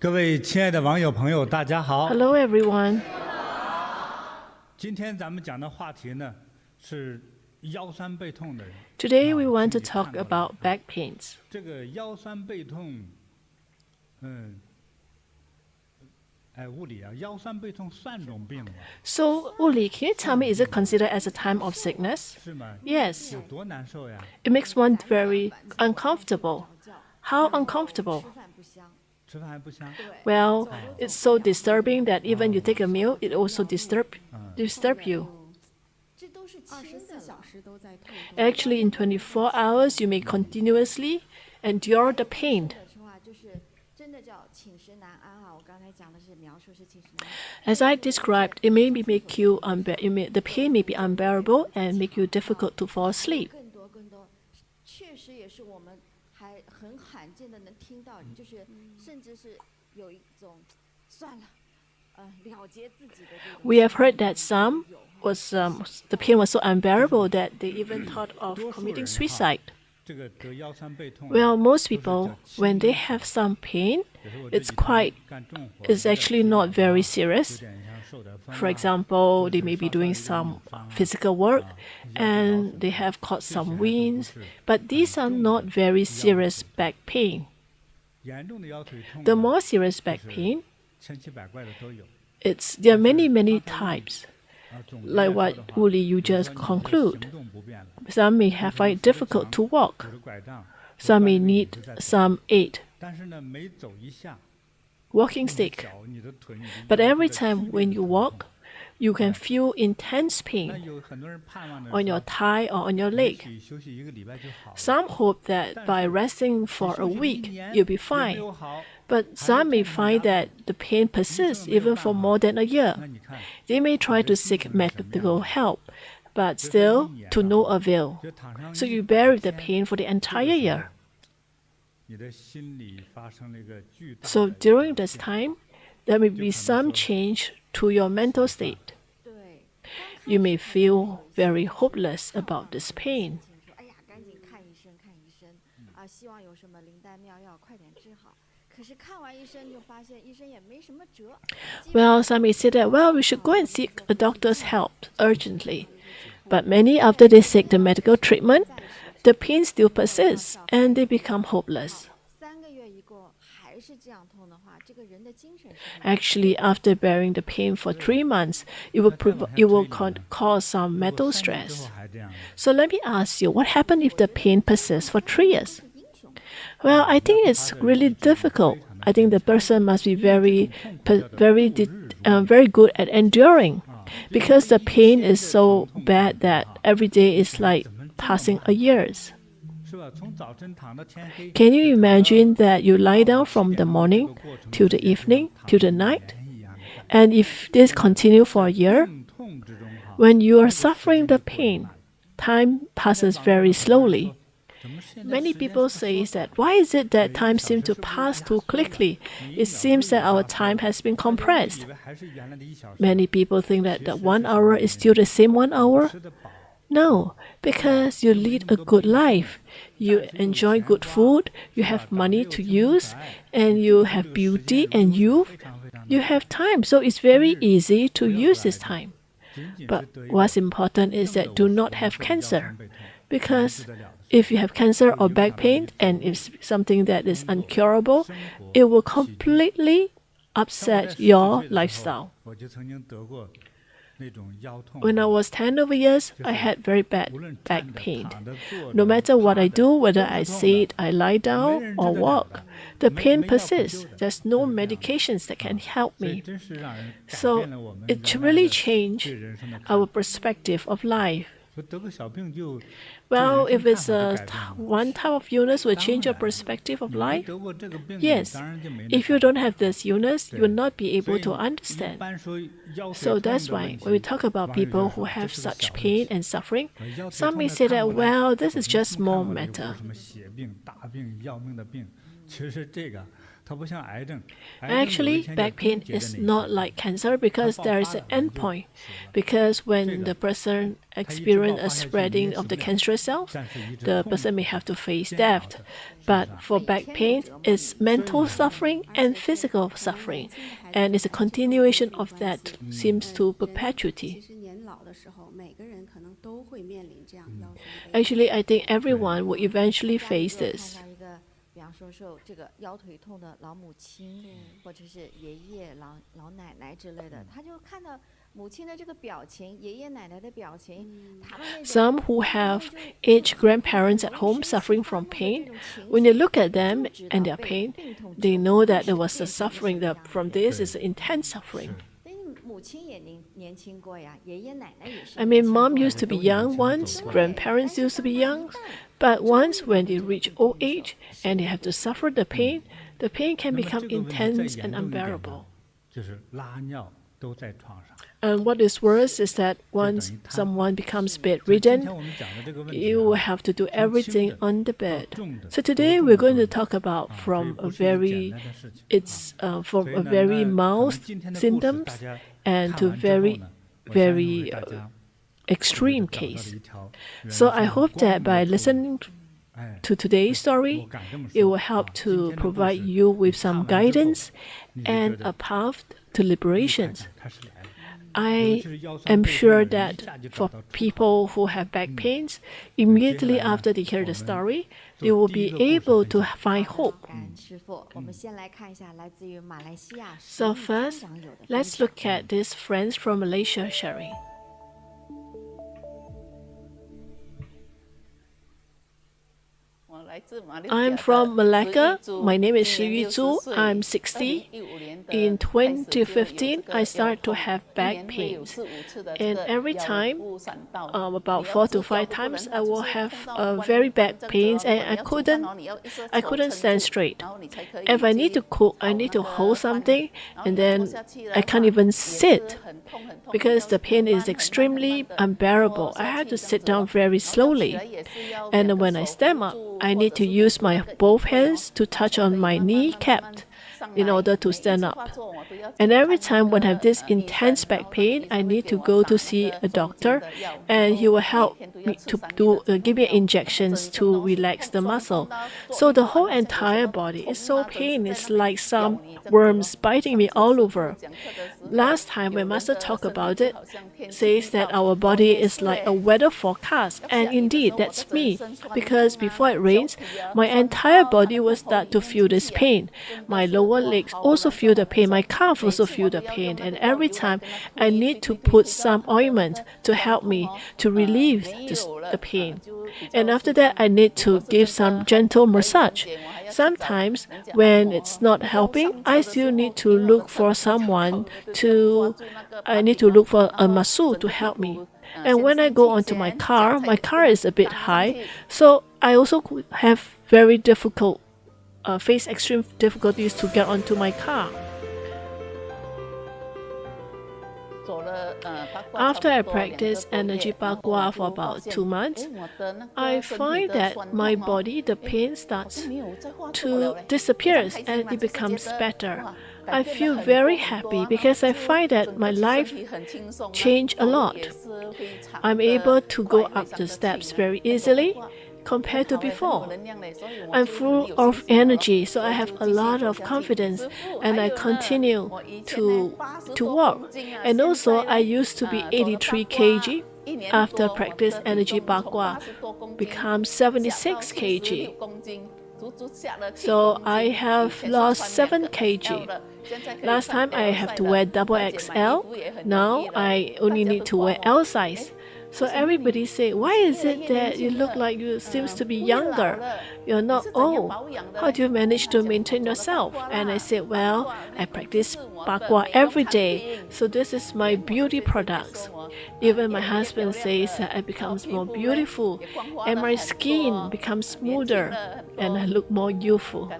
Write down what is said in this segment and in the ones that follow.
各位亲爱的网友朋友，大家好。 Hello everyone. 今天咱们讲的话题呢是腰酸背痛的人。 Today we want to talk about back pains. 这个腰酸背痛，物理啊，腰酸背痛算种病吗？ So, Uli, can you tell me, is it considered as a time of sickness? 是吗？ Yes. 有多难受呀？ It makes one very uncomfortable. How uncomfortable? 吃饭还不香。 Well, it's so disturbing that even you take a meal, it also disturb you. Actually, in 24 hours, you may continuously endure the pain. As I described, it may make you the pain may be unbearable and make you difficult to fall asleep. We have heard that some the pain was so unbearable that they even thought of committing suicide. 这个得腰酸背痛。 Well, most people, when they have some pain, it's actually not very serious. For example, they may be doing some physical work and they have caught some winds, but these are not very serious back pain. 严重的腰腿痛 The more serious back pain, 千奇百怪的都有。 there are many types, like what Uli you just conclude. 行动不便了， Some may find it difficult to walk. 拄着拐杖， Some may need some aid, 但是呢，每走一下， walking stick. 脚你的腿你的 But every time when you walk, you can feel intense 那 pain 有很多人盼望的 on your thigh or on your leg. 休息1个礼拜就好了。 Some hope that by resting for a week, you'll be 也没 fine. 有好， But some may find that the pain persists even for more than a 那 year. 你看， They may try to seek medical help, but still to no avail. 就躺上 So you bear with the pain for the entire year. 你的心里发生了一个巨大 So 的 during this time, there may be some change to your mental state. You may feel very hopeless about this pain. Well, some may say that, well, we should go and seek a doctor's help urgently. But many, after they seek the medical treatment, the pain still persists and they become hopeless. Actually, after bearing the pain for 3 months, it will cause some mental 3年之 stress. 后还这样， So let me ask you, what happens if the pain persists for 3 years? Well, I think it's really difficult. I think the person must be very good at enduring, because the pain is so bad that every day is like passing a years. 是吧？从早晨躺到天黑， Can you imagine that you lie down from the morning till the evening, till the night? 一样的 And if this continue for a year, 病痛之中哈， when you are suffering the pain, time passes very slowly. 怎么现在 Many 时间 people 是 say that why is it that time seems to pass too quickly? It seems that our time has been 以 compressed. 为还是原来的1小时， Many people think that the 1 hour is still the same 1 hour. 吃得饱， No, because you lead a good life. You enjoy good food, you have money to use, and you have beauty and youth. 非常非常的 You have time, so it's very easy to use this time. 仅仅是 But 得一个 what's important is that do not have 腰酸 cancer, 背痛 because 不得了的 if you have cancer or back pain and it's something that is uncurable, it will completely 当我在 upset 10 your 岁的时候 lifestyle. 我就曾经得过那种腰痛， When I was 10 over years, I had very bad 无论 back 站着 pain. 躺着坐 No 着 matter what I 趴着 do, whether 都 I 是痛 sit, 的 I lie down 没人 or 治得了 walk, 的 the 没 pain 没药可救 persists. 的 There's 就 no 是这样 medications that can help 所以 me. 真是让人改 So 变了我们 it 原来 really 的 changed 对人生的 our 看法。 perspective of life. 说得个小病就 Well, 对 if 人 it's 生 a 看法就改变了 one type of illness will 当 change your 然 perspective of 你没 life, 得过这个病， yes. 你当然就没那 If you 想 don't have this illness, you will not be 所 able 以 to 一 understand. 般说腰腿 So 痛 that's 的 why 问 when we 题 talk about 网友就 people 说 who 这 have 是个 such 小问 pain 题 and suffering, 腰腿 some 痛 may 的 say 看 that, 过来 well, this 我 is 们 just 看 small 过的有 matter. 什么血病、大病、要命的病，其实这个 Actually, back pain is not like cancer because there is an endpoint. Because when the person experiences a spreading of the cancerous cells, the person may have to face death. But for back pain, it's mental suffering and physical suffering, and it's a continuation of that seems to perpetuity. Actually, I think everyone will eventually face this. 比方说受这个腰腿痛的老母亲，或者是爷爷、老奶奶之类的，他就看到母亲的这个表情，爷爷奶奶的表情，他们那种 Some who have aged grandparents at home suffering from pain, when they look at them and their pain, they know that there was a suffering. That from this is intense suffering. 所以母亲也年轻过呀，爷爷奶奶也是。I mean, mom used to be young once, grandparents used to be young, but once when they reach old age and they have to suffer the pain can become intense and unbearable. And what is worse is that once someone becomes bedridden, you will have to do everything on the bed. So today we're going to talk about from a very mild symptoms and to very extreme case. So I hope that by listening to today's story, it will help to provide you with some guidance and a path to liberation. I am sure that for people who have back pains, immediately after they hear the story, they will be able to find hope. So first, let's look at these friends from Malaysia sharing. I'm from Malacca. My name is Shi Yuzhu. I'm 60. In 2015, I started to have back pains. And every time, about 4 to 5 times, I will have very bad pains and I couldn't stand straight. If I need to cook, I need to hold something and then I can't even sit because the pain is extremely unbearable. I have to sit down very slowly. And when I stand up, I need to use my both hands to touch on my kneecap in order to stand up. And every time when I have this intense back pain, I need to go to see a doctor and he will help me to give me injections to relax the muscle. So the whole entire body is so pain. It's like some worms biting me all over. Last time when Master talked about it, says that our body is like a weather forecast. And indeed, that's me. Because before it rains, my entire body will start to feel this pain. My lower legs also feel the pain. My calf also feel the pain. And every time I need to put some ointment to help me to relieve the pain. And after that, I need to give some gentle massage. Sometimes when it's not helping, I still need to look for I need to look for a masseuse to help me. And when I go onto my car is a bit high, so I also have very difficult, face extreme difficulties to get onto my car. After I practice Energy Bagua for about 2 months, I find that my body, the pain starts to disappear and it becomes better. I feel very happy because I find that my life changed a lot. I'm able to go up the steps very easily compared to before. I'm full of energy, so I have a lot of confidence and I continue to walk. And also, I used to be 83 kg. After practice Energy Bagua, become 76 kg. So I have lost 7 kg. Last time I have to wear double XL. Now I only need to wear L size. So everybody say, why is it that you look like you seems to be younger? You're not old. How do you manage to maintain yourself? And I said, well, I practice Bagua every day. So this is my beauty products. Even my husband says that I become more beautiful and my skin becomes smoother and I look more youthful.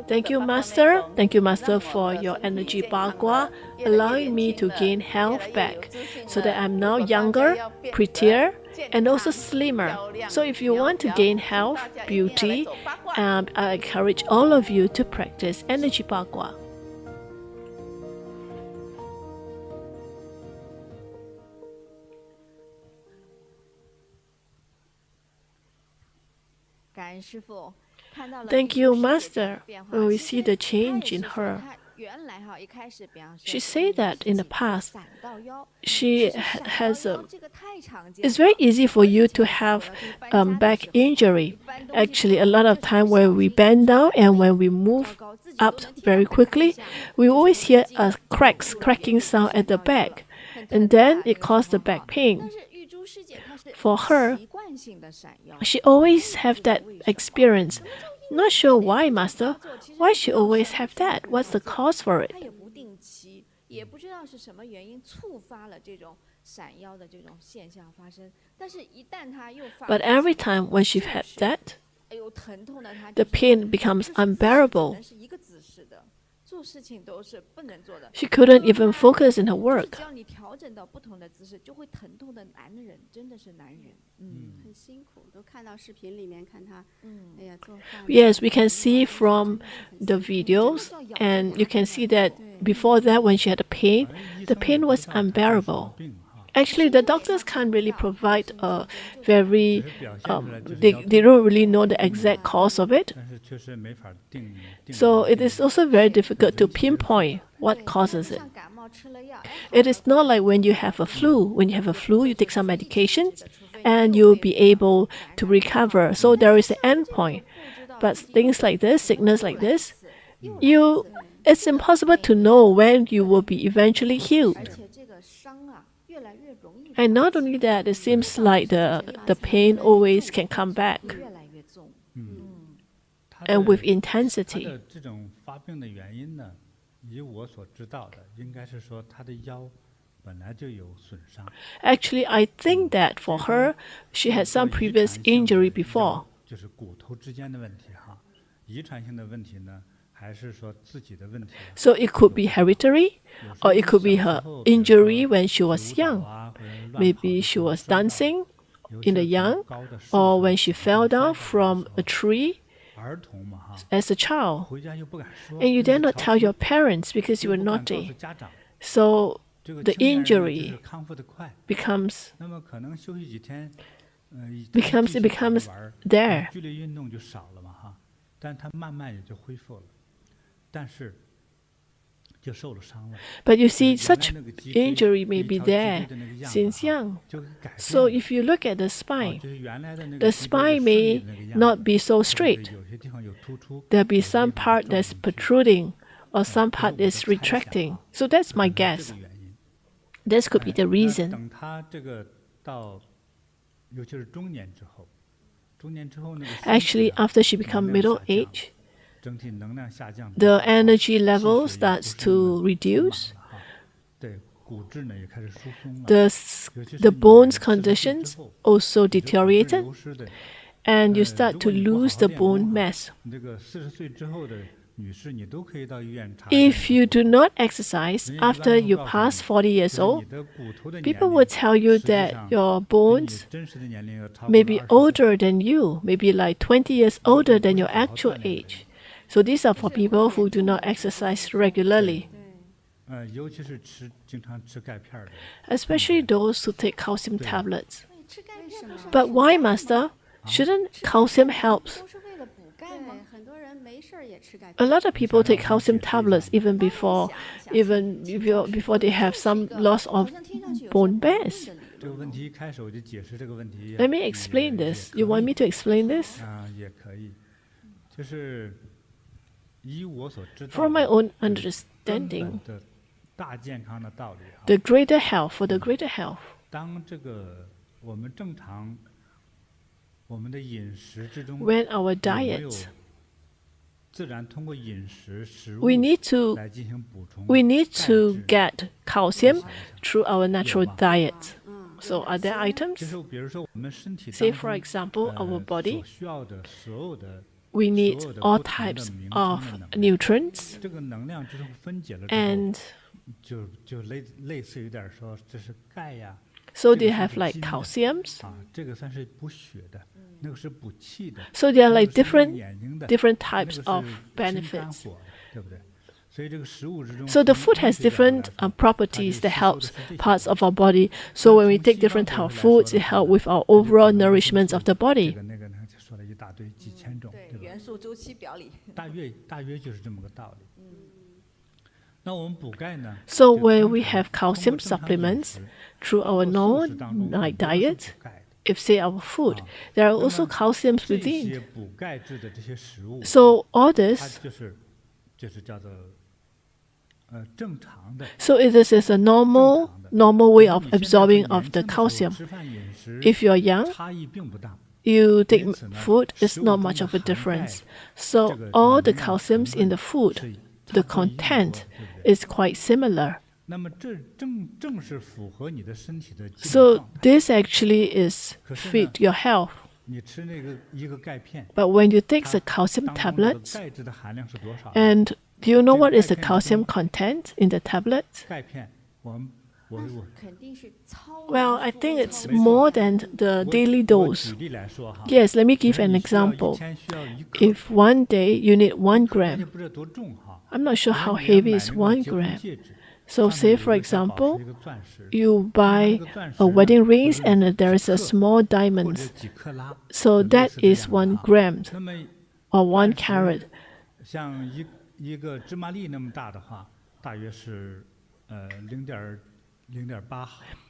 Thank you, Master. Thank you, Master, for your Energy Bagua, allowing me to gain health back so that I'm now younger, prettier, and also slimmer. So if you want to gain health, beauty, I encourage all of you to practice Energy Bagua. Thank you, Master, when we see the change in her. She said that in the past, she has it's very easy for you to have back injury. Actually, a lot of time when we bend down and when we move up very quickly, we always hear a cracking sound at the back, and then it causes the back pain. For her, she always have that experience. Not sure why, Master. Why she always have that? What's the cause for it? But every time when she had that, the pain becomes unbearable. She couldn't even focus in her work. Yes, we can see from the videos, and you can see that before that, when she had the pain was unbearable. Actually, the doctors can't really provide a very, they don't really know the exact cause of it. So it is also very difficult to pinpoint what causes it. It is not like when you have a flu. When you have a flu, you take some medications and you'll be able to recover. So there is an end point. But things like this, sickness like this, it's impossible to know when you will be eventually healed. And not only that, it seems like the pain always can come back, and with intensity. Actually, I think that for her, she had some previous injury before. So it could be hereditary, or it could be her injury when she was young. Maybe she was dancing in the young, or when she fell down from a tree as a child. And you dare not tell your parents because you were naughty. So the injury becomes there. But you see, such injury may be there since young. So if you look at the spine may not be so straight. There'll be some part that's protruding or some part that's retracting. So that's my guess. This could be the reason. Actually, after she becomes middle-aged, the energy level starts to reduce. The bones conditions also deteriorated, and you start to lose the bone mass. If you do not exercise after you pass 40 years old, people will tell you that your bones may be older than you, maybe like 20 years older than your actual age. So these are for people who do not exercise regularly, especially those who take calcium tablets. But why, Master? Shouldn't calcium help? A lot of people take calcium tablets even before they have some loss of bone mass. Let me explain this. You want me to explain this? From my own understanding, the greater health, when our diet, we need to get calcium through our natural diet. So are there items? Say for example, our body, we need all types of nutrients, and So they have like calciums. 啊，这个算是补血的，那个是补气的， So there are 那 like 个是用 different 眼睛的， different 那 types 个 of 是清肝 benefits. 火的，对不对？所以这个食物之中， So the 从 food 医 has 学角度来 different 说，它 properties 就 that 吸收的 helps 是这些 parts of our body. So when we take different type of foods, it helps with our overall nourishments of the 这 body. 个那个呢，就说了一大堆几千种，对对，吧？元素周期表里。大约就是这么个道理。那我们补钙呢？ So 就 when 通 we 常 have 通 calcium 过正常饮 supplements 食 through our 通过素食当中 non-night 很多都是 diet, 补钙的 if say our food, there are also calciums 这 within. 些补钙质的这些食物， So all 它 this, 就是叫做正常的。 so it is a normal way of absorbing of the calcium. 吃饭饮食 If you are young, 差异并不大。 you take 因此呢， food, it's 食物 not 中 much 的 of a 含钙 difference. 这 So 个 all the 能量 calciums 成 in the 分 food, 是 the 差不多一样多， content 对不对？ is quite similar. 那么这正是符合你的身体的基本 So 状态。 this actually is fit your health. 你吃那个一个钙片， But when you take the 它 calcium 当中这个 tablets, 钙质的含量是多少呢？ and do you know what is the 这个钙片 calcium content in the tablet? 钙片，我肯定是超 Well, 浓 I 缩 think 超 it's 浓 more 缩 than the daily 我 dose. 举例来说哈， Yes, let me 比 give 如 an 你需要 example. 一天需要1克， If one day you need 1那 gram, 就不知道多重哈。 I'm not sure 比如 how 你要 heavy 买 is 那个 1结婚 gram. 戒指， So 上 say 面 for 有一个小宝石 example, 一个钻石， you 那 buy 个钻石 a 呢 wedding 就 rings 是 and there is 几 a 克 small 或者 diamonds. 几克拉， So 就类 that 似这 is 样的 1哈 gram 那么 or 1钻石 carat. 像一个芝麻粒那么大的话，大约是0.8。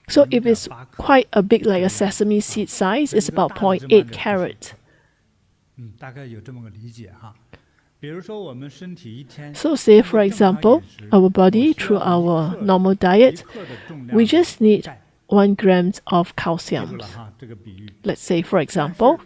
So if it's 0.8克 quite a big, like a sesame seed size, it's about 0.8 carat. 大概有这么个理解哈。比如说我们身体一天， So say 通 for 过正常 example, 饮食 our 我 body 需 through 要 our 1克 normal 1 diet, 克的重 we 量 just 的 need 钙， 1 gram of 记住 calcium. 了哈，这个比喻。 Let's say for 但是 example,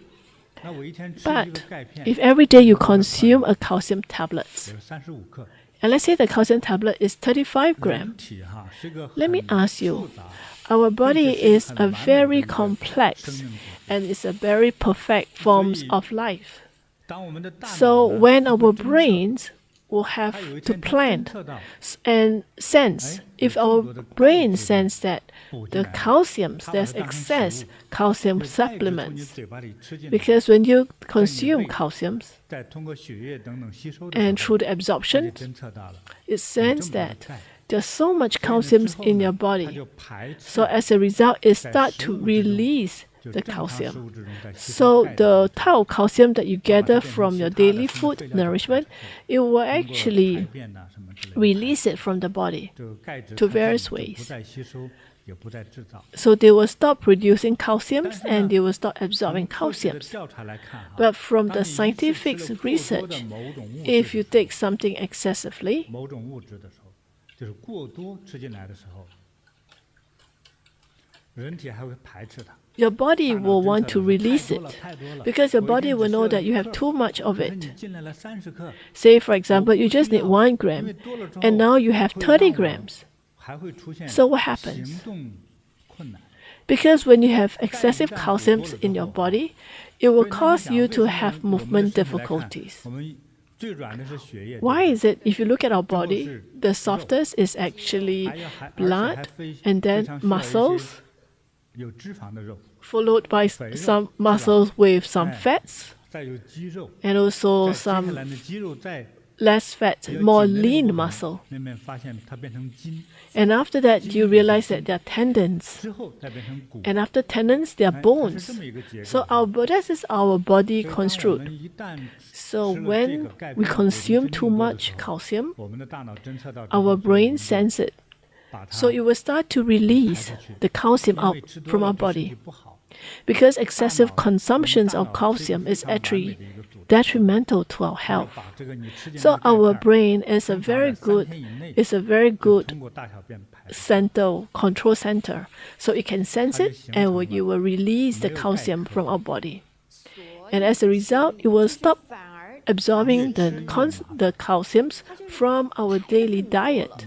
那我一天吃一个 but 钙片， if every day you 多少克 consume 呢 a calcium tablet, 有35克。 and let's say the calcium tablet is 35 gram, 人体哈是个 let me 很 ask you, 复杂 our 并 body 且是一个 is 很 a 完美的 very 一个生 complex 命体。 and it's a very perfect forms 所以 of life. 当我们的大脑 So 呢 when 它会 our 侦测 brains will have 它有一 to 天它侦 plan 测到 and sense if our brain sense that the calciums, there's excess calcium 有钙质从你 supplements. 嘴巴里吃进来， Because when you consume calciums 再通过血液等等吸收的时 and 候 through the 它就 absorption, 侦测到了 it 有这 sense 么多的 that 钙。 there's so much 所以呢之 calciums 后 in 呢 your 它 body. 就排斥 So as a result, it 在 start 食 to 物之中 release 就 the 正常食 calcium. 物之中在吸收 So 钙的 the 这个 type of calcium that you 把它 gather 变成 from 其 your 他的 daily 什么 food 废料就排 nourishment, 出去 it will 通过排 actually 便呐什么之类的 release it from the body. 这个钙质 to 它自己 various 就不 ways. 再吸收，也不再制造。 So they will stop producing calciums 但是呢， and they will stop 从 absorbing 科学的 calciums. 调查来看哈， But from 当 the 你一次吃了 scientific 过多的 research, 某种物 if 质 you 的时 take 候 something excessively, 某种物质的时候，就是过多吃进来的时候，人体还会排斥它。 your body 大脑 will 侦 want 测 to 的太 release 多了， it 太多了。 because your 我一 body 天 will 只需 know 要 that you 1 have 克 too much of 可是 it. 你进来了30克， Say, for 我 example, 不 you 需 just need 要 1因为 gram 多了之后 and now you have 会让 30我 grams. 还会出现 So what happens? 行动困难。 Because when you have 钙一 excessive 旦补多 calciums 了 in 之 your 后 body, it will 所以呢，你 cause 想 you 为 to 什 have 么我们的 movement 身体来看 difficulties. 我们最软的是血液，对 Why 不 is it if you look at our body, 是 the 肉 softest is 对 actually 而且还 blood 非 and 非 then 常需要一 muscles, 些有脂肪的肉， followed by 肥肉， some 是吧？ muscles with some 哎 fats, 再有肌肉， and also 再接下 some 来的肌肉再 less fat, 比较 more 紧的那 lean 个部分 muscle. 慢慢发现它变成筋， And after that, you realize that they are tendons. 之后再变成骨， And after tendons, they are 哎，它是 bones. 这么一个结构。 So our this is our body 所以当我 construct. 们一旦 So 吃了这 when 个钙 we 片补充 consume 进 too 更多的 much 时候 calcium, 我们的大脑侦测到之后 our 所以我 brain 们就 sense it. 把它 So it will start to release the calcium 因 out 为吃多 from 了 our 对身体 body. 不好。 Because excessive 大脑， consumptions 我 of 们大脑是一 calcium 个非 is 常完美 actually 的一个组织。 detrimental to our 要 health. 把这个你吃进来 So 的钙 our 片儿 brain is a 正常 very 的3 good 天以内 is a very 就 good 通过大小便排出去 center, control center. So it can sense 它就 it 形 and 成 will, 了 you will release the 没有钙 calcium 可 from 补 our body. 所 And 以 as a result, it will 其实 stop 反而 absorbing the 越吃越麻烦。 the calciums from our 排得 daily 更多 diet. 了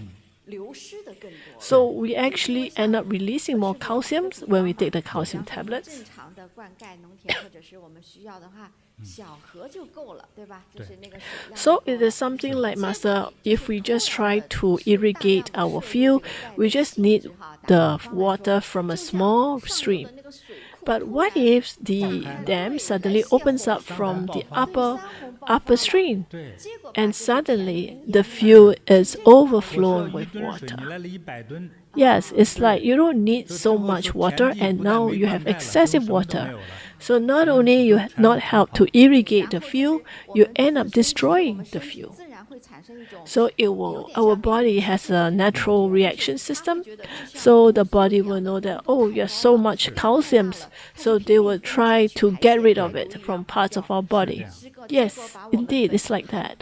流失的更多。 So we actually end up releasing more calciums when we take the calcium 然后 tablets. 正常的灌溉农田或者是我们需要的话，小河就够了，对吧？就是那个水量 So 就 it 够了 is something like 结果 Master, 你就 if 是 we 突然 just try 地 to 是大 irrigate 量 our 地摄入 field, 这个钙 we 的 just 性 need 质哈，打 the 比方来 water 说 from a 就像 small 上游 stream. 的那个水库 But 突 what 然 if 展 the 开 dam 来 suddenly 泄 opens 洪 up from the 对 upper 山洪爆发 upper 了 stream 对，结果把 and 这个田里 suddenly 面 the 淹 field 了 is 是这个道理 我需要 overflowing 1 with 吨水，你 water? 来了100吨， Yes, it's like 对。 you don't need 所以 so 最后 much 说 water 田地 and 不但 now 没 you 灌 have 溉了，几乎 excessive 什么都没 water. 有了， So not 人 only 就 you 全部 not 投 help 放 to irrigate 然 the 后就是 field, 我 you 们 end 自 up 身其实我 destroying 们 the 身体 field. 自然会产生一种 So it 有 will, 点 our 像 body 免疫 has 的 a 感觉 natural 就是 reaction 它会 system. 觉得就像 So the 毒素 body 一 will 样 know 浓 that, 度 oh, 太 you have 高 so 了 much 太大 calciums. 了它 So 就 they 偏 will 离分 try 解去 to 排 get 泄 rid 排 of 毒 it 一 from 样 parts 掉 of our 是 body. 这样。结果 Yes, 把我们 indeed, 本 it's like that.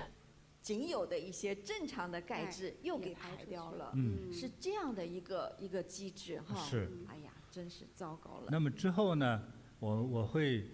仅有的一些正常的钙质又给排掉了，是这样的一个机制哈。是。哎呀，真是糟糕了。那么之后呢，我会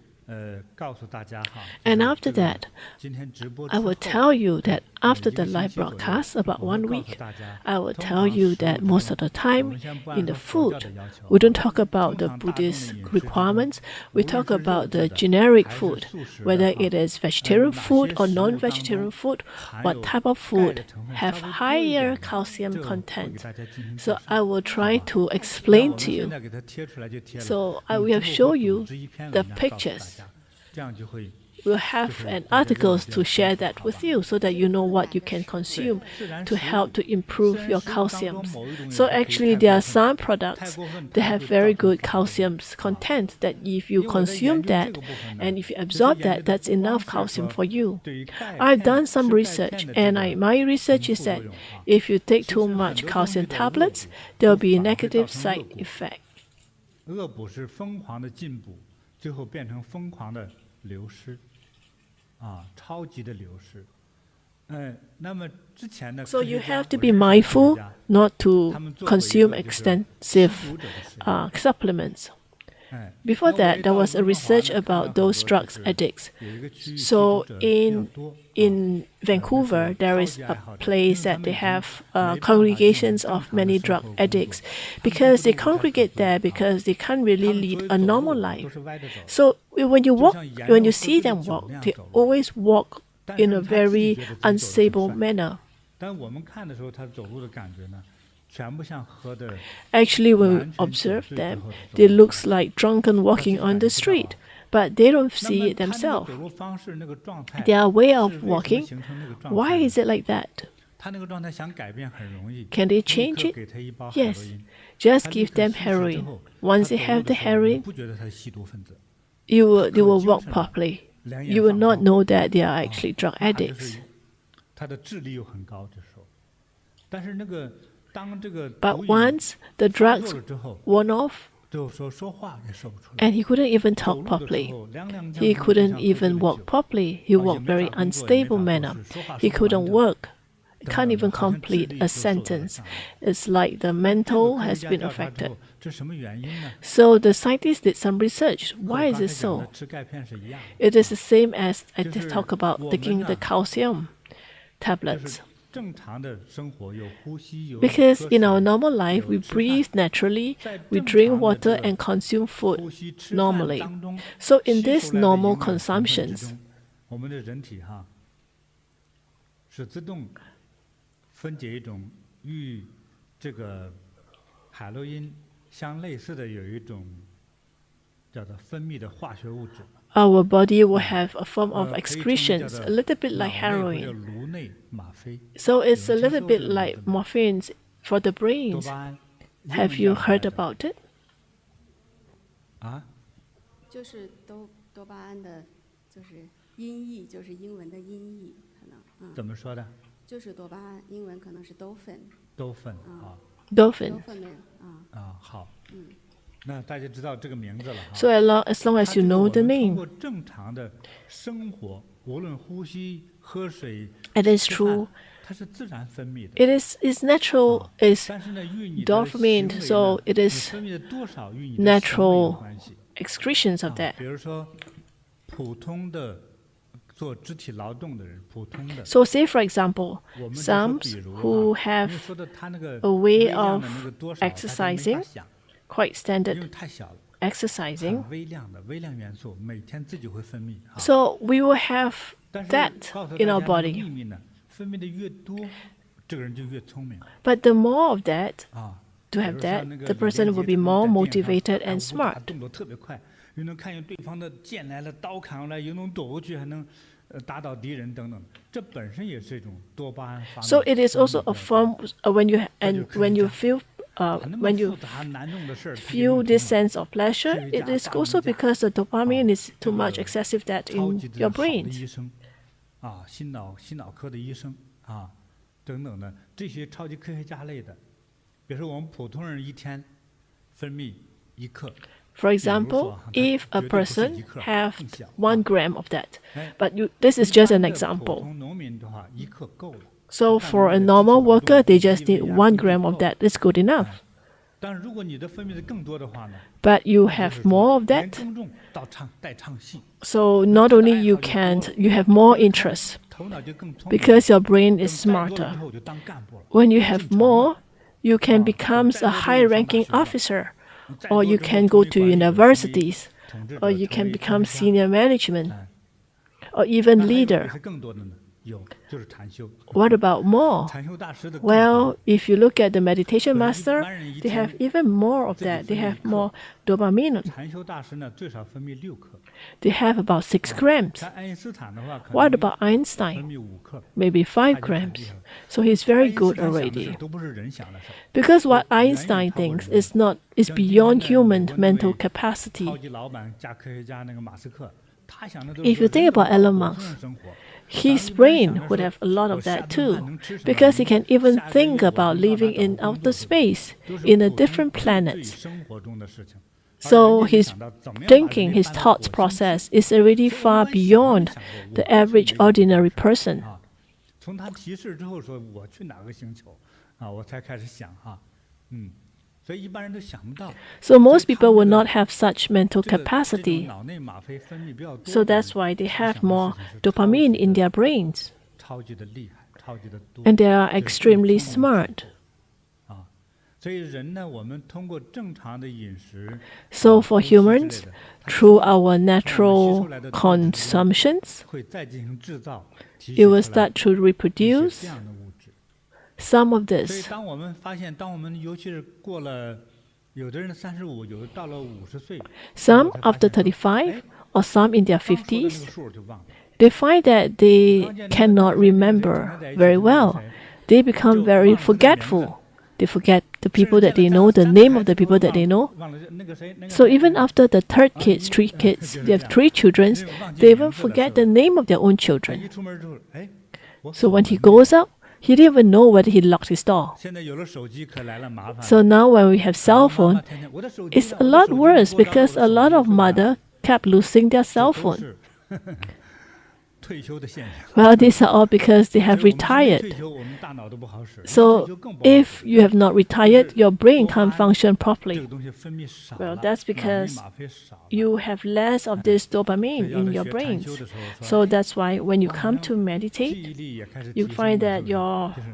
告诉大家哈， And 就是 after 这个 that, 今天直播之 I 后 will tell you that 一 after 个 the 星 live 期左右 broadcast, about 我会 1 告诉 week, 大家 I will 通 tell 常 you 食物 that 之 most 中 of the 我 time 们先不 in 按 the 照佛教 food, 的要求 we 哈 don't talk about 通 the 常大众的 Buddhist 饮食之中 requirements. 无 We 论 talk 是肉 about 质 the 的 generic 还是 food, 素食 whether 的哈 it is vegetarian 哪 food 些 or 食物当 non-vegetarian 中 food, 含 what 有 type of 钙 food 的成分 have 稍微多一 higher 点的 calcium 这个会给 content. 大家进行介 So 绍 I will 好 try 吧 to 那 explain 我 to 们 you. 现在给它贴出来就贴了 So 那 we 么 have 之后 shown 会 you 组织一篇 the 文章告诉大 pictures. 家，这样就会 We'll have an articles to share that with you so that you know what you can consume to help to improve your calciums. So actually there are some products that have very good calcium content that if you consume that and if you absorb that, that's enough calcium for you. I've done some research and my research is that if you take too much calcium tablets, there will be a negative side effect. 恶补是疯狂的进补，最后变成疯狂的流失，超级的流失。那么之前呢 So you have to be mindful not to consume extensive supplements. Before that, there was a research about those drug addicts. So in Vancouver, there is a place that they have congregations of many drug addicts because they congregate there because they can't really lead a normal life. So when you see them walk, they always walk in a very unstable manner. Actually, when we observe them, they look like drunken walking on the street, but they don't see it themselves. Their way of walking, why is it like that? Can they change it? Yes. Just give them heroin. Once they have the heroin, they will walk properly. You will not know that they are actually drug addicts. But once the drugs worn off, and he couldn't even talk properly. He couldn't even walk properly. He walked very unstable manner. He couldn't work. Can't even complete a sentence. It's like the mental has been affected. So the scientists did some research. Why is it so? It is the same as I talk about taking the calcium tablets. Because in our normal life, we breathe naturally, we drink water and consume food normally. So in these normal consumptions, 分解一种与这个海洛因相类似的有一种叫做分泌的化学物质。 Our body will have a form of excretions, a little bit like heroin. So it's a little bit like morphine for the brains. Have you heard about it? 就是多巴胺的，就是音译，就是英文的音译，可能。怎么说的？ 就是多巴胺，英文可能是 dolphin。dolphin Dolphin. 好。那大家知道这个名字了哈。 So as long as you know the name. 通过正常的生活，无论呼吸、喝水、 It is true. 它是自然分泌的。 It is natural. It's 但是呢，与你的 dopamine, so it is 分泌的多少与你的行为有关系。 excretions of that. 比如说，普通的。 So say for example, some who have a way of exercising quite standard, exercising. 很微量的微量元素，每天自己会分泌。So we will have 但是 that 告诉大 in 家 our 这个 body. 秘密呢，分泌的越多，这个人就越聪明 But the more of that, 啊。 to 比 have 如 that, 像那个 the 李 person 连 will 杰 be 他们 more 在电影上 motivated 打 and 武打 smart. 动作特别快，又能看见对方的剑来了、刀砍过来，又能躲过去，还能打倒敌人等等。这本身也是一种多巴胺发 So 明 it is 分泌 also a 的 form when you and when you 科学家。 feel 很那么 when you 复杂难弄的事儿，他就 feel 弄 this 成了 sense of pleasure, 科学 it 家 is 大 also 名家 because the dopamine is 这 too much 个 excessive that 超 in 级的 your 好的 brains. 医生啊，心脑科的医生啊，等等的这些超级科学家类的，比如说我们普通人一天分泌1克， For example, if a person have 1 gram of that, but this is just an 普 example. 通农民的话1克够了。 So for a normal worker, they just need 1 gram of that. It's good enough. 但如果你的分泌的更多的话呢， But you 就是 have 说 more of 连 that. 耕种到带唱戏， So not only you have more interest 头脑就更聪明。 because your brain 等 is 再多了 smarter. 之后就当干部了。 When you have 进城了 more, you can 啊 become 再 a 多之后 high-ranking 上大学了 officer, 再 or 多 you 之后 can 成 go 为 to 管理者，成为 universities, 统治 or 者， you 成 can 为 become 科学家。 senior management, 哎 or even 那还有比 leader. 它更多的呢？有，就是禅修。 What about more? 禅修大师的更多 Well, if you look at the meditation 可 master, 是一般人一 they have 天 even more of 自己 that. 分 They 泌 have 1克 more dopamine. 禅修大师呢，最少分泌6克。 They have about 6 grams. 像爱因斯坦的话，可 What 能 about 分 Einstein? 泌5克。 Maybe 5他就很 grams. 厉害了。 So he's 爱 very 因斯 good 坦想的事 already. 都不是人想的事儿。 Because what 远远 Einstein 超过 thinks 人 is not is 像今天 beyond 的 human 美国那 mental 位 capacity. 超级老板加科学家那个马斯克，他想的都 If 是 you 说 think 人怎么 about 到 Elon 火 Musk, 星上生活。 his 咱们一般 brain 想着 would 说 have a lot 我 of 下 that 顿饭 too, 能吃什么 because he 明 can even 下个月 think 我 about 能到 living 哪 in 找工 outer 作去 space 都是 in a 普通 different 人自己 planets. 生活中的事情。而 So 人家就 his 想到怎么样把人 thinking, 类 his 搬到 thought 火星去。 process is already 所以我 far 们想都没 beyond 想过 the 我去 average 没有这件 ordinary 事儿 person. 啊。从他提示之后说我去哪个星球啊，我才开始想哈，所以一般人都想不到。 So most 所以 people 他 will 们 not have such mental 这种 capacity. 脑内吗啡分泌比较多 So 的人， that's why they 他 have 想的 more 事情是 dopamine 超级 in 的 their brains, 超级的厉害，超级的多， and they are 就是更 extremely 聪明的 smart. 啊。所以人呢，我们通过正常的饮食， So 啊 for 呼吸之类 humans, 的，它 through 自 our 从我们吸 natural 收来的东西之中 consumptions, 会再进行制造，提 it 取 will 出来 start to 一些 reproduce 这样的物质。 some of 所以 this. 当我们发现，当我们尤其是过了，有的人35，有的到了50岁， Some 才发 after 现说， 35 or some in their 刚说的那个 50s, 数就忘了。 they find that they 刚见那个 cannot 谁跟谁 remember 整天在一起 very 是那个 well. 谁， They become 就 very 忘了他的名字。 forgetful. They forget the 甚至 people that 见 they 了 know, the 三个 name 孩 of the 子都 people that they 忘 know. 忘了那个谁，那个 So 谁 even 那个 after the third 啊， kids, 因 three 为 kids, 就 they 是 have 这样， three 因 children, 为忘记 they 名 even 字了， forget 是 the 吧？ name of their own 他 children. 一出门之后，哎，我 So 锁 when he 门没 goes out, he didn't even know whether he locked his door. 现在有了手机，可来了麻烦 So 了。 now when we have 很 cell 多妈妈 phone, 天天我的手机 it's 呢， a 我的 lot 手机呢， worse 给我找找我 because 的 a 手 lot 机 of 是吧？ mother kept losing their 这 cell 都 phone. 是退休的现象。 Well, these are all because they 所以 have 我们还没 retired. 退休，我们大脑都不好使。没退 So 休更不好 if 使。 you have not retired, your brain 多巴 can't 胺 function 这 properly. 个东西分泌少 Well, 了， that's 脑内 because 吗啡少了。 you have less of this 所以 dopamine 要 in 来 your 学禅 brains. 修的时候说， So 哎， that's why when you 我好 come 像 to 记 meditate, 忆力也开始 you 提升 find 了， that 是不是？ your 就是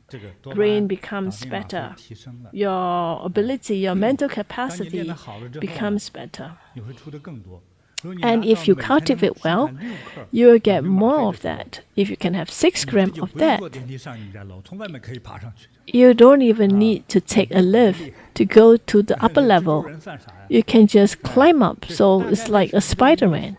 这个多巴 brain 胺、脑 becomes 内吗啡 better. 提升了。 Your ability, your mental 当你练 capacity 得好了之后呢， becomes better. 你会出的更多。如果你 And 拿 if 到 you 每天能 cultivate 生 well, 产6克 you will 脑 get 内吗 more 啡 of 的时候， that. If you can have 6你自 grams 己 of 不用 that, 坐电梯上你们家楼，从外面可以爬上去。 you don't even need to 你 take 别 a 很 lift 厉害， to go to the 那 upper 蜘蛛 level. 人算啥呀？ You can just climb up. 这 So 大 it's 概 like a 是这个意思。 Spider-Man.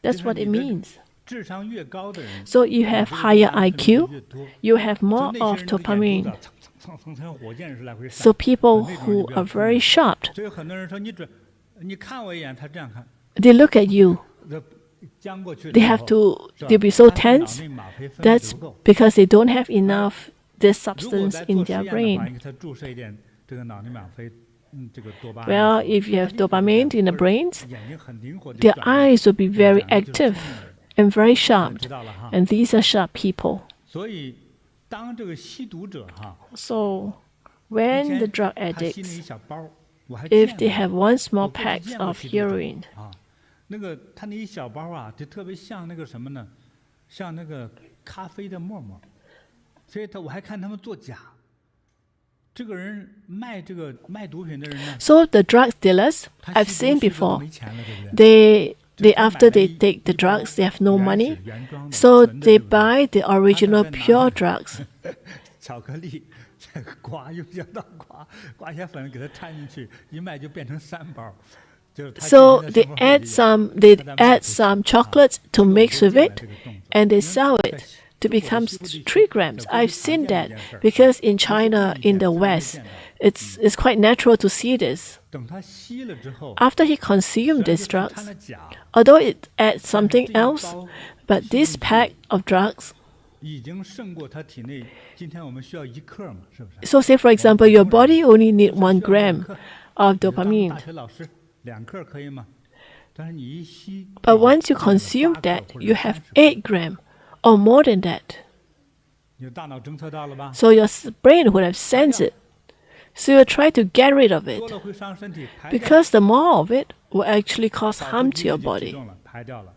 就 That's 是 what it 你的 means. 智商越高的人， So you 你 have 这个多 higher 巴胺分泌的 IQ, 越多。 you have 就 more 那些 of 人的眼珠 dopamine. 子啊蹭蹭像火箭似的来回闪。 So people 那种人 who 就比较 are 聪明。 very sharp, 所以很多人说你看我一眼，他这样看， they look at you. 这僵过去的 They 时 have 候， to, 是吧？ they'll be so 他的脑 tense. 内吗啡分泌 That's 不够。 because they don't have enough this 如果 substance 在 in 做实 their 验的话， brain. 你给他注射一点这个脑内吗啡，这个多巴胺的 Well, 时候， if you have 他就 dopamine in the 或者 brains, 眼睛很灵活地 their 转动， eyes will be 这个 very 讲的就是聪 active 明人。 and very 知 sharp. 道了哈。 And these are sharp people. 所以，当这个吸毒者哈， So 以 when 前 the drug 他吸那一 addicts, 小包，我还 if 见 they 过， have one 我 small 过去 pack 见过 of 吸毒者 heroin, 啊，那个他那一小包啊，就特别像那个什么呢？像那个咖啡的沫沫，所以我还看他们做假，这个人卖毒品的人呢， So the drug dealers 他 I've 吸 seen 毒吸之后 before, 没钱了，对不对？ they after they take the drugs, they have no money, so they buy the original pure drugs. 巧克力，刮用胶刀刮一些粉给它掺进去，一卖就变成3包。就是他 So 今天 they 的生活费 add 里 some they add some chocolates to mix with it, and they sell it to become 3 grams. I've seen that because in China, in the West, it's quite natural to see this. 等他吸了之后， After he consumed these 掺 drugs, 了钾， although it adds something 这一 else, 包 but this pack of drugs. 已经胜过他体内。今天我们需要1克嘛，是不是？ So say for example, your body only need 1 gram of 你当 dopamine. 大学老师2克可以吗？但是你一吸， But once you consume that, you have 8 gram or more than that. 你的大脑侦测到了吧？ So your brain would have sensed it. So you try to get rid of 多 it 了会伤身体，排掉 because the more of it will actually cause 保护 harm 机 to your 制就启 body. 动了，排掉了。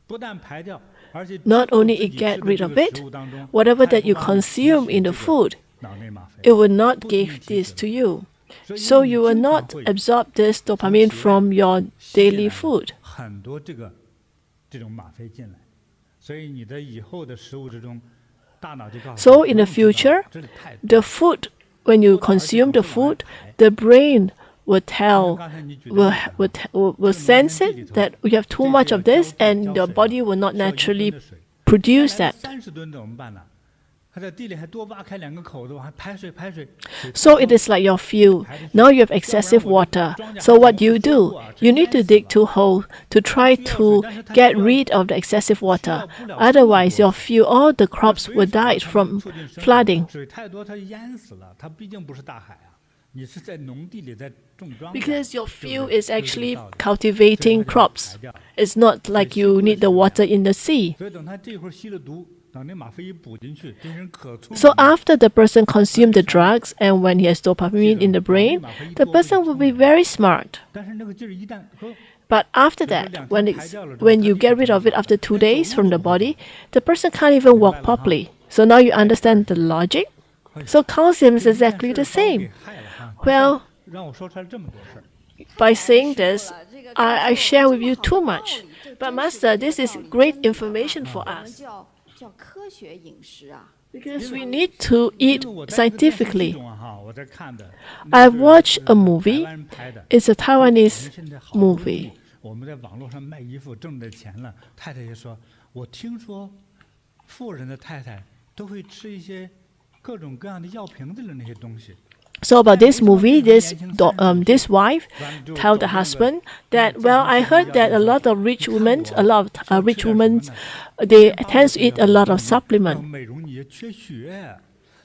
不但排掉，而且 Not only 自 it 己 get 吃的 rid 这 of 个 it, 食物当中 whatever 它 that 也 you 会帮你提 consume 取 in the 这个 food, 脑内吗啡 it will not 不提 give 提 this 取 to you. 所以 So 你 you will 经常 not 会 absorb this 从 dopamine 体外 from your 吸进 daily 来 food. 很多这种吗啡进来，所以你的以后的食物之中，大脑就告诉 So 你 in 不 the 用知道 future, 这里太多 The 了 food, when you 多到而且 consume 总 the 是往外 food, 排。 the brain will 就像 tell, 刚才你举的例子啊 will sense it that we have too much of this, and your body will not 需要1 吨 naturally 的水 produce 再来 that. 30吨怎么办呢？他在地里还多挖开2个口子，往还排水。水 So 太 it 多 is like your field. Now you have excessive water. So what do? You need to dig 2 holes to try to get rid of the excessive water. Otherwise, your field, all the crops 水 will 少了 die 它 from 促进生长 flooding. 水太多它淹死了，它毕竟不是大海啊，你是在农地里在种庄稼。 Because your 对不 field 对 is 就是这个 actually 道理 cultivating 所以它就 crops. 排掉 It's not like you need the water in the sea. 所以等他这会儿吸了毒，等那吗啡一补进去，这人可聪明 So 了 after the person consumed the drugs and when he has dopamine in the brain, the person will be very smart. 但是那个劲儿一旦喝 But after that, when you get rid of it after 2 days from the body, the person can't even walk properly. So now you understand the logic? So calcium is exactly the same. Well, 让我说出来这么多事儿。 by saying this, I share with you too much. But Master, this is great information for 我们 us 叫科学饮食啊。 because we need to eat 因为我在那个电视剧 scientifically. 中啊哈，我在看的。 I've 那是 watched a movie. 台湾人拍的 It's a 我 Taiwanese 们现在好不容易 movie. 我们在网络上卖衣服挣着钱了，太太就说：“我听说富人的太太都会吃一些各种各样的药瓶子里的那些东西。” So about this movie, this wife told the husband that, well, I heard that a lot of rich women, they tend to eat a lot of supplement. 美容你也缺血，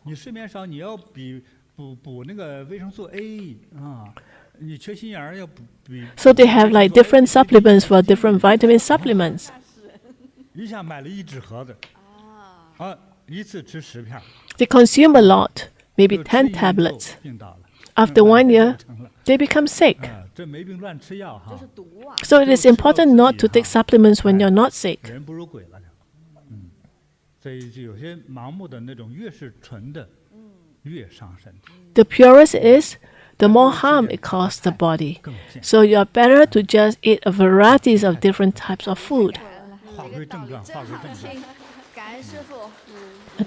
你睡眠少，你要补那个维生素 A 啊，你缺心眼儿要补。So they have like different supplements for different vitamin supplements. 一下买了1纸盒子，啊，一次吃10片儿。 They consume a lot, maybe 就吃 10 1年后 tablets. 病倒了。 After 1 year, 成了 they become sick. 这没病乱吃药哈这，是毒啊！ So it is important not to take supplements when you're not sick. 人不如鬼了就。所以就有些盲目的那种越是纯的，越伤身体。 The purest it is, the more harm it causes the body. 更健。 So you are better to just eat a varieties of different types of food. 话归正传，话归正传。感恩师傅。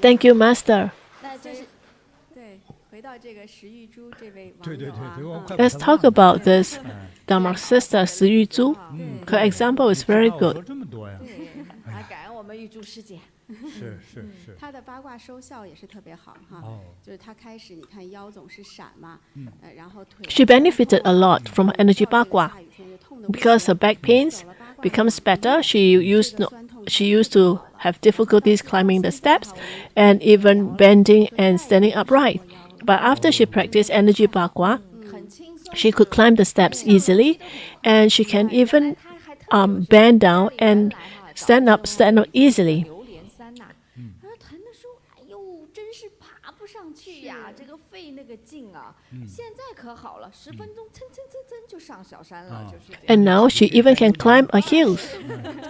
Thank you, Master. 那这是对，回到这个食玉珠这位网对对友啊，对对，我快 Let's talk about this. Dharma sister 石玉珠. Her example is very 说 good. 这么多呀，还感恩我们玉珠师姐。是是是。他的八卦收效也是特别好哈，哦，就是他开始你看腰总是闪嘛，然后腿 She benefited a lot from Energy 到这个 Bagua 下雨天就痛得不 because 行 her back pains 走了八卦 becomes 以后 better. 这个酸痛 She used to have difficulties climbing the steps and even bending and standing upright. But after she practiced Energy Bagua, 很轻松。 she could climb the steps easily, and she can even bend down and stand up easily. 榴莲三呐，他说疼的说，哎呦，真是爬不上去呀，这个费那个劲啊。现在可好了，10分钟蹭就上小山了，就是这样。 And now she even can climb a hills.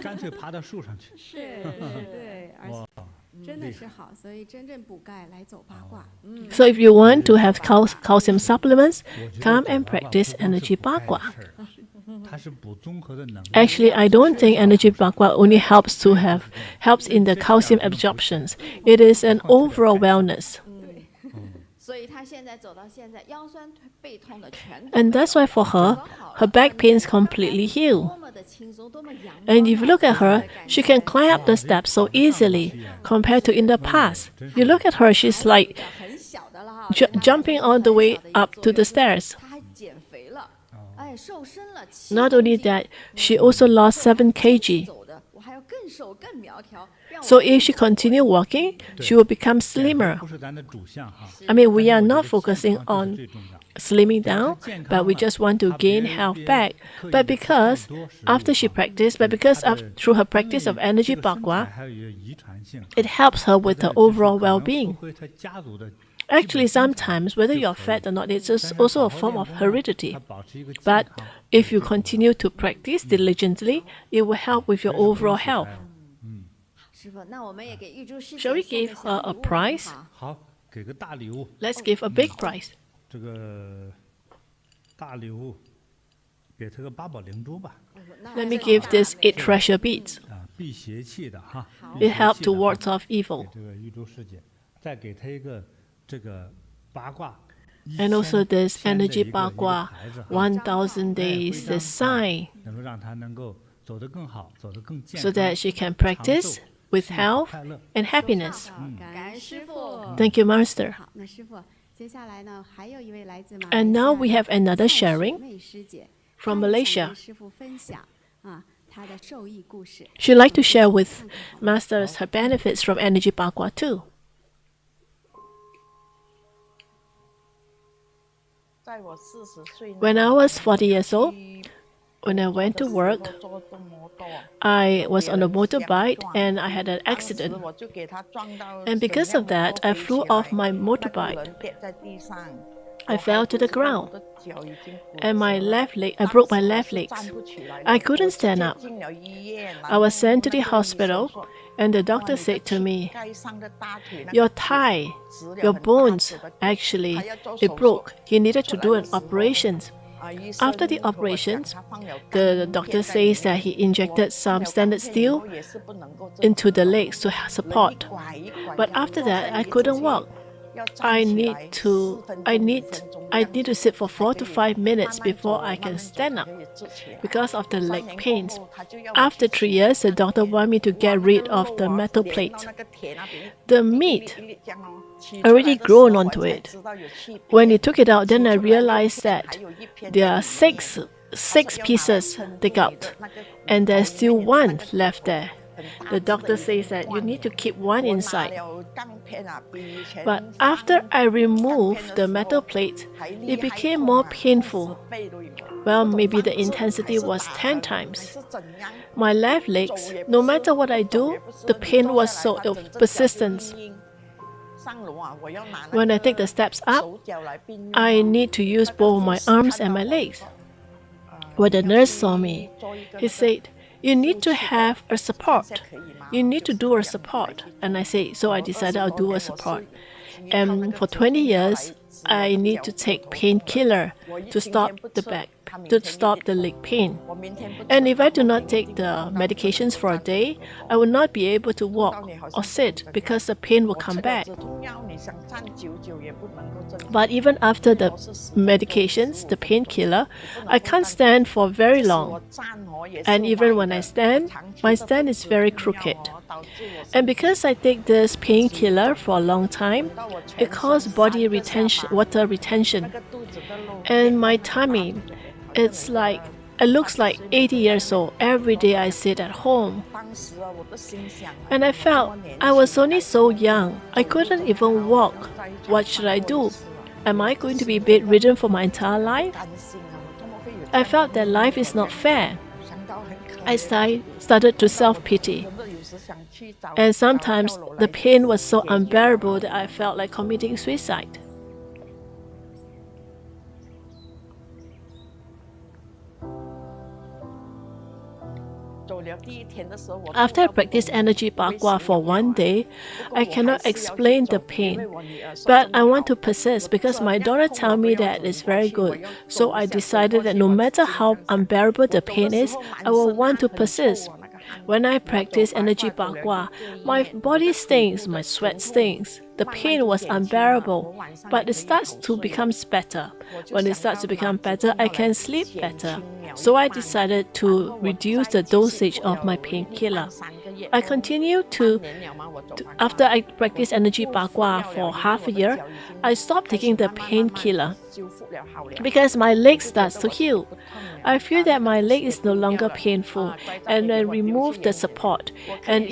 干脆爬到树上去。对对对，而且真的是好，所以真正补钙来走八卦。So if you want to have calcium supplements, come and practice Energy Bagua. 它是补综合的能量。 Actually, I don't think Energy Bagua only helps in the calcium absorptions. It is an overall wellness. 所以她现在走到现在，腰酸背痛的全都 And that's why for her, her back pain is completely healed. 多么的轻松，多么阳光。 And if you look at her, she can climb up the steps so easily compared to in the past. You look at her, she's like 很小的了哈， jumping all the way up to the stairs. 她还减肥了，哎，瘦身了。 Not only that, she also lost 7 kg. 走的，我还要更瘦更苗条。 So if she continue walking, she will become slimmer. 不是咱的主项哈。 I mean, we are not focusing on slimming down, but we just want to gain health back. But because after she practiced, through her practice of Energy Bagua, 还有一个遗传性。 it helps her with her overall well-being. 会她家族的 Actually, sometimes, whether you're fat or not, it's also a form of heredity. 她保持一个健 But 康。 if you continue to practice diligently, it will help with your overall health. 师傅，那我们也给玉珠师姐 Shall we 送 give 个小 her a 礼物 prize? 好好，给个大礼物。 Let's give a big prize. 这个大礼物，给她个八宝灵珠吧。 Let me give this 8 treasure beads. 啊，辟邪气的哈。 It helps to ward off evil. 给这个玉珠师姐，再给她一个这个八卦。 And also this 1000天的 Energy 一个 Bagua 牌子哈 1000 days, the sign, 能够让她能够走得更好，走得更健康。 so that she can practice with health and happiness. 好，感恩师傅。 Thank you, Master. 好，那师傅，接下来呢，还有一位来自马 And 来 now 西 we 亚 have another 的蔡 sharing 水妹师姐 from 她也想 Malaysia. 跟师傅分享啊她的受益故事。 She'd like to share with Masters her benefits from Energy Bagua too. 在我40岁 When I was 40 years old, when I went to work, 做这么多 I was on a motorbike and I had an 当 accident. 时我就给他撞到 And because of that, I flew off my 那个 motorbike. 人跌在地上 I fell to the 我 ground, 的脚已经骨 and my 折了 left leg, I broke my 当 left 时我是站 legs. 不起来的 I couldn't 我 stand 接 up. 进了医院 I was sent to the 然后那个医生 hospital, 说 and the 哇 doctor 你的 said to 膝 me, 盖上的大腿那个 "Your 骨 thigh, 植了 your 很大 bones, 颗的 actually, 还要做 it 手术 broke. You needed to 出来 do 的 an 时候 operations." 医生 After the 和我讲 operations, 他放了 the 钢 doctor 片在 says 里 that 面 he injected some 放了 standard 钢片以 steel 后也是不能够正 into 常 the 地 legs to 人一 support. 拐一拐 But 这样 after 坐 that, 在 I 椅子 couldn't 上 walk. 要站 I 起 need 来 to 4分钟 I 5 need 分钟 I 这样 need to 子 sit for 才 4 可 to 以 5 minutes 慢慢 before 走 I 慢 can 慢走 stand 才 up 可以直起来 because of the 3 leg 年过 pains. 后他就要我 After 3去 years, the 洗 doctor 那 wanted me to 哇 get 那个 rid of 肉 the 啊 metal 连 plate. 到那个铁那边 The 一粒 meat 一粒这样哦取出 already 来的时 grown 候 onto 我才 it. 知道有气 When 片 he took it out, then 取 I 出来的 realized 片 that 还有一片 there 在 are 里面 six 他说 six 要拿来 pieces 撑 dig 住你 out, 的那个 and 骨 there's 头 still 里面的那 one 个骨 left 头 there. 很大 The 只的 doctor 已经 says that you 断 need 了 to keep one 我拿 inside. 了钢片啊比以前 But after I 钢片 removed 的 the 时 metal 候 plate, 还 it 厉害 became 痛 more 啊 painful. 10倍都有 Well, 不懂 maybe the 反正 intensity 还 was 是 10 打还 times. 是怎样 My left 走 legs, 也不 no 是 matter what I 不走 do, 也不是 the 你 pain 坐 was 下 so 来它 of 整只脚就 persistence. 硬硬上楼啊我要拿那 When I take 个 the steps up, 手脚来并用 I need to use 那个 both 护 my 士 arms 看 and 到 my 我 legs. 说 When the 要 nurse 去 saw me, 做一个 he 那个 said, "You need to 护士的 have a 看 support. 下可以吗 You need to 就是 do a 这样子来 support." 去 And 做 I said, so I 我 decided 20 I'll 多 do a 年我 support. 是只靠那 And 个 for 止 20痛药来 years, 止 I 我 need 脚 to 骨 take 头痛的 painkiller 我一 to 今天 stop 不 the 吃 back, 他明 to 天一 stop 定 the leg pain. 我明天不吃 And if 他 I do 后 not 天一 take 定 the 痛到你的 medications 头 for a 上 day, 骨头 I will not be able to 痛 walk 到你好 or 像不 sit 懂得 because 跳 the pain will 我 come 吃了 back. 止痛药你想站久久也不能够正常 But even after the 我是10分钟 medications, 15 the 分钟 painkiller, 你不能 I 够 can't 站 stand for very 即使 long. 我站哦也是 And even 歪 when I 的 stand, 长期 my 的 stand 服 is 止 very 痛药 crooked. 哦导致我 And 身体 because I take this painkiller for a long time, 到我 it 全 caused 身 body 3个下 retention, 巴 water 那 retention. 个肚子的肉 And 变 my 到那个大 tummy, 腿这边好像 it's 每个 like, it looks like 80 years old. Every day I sit at home. 当时啊我的心想啊 And I 我这么 felt 年 I was 轻 only 还 so 走 young. I 走不 couldn't 走 even 好 walk. 我再去 What 看 should I 过一 do? 次了 Am I 我 going to 心 be 非常 bedridden for my entire life? 担心啊我怎么会有 I 这样 felt 的 that 命 life 运 is 我 not 这样 fair. 想到很可 I 怜 started to 我 self-pity. 真的有时想去找 And 找 sometimes 跳楼 the 来 pain was so 解决我 unbearable that I felt like committing suicide. 走了 After I practiced Energy Bagua for one day, I cannot explain the pain. But I want to persist because my daughter told me that it's very good. So I decided that no matter how unbearable the pain is, I will want to persist. When I practice Energy Bagua, my body stings, my sweat stings. The pain was unbearable, but it starts to become better. When it starts to become better, I can sleep better. So I decided to reduce the dosage of my painkiller. I continued after I practiced Energy Bagua for half a year, I stopped taking the painkiller because my leg starts to heal. I feel that my leg is no longer painful, and I removed the support, and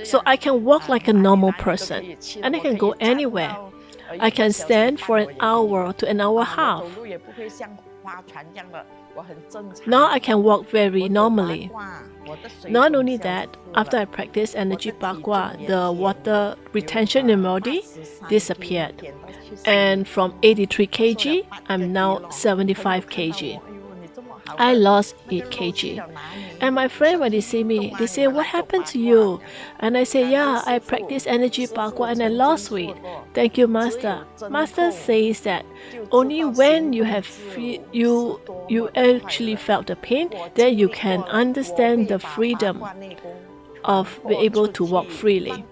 so I can walk like a normal person, and I can go anywhere. I can stand for an hour to an hour and a half. Now I can walk very normally. Not only that, after I practiced Energy Bagua, the water retention in my body disappeared. And from 83 kg, I'm now 75 kg. I lost 8 kg. And my friend, when they see me, they say, "What happened to you?" And I say, "Yeah, I practiced Energy Bagua and I lost weight. Thank you, Master." Master says that only when you actually felt the pain, then you can understand the freedom of being able to walk freely.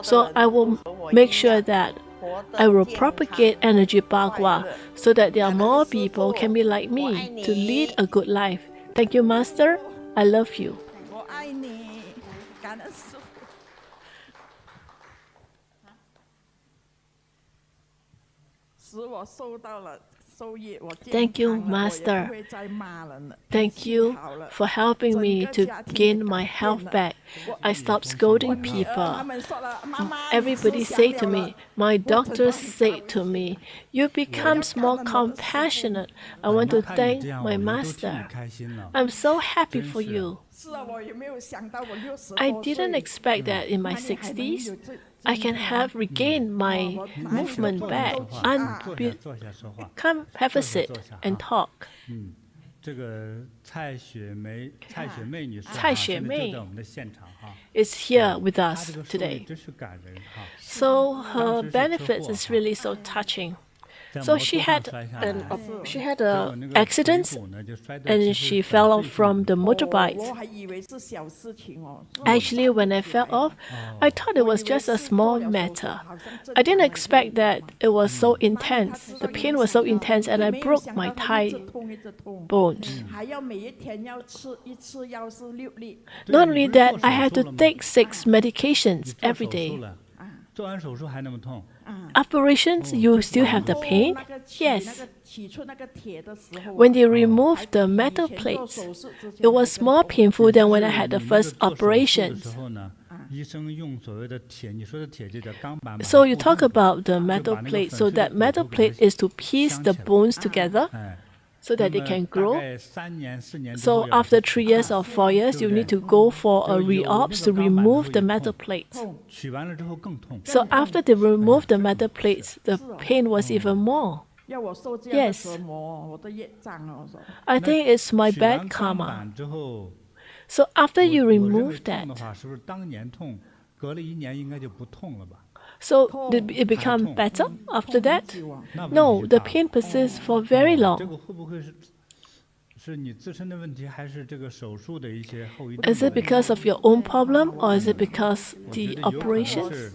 So I will make sure that I will propagate Energy Bagua so that there are more people can be like me to lead a good life. Thank you, Master. I love you. 我爱你，感恩师父。使我受到了受益，我健康了， Thank you, 我也不 Master. 会再骂人了。 Thank you for helping me to gain my health back. I stopped scolding people. 他们说了，妈妈， Everybody 你思想 say 了 to me, my doctors say to me, you become more compassionate. I want to thank my master. I'm so happy for you. 是啊，我也没有想到我60 I 多岁 didn't expect that in my 那你还能 60s 有这 I can have regained my movement back. Come have a sit and talk. 这个蔡雪梅女士蔡雪梅现在就在我们的现场哈。 Is here with us 这个数据 today. 真是感人哈。 So her benefits is really so touching. So she had an accident and she fell off from the motorbike. 我还以为是小事情哦。 Actually, when I fell off, I thought it was just a small matter. I didn't expect that it was so intense. The pain was so intense and I broke my thigh bones. 还要每一天要吃一次药是6粒。 Not only that, I had to take 6 medications every day. 做完手术还那么痛？ Operations, you still have the pain? 那个 Yes. 取出那个铁的时候啊， When they removed the metal 以前做 plates, 手术之前 it was more painful than when I had the 你 first 做手术的 operations. 时候呢，医生用所谓的铁，你说的铁就叫钢板。 So you talk about the metal plate. So that metal plate is to piece the bones together 哎， so that they can 大 grow. 概3年4年之 So 后要 after 3 years or 4 years, you need to go for a re-ops to remove the metal plates. 取完了之后更痛。 So after they removed the metal plates, the pain was even more. 要我受这样的 Yes. 折磨，我的业障哦，我说。 I think it's my 取完 bad 钢 karma. 板之后， So after you 我认为 remove 痛 that, 的话，是不是当年痛，隔了1年应该就不痛了吧？ so did it become better after that? 那问题 No, 就 the 大了 pain persists for very 这 long. 个会不会是你自身的问题，还是这个手术的一些后遗症？ Is it because of your own problem or is it because 我 the 觉得有可能 operation? 是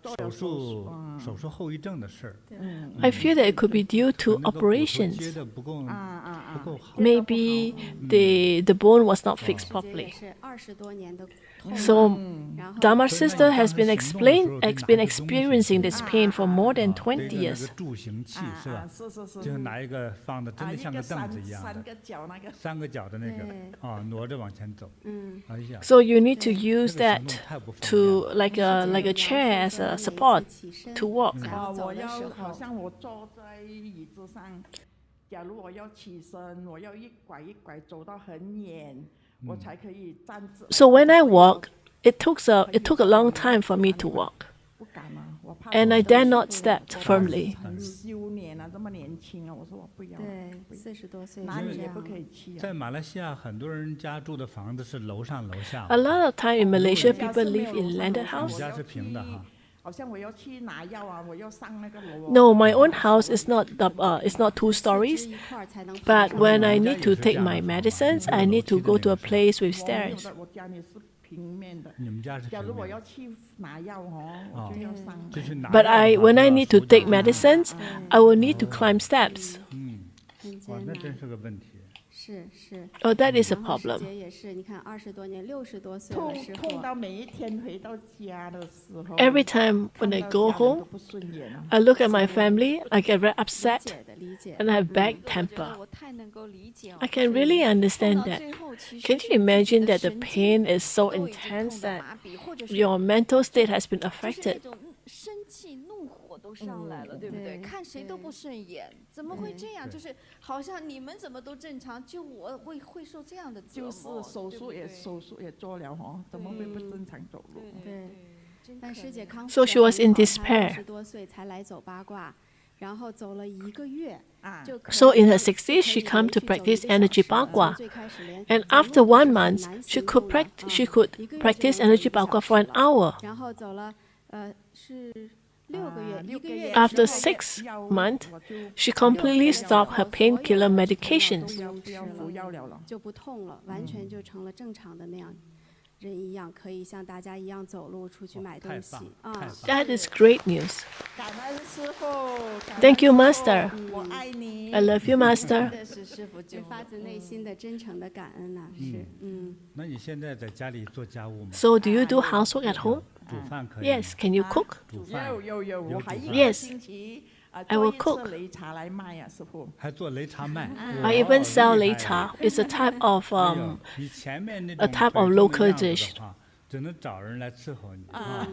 做手了术手术后遗症的事儿。 I feel that it could be due 可 to 能那个骨头接 operations. 的不够好。 Maybe the bone was not fixed 这也 properly. 是20多年的痛， So 然后 Dharma's sister has been experiencing this pain for more than 20背着那个 years. 助行器是吧？是就拿一个放的，真的像个凳子一样3的，个脚那个。 3个脚的那个啊，挪着往前走。哎呀， So you need to use 那 that 个行动太不方便 to 了。 like a chair as a support 起身 to walk. 然后走我要的时候，好像我坐在椅子上，假如我要起身，我要一拐一拐走到很远，我才可以站直。 So when I walk, it took a long time for me to walk, 不敢啊，我怕 and I dare not step 我 firmly. 很修炼啊，这么年轻啊，我说我不要，对，不要。40多岁哪里也是这样不可以去在马来西亚，很多人家住的房子是楼上楼下。 A lot of time in Malaysia, 我家 people 是没 live 有 in 楼上 landed 楼下 house. 我要你家是平的哈。好像我要去拿药啊，我要上那个楼。 No, my own house is not it's not 2 stories. 一块儿才能 But 爬上 when 楼 I 我们家 need 也 to 是这 take 样的 my 房嘛 medicines, 没有 I 楼 need 梯 to 的 go 那 to 个 a 是吧 place with 我没有 stairs. 的，我家里是平面的。你们家是假如我平面要去拿药我就要上。就是拿 But 药的话 when 就 I 要 need to 手脚 take 慢 medicines, I will need to climb steps. 很哇，艰难。那真是个问题。是。 Oh, that is a 然后师 problem. 姐也是，你看20多年，60多岁了，师傅痛到每一天回到家的时候 Every time when I 看到 go 家人 home, 都不顺眼啊。 I look at my family, I get very 理 upset 解的理解。 and I have bad 这个我觉得 temper. 我太能够理解 I can really 痛 understand 到 that. 最后其实 Can 是 you 自己 imagine 的 that the 神经 pain is so 都已经 intense 痛得 that 麻痹，或者是 your mental state has been 就是那 affected? 种生气、怒火都上来了，对不对？对看谁都不顺眼，怎么会这样？对就是好像你们怎么都正常，就我会受这样的折就是磨，手术也对不对手术也做了怎么会不正常走路？对。但师姐康复 So 得 she was 很 in 好她 despair. 60多岁才来走八卦，然后走了1个月。 啊， 就可 So 以 in her 让 60s, she 可以 come 连 to 续走 practice 1个 Energy 小时 Bagua. 最开始连 And 走路 after 都 1是很 month, 难 she 行 could 动的， she could 1个月就 practice 能走 Energy 1个 Bagua 小 for an 时了 hour. 然后走了是6个月，1个月 After 之后 6 months, she completely stopped her painkiller medications. 不要服药了。就不痛了，完全就成了正常的那样人一样，可以像大家一样走路出去买东西啊。太棒 That is great news. 感恩师傅 Thank you, Master. 我爱你。 I love you, 真 Master. 的是师傅救发自内心的真诚的感恩呐，是那你现在在家里做家务吗？ So do you do housework at home? 煮饭可以吗？ Yes. Can you cook? 煮饭有，我还一个 Yes. 星期 I 做 will 一 cook. 次擂茶来卖呀，师傅。还做擂茶卖。 I even 哇 sell 厉 lei 害 cha. It's a type of 哎呦你前面那 a 种 type of 腿中的 local 样子的 dish. 话只能找人来伺候你啊，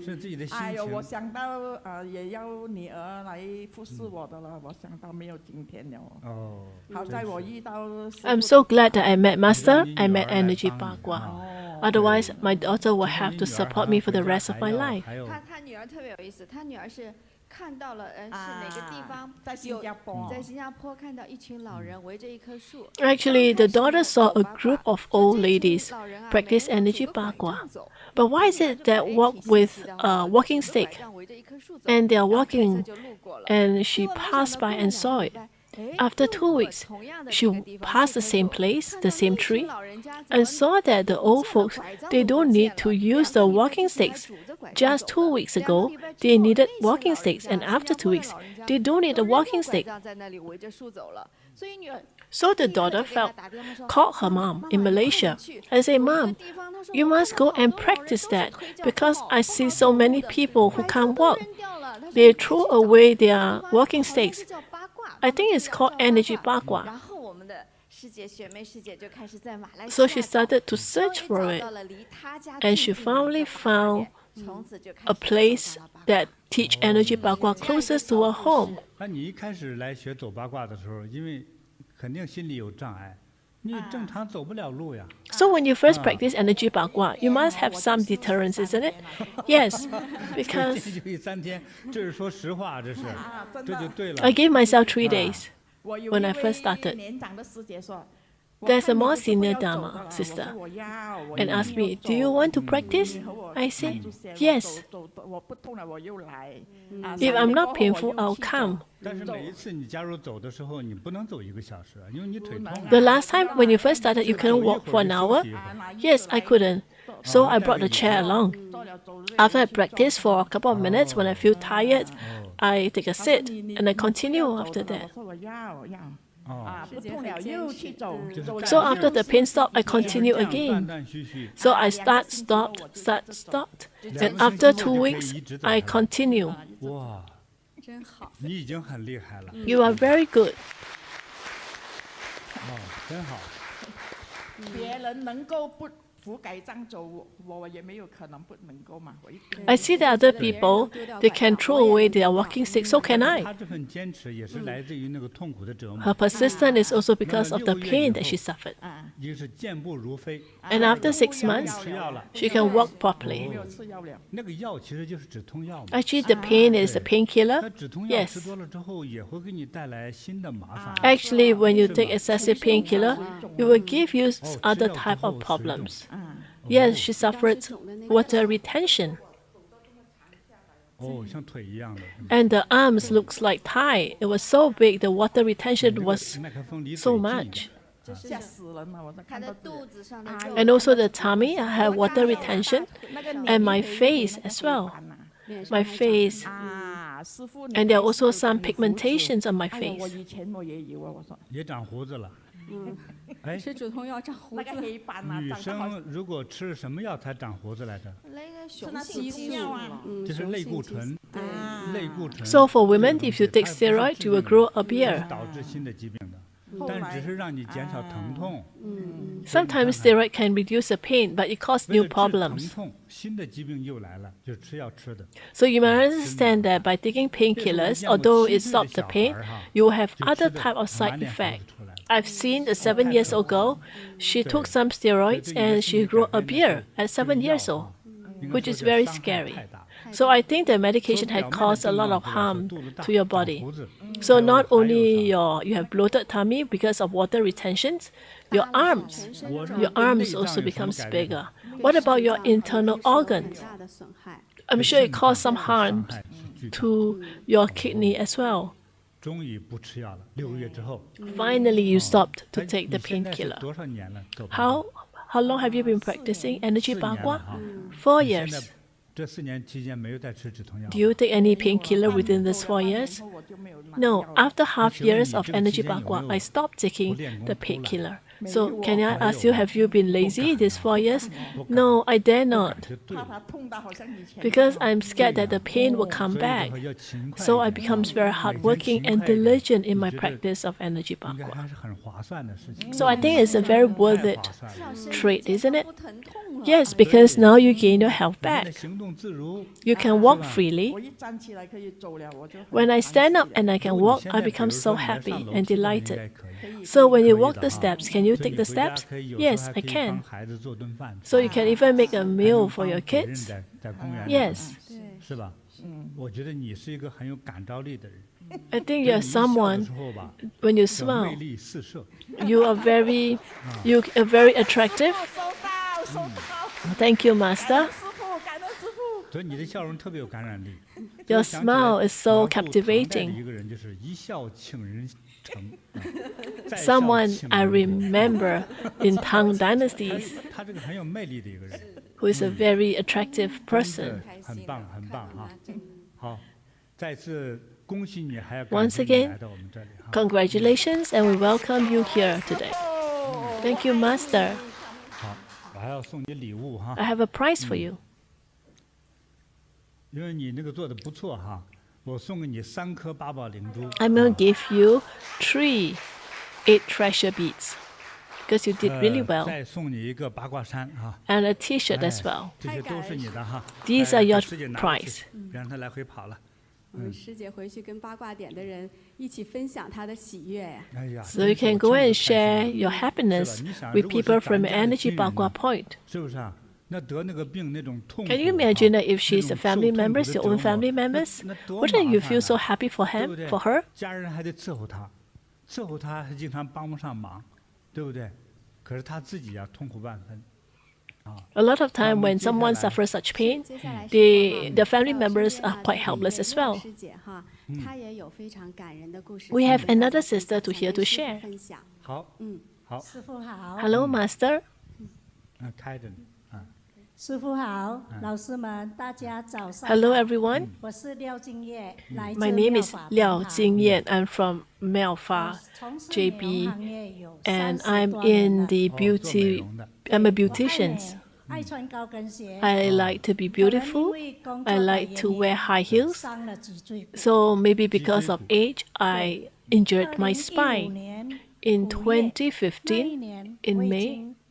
是自己的心哎呦，我情。想到也要女儿来服侍我的了，我想到没有今天了。哦，好在我遇到师傅 I'm so glad that I met Master. 你 I 女 met 儿来 Energy 帮你 Bagua. 啊 Otherwise, my daughter will 其实 have 你 to 女儿 support 还 me for the 回家 rest of 还 my 要 life. 还有他女儿特别有意思，他女儿是看到了是哪个地方在新加坡，在新加坡看到一群老人围着一棵树。 Actually, the daughter saw a group of old 说这群 ladies 老人啊 practice 每人都 Energy 拄个拐 Bagua. 杖走 But why is 女儿 it 就 that 觉得 walk 挺 with 稀奇的 a 哈 walking 拄个拐 stick 杖围着一棵树走 and they are 然后开车 walking 就路过了 and 结 she 果没想 passed 到 by 过了 and 2 saw 个 it? 礼拜哎 After 又 2过 weeks, 同样的 she 这个地方 passed 这 the 棵 same 树 place, 看 the 到 same 那群 tree, 老人家怎 and 么 saw that the 不 old 见了 folks, 拐杖 they 都不 don't 见 need to 了 use 2 the 个礼拜 walking 之前还 sticks. 拄着拐杖 Just 走 2 的 weeks 2 个 ago, 礼拜之 they 后 needed 那些 walking 老 sticks, 人 and 家 after 2新加坡的 weeks, 老人家 they don't need 有 a 人 walking 用拐 stick. 杖在那里围着树走了，所以女儿 So the 立刻 daughter 就给她 felt 打电话说 called her 妈 mom 妈 in 你快点 Malaysia 去 and said, 有一个 Mom, 地方她说 you 我看 must 到 go 好 and 多老人 practice 都是 that 推脚 because 不好 I 不 see 好 so 走 many 路的 people who 拐杖 can't 都 walk. 扔掉了，她说 They 你快 throw 去找 away 那个 their 地方 walking 好像是 sticks. 叫八卦 I 他们 think 就 it's 叫 called 八 Energy 卦 Bagua. 然后我们的师姐学妹师姐就开始在马来西 So 亚 she 找 started to 终 search 于 for 找 it, 到了离她家 and 最 she 近的一 finally 个八卦 found 店，从此就开 a 始走 place 上了八卦 that teach Energy Bagua 这样一个 closest 小 to her 故 home. 事。那你一开始来学走八卦的时候，因为肯定心里有障碍，你正常走不了路呀。 So when you first practice Energy Bagua, you must have some deterrence, isn't it? Yes, 这 because 进去3天，这是说实话，这是，真的这就对了。 I gave myself 3 days. 我有 When 一 I first 位 started. 年长的师姐说。 There's a more 我看你就不 senior 要走 Dharma 的了 sister 我说我要 and 一 asked 定要 me, Do you want to 走 practice? 你和我 I 看 said, 住先 yes. 我不痛了我又来 If 3 I'm 年 not 过后 painful, 我又 I'll 去走 come. 但是每一次你加入走的时候，你不能走1个小时啊，因为你腿痛啊。 The last time when you first started, you couldn't walk for an hour? Yes, I couldn't. So I brought the chair along. After I practice for a couple of minutes, when I feel tired, I take a sit and I continue after that. 我说我要哦，不痛了又去走 So after the pain stopped, I continue 这样 again. 断断续续。 So I start, stopped, start, stopped. And after 2 weeks, I continue. 哇，真好。你已经很厉害了， You are very good. 哦，真好。别人能够不扶拐杖走，我也没有可能不能够嘛，我一定 I see that other people, they can throw away their walking stick, so can 他 I. 这份坚持也是来自于那个痛苦的折磨 Her。persistence is also because of the pain that she suffered. 一个是健步如飞， And after 6 months, 吃药了， she can walk 没 properly. 有吃药了。那个药其实就是止痛药嘛。 Actually, the pain is a 那 painkiller. 止痛药吃 Yes. 多了之后，也会给你带来新的麻烦。 Actually, when you take excessive painkiller, it will give you other type of problems. Yes, she suffered water retention. 哦，像腿一样的。 And the arms looks like thigh. It was so big, the water retention was 麦克风离 so 嘴近一 much. 点。吓死人了！我都他看到自己的肚子上的肉 And also the tummy, I have water retention. And my face as well. 脸上 My 还长 face. 啊，师傅， And there are also some pigmentations on my 哎呀，我 face. 以前我也有啊，我说也长胡子了。哎，吃止痛药长胡那个子，黑斑啊，女长得好生如果吃什么药才长胡子来着？那个是那雄性激素激素啊，就是类固醇。啊，类固醇。 So for women, if you take steroid, you will grow a 它 beard. 是导致新的疾病的，但是只是让你减少疼痛。 Sometimes steroid can reduce the pain, but it causes 为 new 了治疼 problems. 痛，新的疾病又来了，就是吃药吃的。 So you must understand that by taking painkillers, although it stops the pain, you will have other type of side effect. I've seen a 7 years old girl, she took some steroids and she grew a beard at 7 years old, which is very scary. So I think the medication had caused a lot of harm to your body. So not only you have bloated tummy because of water retentions, your arms also becomes bigger. What about your internal 很 organs? 大的损害。 I'm sure it caused some harm to your kidney as well. 终于不吃药了，6个月之后。 Finally, you stopped to 哎 take the 你现在是 painkiller. 多少年了？走吧 How long have you been practicing Energy 4年了 Bagua? 哈 4你现在 years. 这4年期间没有再吃止痛药 Do。you take any painkiller within these 4 years? 我就没有拿 No, 药了 after half years of Energy Bagua, I stopped taking the painkiller. So can I ask you, have you been lazy these 4 years? No, I dare 感 not, 觉对了，怕它痛到好像以前。 because I'm scared that the pain will come 所以 back. 以后要勤快 So I 一点 becomes very 每天 hardworking 勤 and 快一点 diligent in my 你觉得 practice of Energy 应该 Bagua. 还是很划算的事情。 So I think it's a very worth 太 it 划算了。 trait, isn't it? 不疼痛了。 Yes, because now you gain your health 你现在 back. 行动自如， You can walk 是吧？ freely. 我一站起来可以走了，我就很 When I stand up 欢喜 and 了 I can 如果 walk, 你现 I 在比 become 如 so 说你要 happy 上楼 and 吃饭应 delighted. 该可以 So when you 可以 walk 的 the 哈 steps, can you 所以 take 你 the 回家 steps? 可以有时候 Yes, 还 I 可以帮 can. 孩子做顿饭吃 So you can even make a 还能 meal for 帮 your 别人 kids. 在公园里 Yes. 对，是吧？我觉得你是一个很有感召力的人。 I think 对 you're 你一笑的 someone, 时候吧， when you 这魅 smile, 力四射。 you are very attractive. 收到，收到， Thank you, 感 Master. 恩师傅，感恩师傅。所以你的笑容特别有感染力。 Your 我想起来 smile is so 描述唐代的 captivating. 一个人就是一笑倾人城。再笑 Someone 倾 I 人国 remember in Tang dynasties 他这个很有魅力的一个人， who is a very attractive 真 person. 的很棒很棒哈。好，再次恭喜你，还要 Once 感谢你 again, 来到我们这里哈。 Congratulations, and we welcome you here today. Thank you, Master. 好，我还要送你礼物哈 I，have a prize for you. 因为你那个做的不错哈，我送给你3颗八宝灵珠。 I'm going to give you 3 8 treasure beads because you did really well, 再送你一个八卦衫啊， and a T-shirt 哎 as well. 这些都是你的哈。 These 哎 are your 把师姐拿回去 prize. 别让他来回跑了。我们师姐回去跟八卦点的人一起分享她的喜悦呀。哎呀， So you 真是 can 我 go 听着 and 开心 share your happiness 是吧？你想， with 如果是 people from 咱家的 Energy 亲人呢 Bagua Point. 是不是啊？那得那个病那种痛苦 Can you 啊 imagine that if 那 she's a 种受 family 痛苦 member, 的 your 折 own 磨 family 那 members? 那多 Wouldn't 麻 you 烦 feel 呐 so happy for 对不 him, 对 for her? 家人还得伺候他，伺候他还经常帮不上忙，对不对？可是他自己呀、痛苦万分。 A lot of time 我们 when 接下 someone 来 suffers such pain, 接下来是 the family 报告 members 师姐 are 呢 quite 在 helpless 里 as 面 well. 廖师姐哈，她也有非常感人的故事。 We 想 have 跟大 another 家分 sister 享 to 想 here 跟 to 师傅 share. 分享。好，好，师傅好， Hello, Master. 开着呢，啊，师傅好，老师们大家早上好。 Hello, everyone. 我是廖金叶，来自 My name 妙 is 法 Liao 平台 Jingyan. I'm from Melfa, 从事 JB, 美容行业有 and 30 I'm 多年 in 了 the 哦，做美 beauty. 容的， I'm a 我爱 beautician. 美，爱穿高跟鞋。 I like to be 可能因 beautiful. 为工作 I 的 like to 原 wear 因 high heels. 伤了脊椎骨。 So maybe because of age, I injured my 2015 spine. 年 In 5月那一 2015, 年 in 我已 May, 经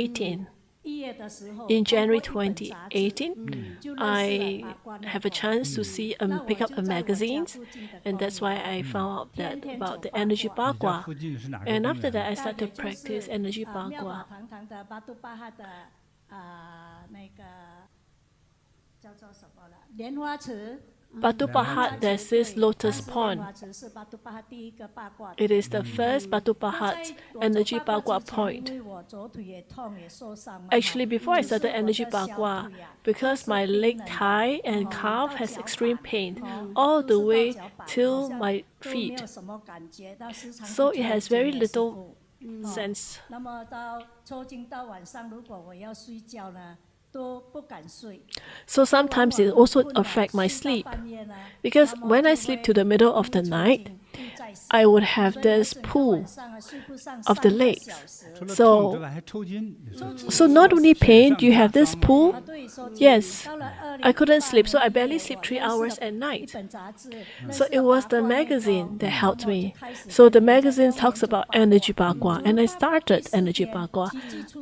18. in January 2018, I have a chance to see and pick up a magazine, and that's why I found out that about the Energy 你家 Bagua. 附近是哪个 And 公 after 园 that, I started to practice Energy 妙法 Bagua. 堂堂的巴杜巴哈的那个叫做什么了？莲花池。 Batu Pahat, there's this lotus pond. 池是巴杜巴哈第一个八卦。 It is the first Batu Pahat Energy Bagua point. 因为我左腿也痛也受伤嘛。 Actually, before I started Energy Bagua, because my leg thigh and calf has extreme pain all the way till my 都没 feet. 有什么感觉，到时常 So 去 it 做 has very 检的时 little 候 sense. 那么到抽筋到晚上，如果我要睡觉呢，都不敢睡。 So sometimes it also affect my sleep. Because when I sleep to the middle of the night, I would have this pull of the legs. 除了痛之 So, 外还抽筋，也是 so not only pain, do you have this pull? 对，说 Yes. 到了 I couldn't sleep, so I 2018 barely sleep 3我认识 hours 了 at 一 night. 本杂志 So it was the magazine that helped me. 然后就开始 So the magazine talks about Energy Bagua, and I started Energy Bagua.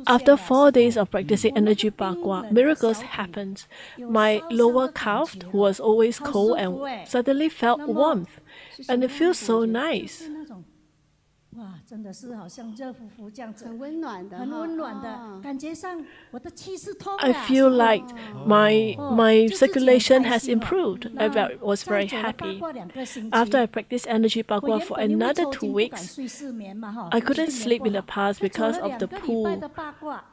After 4 days of practicing Energy Bagua, miracles happened. My lower calf was always cold and suddenly felt warmth, and it feels so nice. 那种哇，真的是好像热乎乎这样子，很温暖的哈，很温暖哦的，感觉上我的气是通的。 I feel like my circulation has improved. I was very 再走了 happy. 八卦2个星期 After I practiced Energy 我 Bagua 原 for 本因为 another 抽 2筋不敢 weeks, 睡失眠嘛哈 I couldn't 睡眠 sleep in the 不好 past 就走了 because of the 2个礼拜 pool. 的八卦，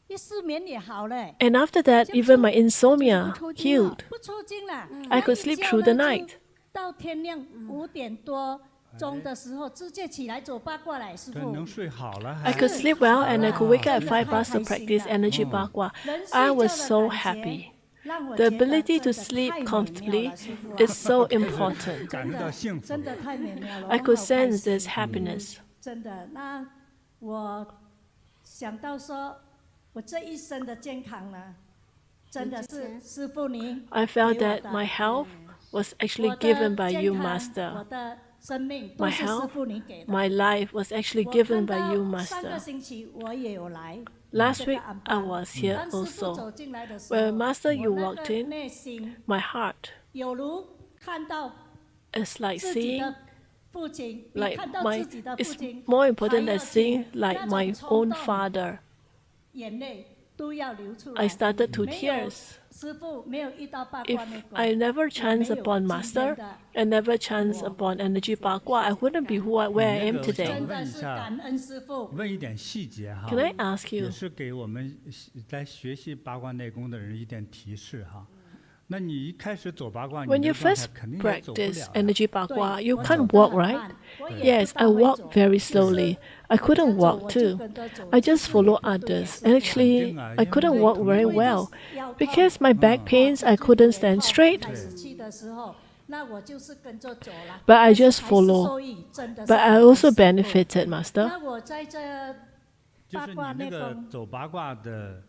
一失眠也好了， And after that, even my insomnia 不抽筋了 healed. 不抽筋了。 I could sleep through the night. 到天亮5点多钟的时候，直接起来走八卦了，师对，傅。能睡好了 I 还 could sleep well and I could wake up at 5 hours to practice Energy Bagua. I was so happy. 让我 The 觉得 ability to 真的 sleep 太美妙 comfortably 了，师傅啊 is so important. 感觉到幸福真。的太美妙了。 I 我 could 好开 sense 心 this happiness. 真的，那我想到说，我这一生的健康呢，真的是师傅您 I felt 给我 that 的 my health was 我 actually 的 given by 健 you, 康 Master. 我的生命都 My 是师 health, 傅您给的。 my life was actually 我 given 看 by you, 到上个 Master. 星期我也有来 Last 这个 week 安 I 排 was here 当师傅 also. 走进来的时候， When Master you 我那 walked 个 in, 内心 my heart 有如看到 is like 自己 seeing 的父亲，比 like 看到 my 自己的父 it's 亲 more 还 important 要 than seeing 紧 like 那 my 种 own 冲动 father. 眼泪都要流出 I 来。 started to 没有 tears. 师傅没有遇到八 If 卦那个， I never chanced 我没有 upon 今天 Master 的 and never chanced upon Energy Bagua, I wouldn't be where I am 那个我想 today. 真的是感恩师傅。问一点细节哈， Can I ask 也 you? 是给我们在学习八卦内功的人一点提示哈。那你一开始走八卦，你 When 这 you 个状态 first 肯定也走不 practice 了呀。 Energy 对 Bagua, you 我 can't 走得 walk, 很 right? 慢我也 Yes, 不 I 大会 walk 走 very 就是 slowly. I couldn't 跟着 walk 我就 too. 跟着走 I 这 just 是 follow 不对 others. 师 And 傅 actually, I couldn't 因为 walk 疼 very 痛 well 腰痛 because my back pains, I couldn't stand straight. 开始去的时候，那我就是跟着走了。 But I 但是 just 还是 follow. 受益真的是 But I 感恩 also 师父 benefited, Master. 那我在这就是你八卦内那个功，走八卦的，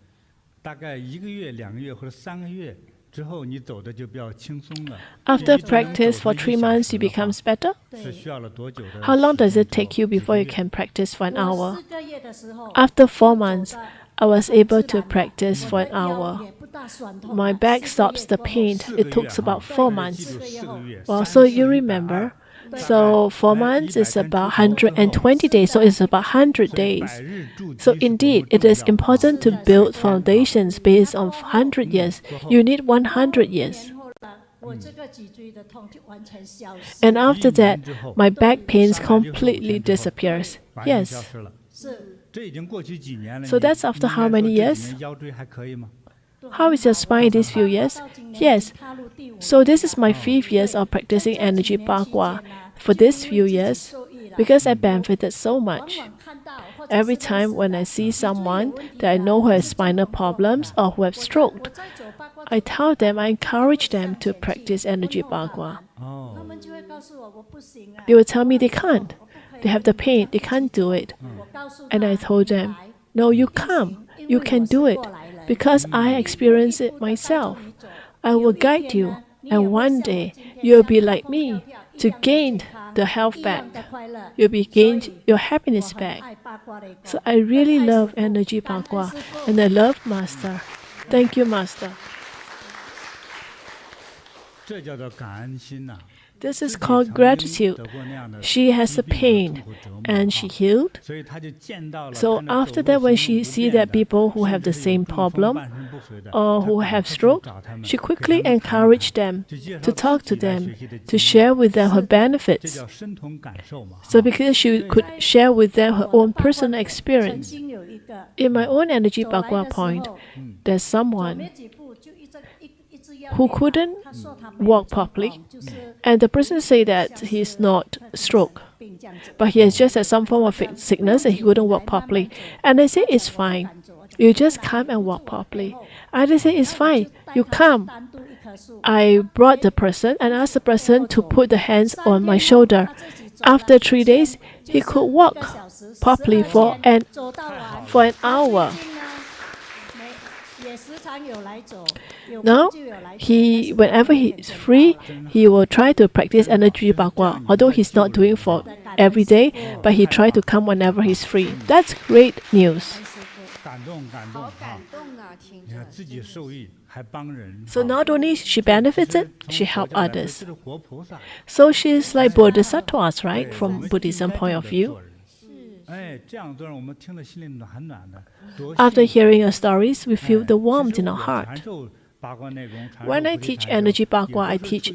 大概1个月、2个月或者3个月之后，你走的就比较轻松了。 After 你只能 practice 走 for 出 3 1小 months, 时 it 的话 becomes better. 是需要了多久的？ How long does it 时间 take you 几 before 个 you 月 can practice for an 我 hour? 4个月的时候 After 4就走 months, 得 I was 很 able 自 to 然了 practice 我 for 的 an 腰 hour. 也不大酸痛 My 了 back 4个 stops 月 the 过后 pain. 4 It 个 took 月 about 哈 4 记 months. 住4个月 Well, 3 so 4 you 120 remember. 对 So 4 months is about 120 days, so it's about 100 days. So indeed, it is important to build foundations based on 100 years. You need 100 years. 年后了，我这个脊椎的痛就完全消失。 And after that, my back pains completely disappears. 完全消 Yes. 失了。是这已经过去几年了。 So 你 that's after how many 你应该说这 years? 几年腰椎还可以吗？ How is your spine these few years? Yes. So this is my 5th years of practicing Energy Bagua. For these few years, because I benefited so much. Every time when I see someone that I know who has spinal problems or who have stroke, I tell them, I encourage them to practice Energy Bagua. 哦， They will tell me they can't. They have the pain, they can't do it. And I told them, no, you come. You can do it. Because I experience it myself. I will guide you. And one day you'll be like me to gain the health back. You'll be gained your happiness back. So I really love Energy Bagua and I love Master. Thank you, Master. 这叫做感恩心呐、 This is called gratitude. She has a pain and she healed. So after that, when she see that people who have the same problem or who have stroke, she quickly encouraged them to talk to them, to share with them her benefits. So because she could share with them her own personal experience. In my own Energy Bagua Point, there's someone who couldn't walk properly, and the person said that he's not stroke, but he has just had some form of sickness and he couldn't walk properly. And I said, it's fine, you just come and walk properly. And they said, it's fine, you come. I brought the person and asked the person to put the hands on my shoulder. After 3 days, he could walk properly for an hour. Now, whenever he is free, he will try to practice Energy Bagua, although he's not doing for every day, but he tries to come whenever he's free. That's great news. So not only she benefited, she helped others. So she's like bodhisattvas, right, from Buddhism point of view. After hearing her stories, we feel the warmth in our heart. When I teach Energy Bagua, I teach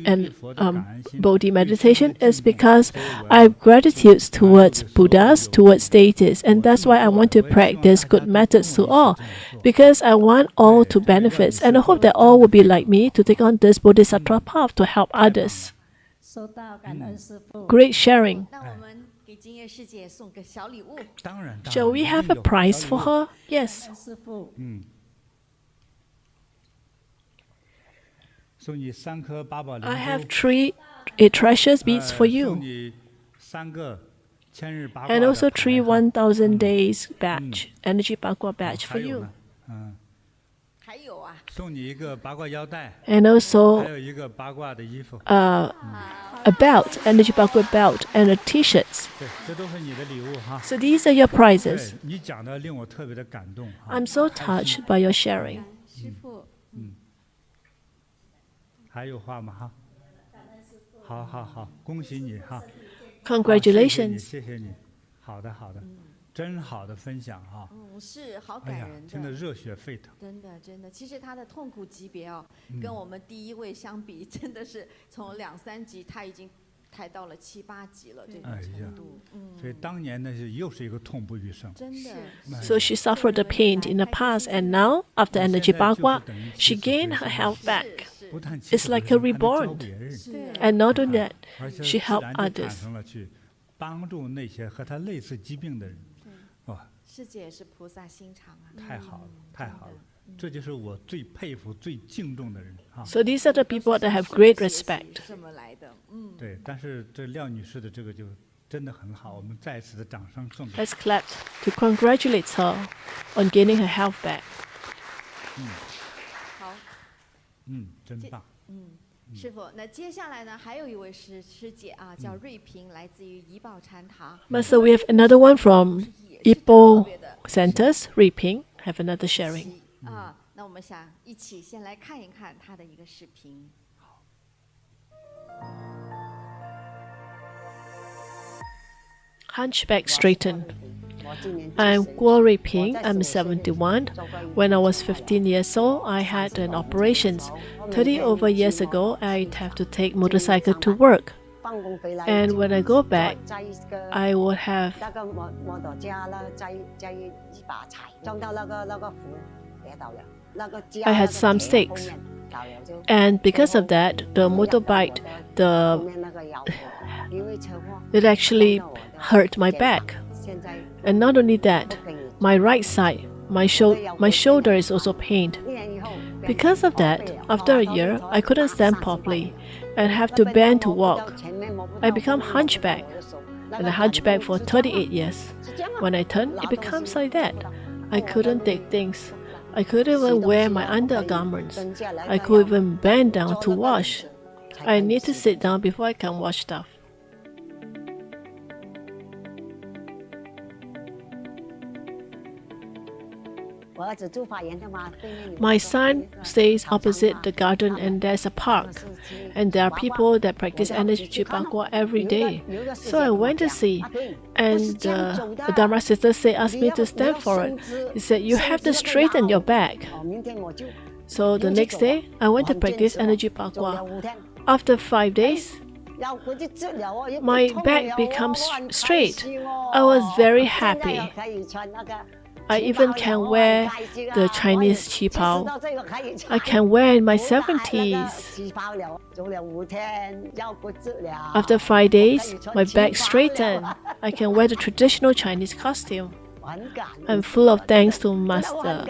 Bodhi meditation is because I have gratitude towards Buddhas, towards deities, and that's why I want to practice good methods to all, because I want all to benefit, and I hope that all will be like me to take on this Bodhisattva path to help others. Great sharing. Shall we have a prize for her? Yes. I have 3 treasures beads for you. And also 3 1,000 days badge, Energy Bagua badge for you. And also a belt, Energy Bagua belt, and a t-shirts. So these are your prizes. I'm so touched by your sharing. Congratulations. 真好的分享哈，是好感人的，听得热血沸腾。真的真的，其实他的痛苦级别哦，跟我们第一位相比，真的是从2、3级，他已经抬到了7、8级了这种程度。所以当年呢是又是一个痛不欲生。真的。So she suffered the pain in the past, and now after Energy Bagua, she gained her health back. It's like a reborn. And not only that, she helped others. 帮助那些和他类似疾病的人。 师姐也是菩萨心肠啊！太好了，太好了，这就是我最佩服、最敬重的人啊。So these are the people that have great respect. 这么来的，对，但是这廖女士的这个就真的很好，我们再次的掌声送给。 Let's clap to congratulate her on gaining her health back. 好。真棒。师傅，那接下来呢，还有一位师姐啊，叫瑞萍，来自于怡宝禅堂。Master, we have another one from Ipoh Centers, Riping. Have another sharing. 啊，那我们想一起先来看一看她的一个视频。Hunchback straighten. I'm Guo Riping. I'm 71. When I was 15 years old, I had an operation. 30 over years ago, I'd have to take motorcycle to work. And when I go back, I would have I had some sticks. And because of that, the motorbike, it actually hurt my back. And not only that, my right side, my shoulder is also pained. Because of that, after a year, I couldn't stand properly and have to bend to walk. I become hunchback, and a hunchback for 38 years. When I turn, it becomes like that. I couldn't take things. I couldn't even wear my undergarments. I couldn't even bend down to wash. I need to sit down before I can watch stuff. My son stays opposite the garden and there's a park. And there are people that practice Energy Bagua every day. So I went to see. And the Dharma sister asked me to stand for it. He said, you have to straighten your back. So the next day, I went to practice Energy Bagua. After 5 days, my back becomes straight. I was very happy. I even can wear the Chinese qipao. I can wear in my 70s. After 5 days, my back straightened. I can wear the traditional Chinese costume. I'm full of thanks to Master.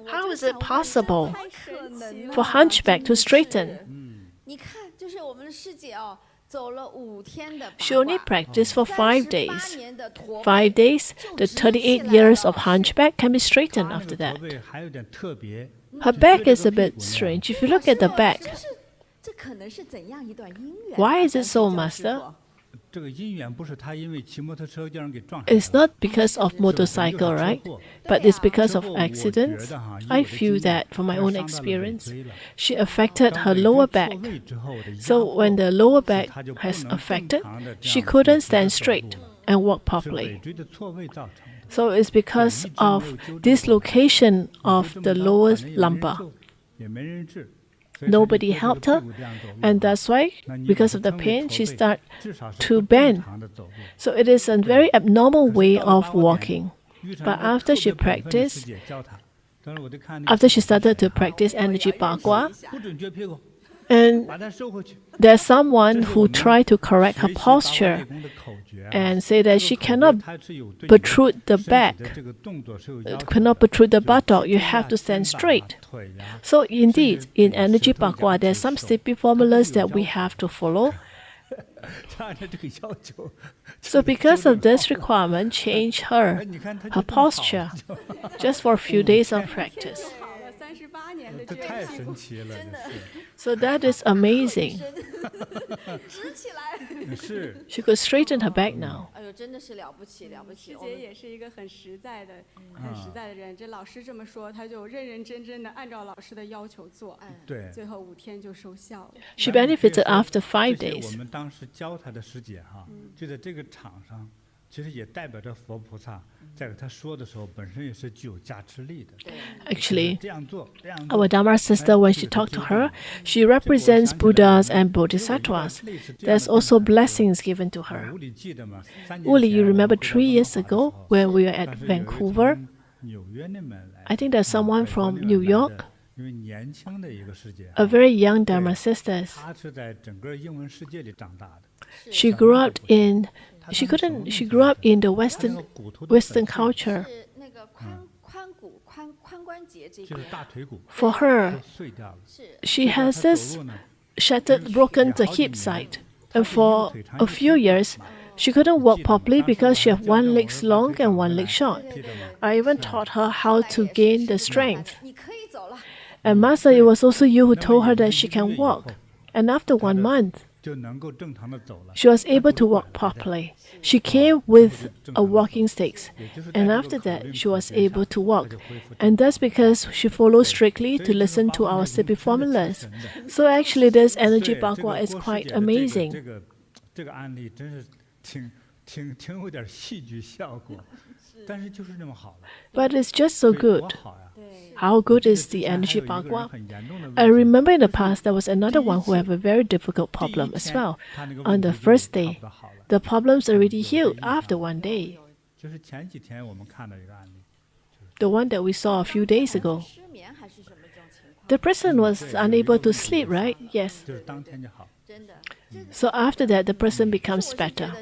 How is it possible for hunchback to straighten? She only practiced for 5 days. 5 days, the 38 years of hunchback can be straightened after that. Her back is a bit strange. If you look at the back, why is it so, Master? It's not because of motorcycle, right? But it's because of accidents. I feel that from my own experience. She affected her lower back. So when the lower back has affected, she couldn't stand straight and walk properly. So it's because of dislocation of the lower lumbar. Nobody helped her, and that's why, because of the pain, she started to bend. So it is a very abnormal way of walking. But after she started to practice Energy Bagua, and there's someone who tried to correct her posture and say that she cannot protrude the back, cannot protrude the buttock, you have to stand straight. So indeed, in Energy Bagua, there are some CiBeiYin formulas that we have to follow. So because of this requirement, change her posture just for a few days of practice. So that is amazing. She could straighten her back now. She benefited after 5 days. Actually, our Dharma sister, when she talked to her, she represents Buddhas and Bodhisattvas. There's also blessings given to her. Uli, you remember 3 years ago when we were at Vancouver? I think there's someone from New York, a very young Dharma sister. She grew up in the Western culture. For her, she has this broken the hip side, and for a few years, she couldn't walk properly because she had one leg long and one leg short. I even taught her how to gain the strength. And Master, it was also you who told her that she can walk. And after 1 month, she was able to walk properly. She came with a walking stick, and after that, she was able to walk. And that's because she followed strictly to listen to our CiBeiYin formulas. So actually, this Energy Bagua is quite amazing. But it's just so good. How good is the Energy Bagua? I remember in the past there was another one who had a very difficult problem as well. On the first day, the problems already healed after 1 day. The one that we saw a few days ago. The person was unable to sleep, right? Yes. So after that, the person becomes better.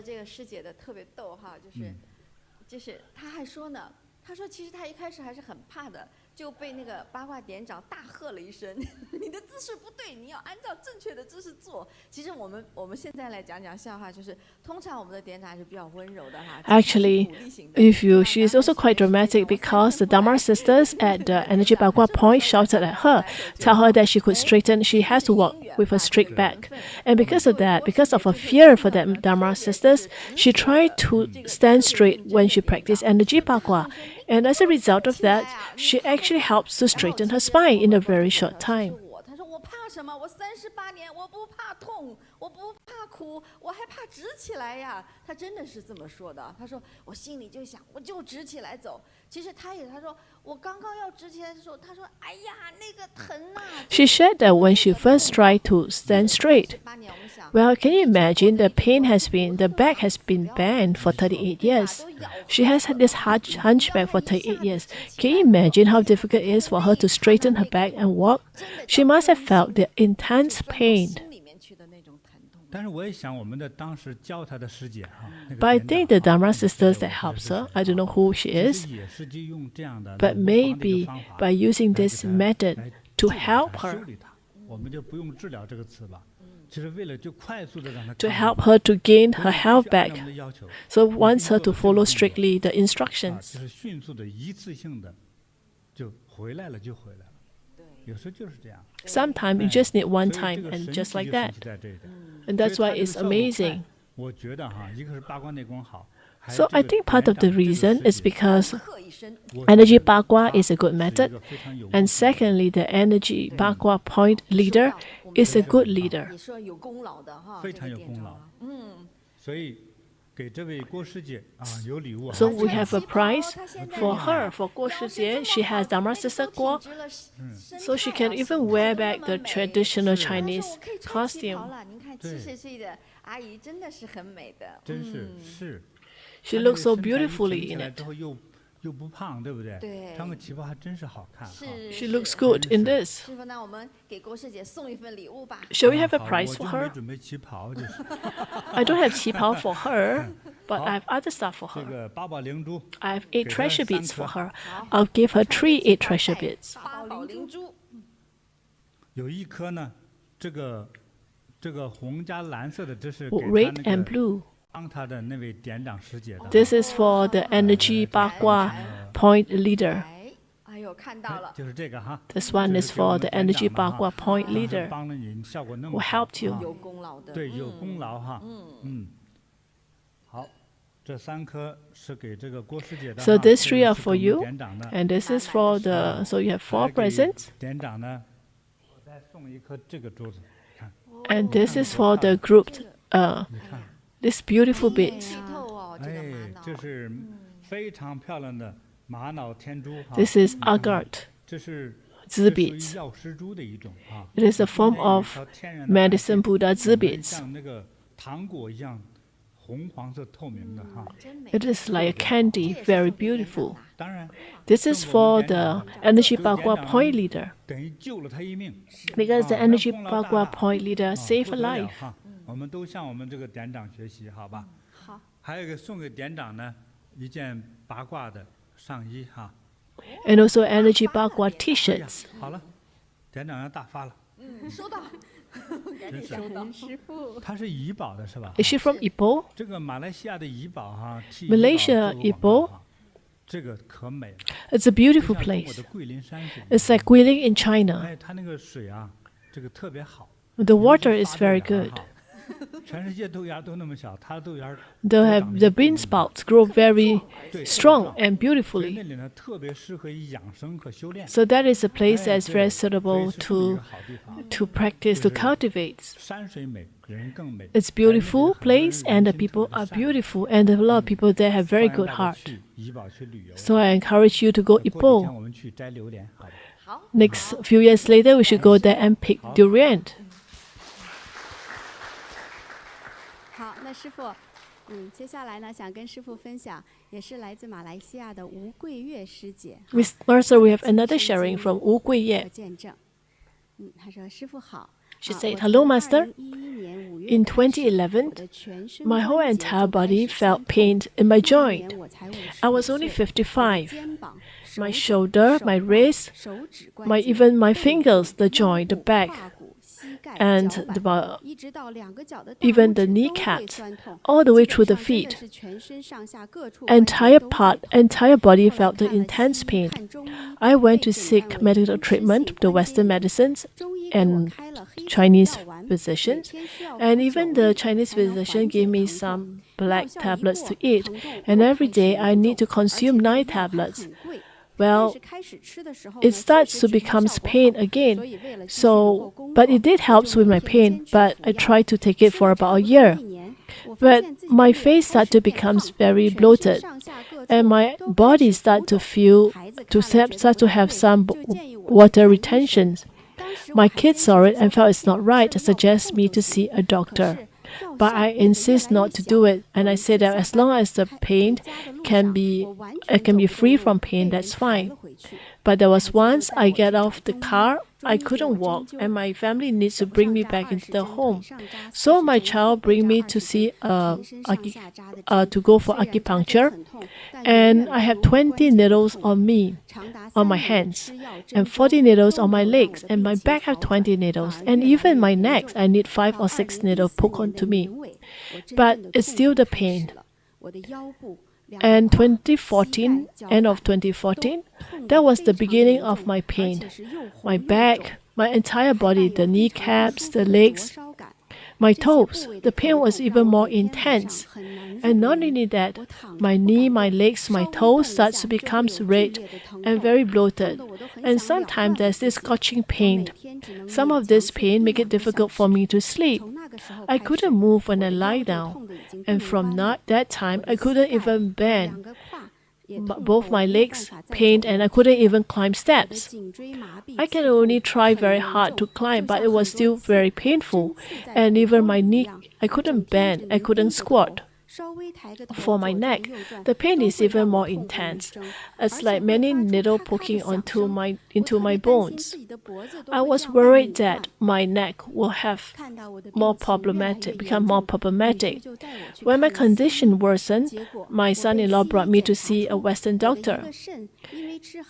他说其实他一开始还是很怕的，就被那个八卦点长大喝了一声：“你的姿势不对，你要按照正确的姿势做。”其实我们现在来讲笑话，就是通常我们的点长还是比较温柔的哈。Actually, she is also quite dramatic because the Dharma sisters at the Energy Bagua Point shouted at her, tell her that she could straighten, she has to walk with a straight back. And because of that, because of her fear for the Dharma sisters, she tried to stand straight when she practiced Energy Bagua. And as a result of that, she actually helps to straighten her spine in a very short time. 他说我怕什么？我38年，我不怕痛，我不怕苦，我还怕直起来呀。他真的是这么说的。他说我心里就想，我就直起来走。其实他说我刚刚要直起来的时候，他说哎呀那个疼啊。She shared that when she first tried to stand straight, well, can you imagine the back has been bent for 38 years. She has had this hunchback for 38 years. Can you imagine how difficult it is for her to straighten her back and walk? She must have felt the intense pain. 但是我也想我们的当时教她的师姐哈， But I think the Dharma sisters that helps her, I don't know who she is, 也是就用这样的 but maybe by using this method to help 修 her, 理她，我们就不用治疗这个词吧，就是为了就快速的让她 to help her to gain her health 按照 back. 我们的要求， So wants her to follow strictly the 就 instructions. 是迅速的一次性的就回来了就回来了，有时候就是这样。 Sometimes you just need one 所以这 time 个 and 神 just 奇 like 就神 that. 奇在这一点。 And that's 所以 why 它这个 it's 效果快 amazing. 我觉得哈，一个是八卦内功好，还有 So 这 I 个 think part of the 连长这个 reason 师 is 姐 because 喝一声，我 Energy 觉得 Bagua 她 is a good 是一 method. 个非常有 And secondly, the Energy Bagua Point leader is a good leader. 也说有功劳的哈，非常有功劳。所以给这位郭师姐啊有礼物啊。 So we have a prize for her, for Guo Shijie. She has Dharma sister Guo, so she can even wear back the traditional Chinese costume. 您看70岁的阿姨真的是很美的。真是是。 She 她这 looks 个 so 身材一挺 beautifully 起 in 来 it. 之后又不胖，对不对？对穿个旗袍还真是好看哈。 She looks good in this. 师傅，那我们给郭师姐送一份礼物吧。 Shall we have a 好 prize 我 for 就没 her? 准备旗袍，就是 I don't have qipao for her, but I have other stuff for 这 her. 个8宝灵珠， I have 8 给她 treasure 3 beads for 颗 her. I'll give her 8 treasure beads. 八宝灵珠，有一颗呢，这个红加蓝色的，这是给 Red 她 and 那个 blue. 帮她的那位点长师姐的。 This is for the Energy Bagua Point leader. 哎呦，看到了，就是这个哈。 This one 这 is 是给我 for 们 the 点 Energy 长的哈 Bagua Point 当时 leader 帮了你，效果那 who 么好 helped you. 啊有功劳的。对，有功劳哈。好，这3颗是给这个郭师姐的哈。 So these 这 3 are 个是给 for 我们 you, 点长的。 and this is for the. So you have 4还给 presents, 点长呢，我再送一颗这个珠子，看， and this is for the grouped. 你看， This beautiful beads. 剔透哦，这个玛哎，瑙。这是非常漂亮的玛瑙天珠哈。 This is agate. 这是 Z 这属于 beads. 药师珠的一种啊。 It is a form 中间有一 of 条天然的 medicine 暗线 Buddha Z 很 beads. 像那个糖果一样红黄色透明的哈。真美。 It is like a candy, very beautiful. 当然， This is 送 for 给我们点 the 长 Energy 这个 Bagua 点长 Point leader, 等于救了他一命。 because the 啊 Energy 那功劳大 Bagua 大 Point leader 啊 saved 不 a 得了 life. 哈。我们都向我们这个点长学习，好吧？好。还有一个送给点长呢，一件八卦的上衣哈。 And also Energy Bagua 哎呀 T-shirts. 好了，点长要大发了，收到。真是。师傅，他是怡宝的是吧？ Is she from Ipoh? 这个马来西亚的怡宝哈，替 Malaysia 怡宝做过广告 Ipoh 哈这个可美了， It's a 就 beautiful 像中国 place. 的桂林山水。 It's like Guilin in China. 哎，它那个水啊，这个特别好。 The 尤其 water is 发豆 very 芽 good. 哈全世界豆芽都那么小，它豆芽 They have the bean sprouts grow very 对 strong and 所以 beautifully. 那里呢特别适合于养生和修炼。 So that is a place 哎 that's 对 very 所以 suitable 是这么一个 to 好地方 to practice, to 就是 cultivate. 山水美，人更美。 It's 还有那里 beautiful 很多人 place 人 and the 心特 people 别 are 善良 beautiful and a lot of people there have very 欢迎 good 大家 heart. 去怡宝去旅游。 So I encourage you to go 过几天 Ipoh. 我们去摘榴莲，好吧？好。 Next few years later, we should go there and pick durian. 好，那师傅，接下来呢，想跟师傅分享，也是来自马来西亚的吴桂月师姐。 Miss Martha, we have another sharing from Wu 和 Guiye. 见证。他说：“师傅好。” She said, "Hello, Master. In 2011, my whole entire body felt pain in my joint. I was only 55. My shoulder, my wrist, even my fingers, the joint, the back, and even the kneecaps, all the way through the feet. Entire body felt the intense pain. I went to seek medical treatment, the Western medicines, and Chinese physicians, and even the Chinese physician gave me some black tablets to eat, and every day I need to consume 9 tablets. Well, it starts to become pain again. But it did help with my pain, but I tried to take it for about a year. But my face started to become very bloated, and my body started to have some water retentions. My kids saw it and felt it's not right and suggested me to see a doctor. But I insist not to do it, and I say that as long as the pain can be free from pain, that's fine. But there was once I get off the car, I couldn't walk, and my family needs to bring me back into the home. So my child bring me to see to go for acupuncture, and I have 20 needles on me, on my hands, and 40 needles on my legs, and my back have 20 needles, and even my neck, I need 5 or 6 needles poked onto me. But it's still the pain. And 2014, end of 2014, that was the beginning of my pain. My back, my entire body, the kneecaps, the legs, my toes, the pain was even more intense. And not only that, my knee, my legs, my toes starts to become red and very bloated. And sometimes there's this scorching pain. Some of this pain make it difficult for me to sleep. I couldn't move when I lie down. And from that time, I couldn't even bend. Both my legs pained, and I couldn't even climb steps. I can only try very hard to climb, but it was still very painful. And even my knee, I couldn't bend, I couldn't squat. For my neck, the pain is even more intense. It's like many needles poking into my bones. I was worried that my neck will become more problematic. When my condition worsened, my son-in-law brought me to see a Western doctor.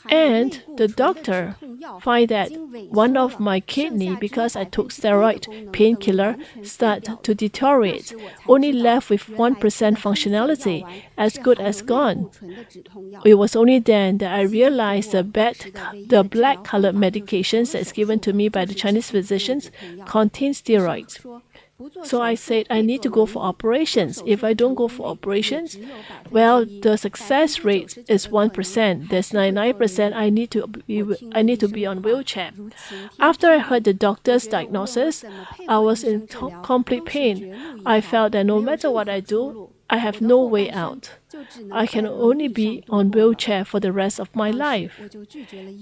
And the doctor find that one of my kidney, because I took steroid painkiller, started to deteriorate, only left with 1% functionality, as good as gone. It was only then that I realized the black-colored medications that's given to me by the Chinese physicians contain steroids. So I said I need to go for operations. If I don't go for operations, well, the success rate is 1%. There's 99%. I need to be on wheelchair. After I heard the doctor's diagnosis, I was in complete pain. I felt that no matter what I do, I have no way out. I can only be on wheelchair for the rest of my life.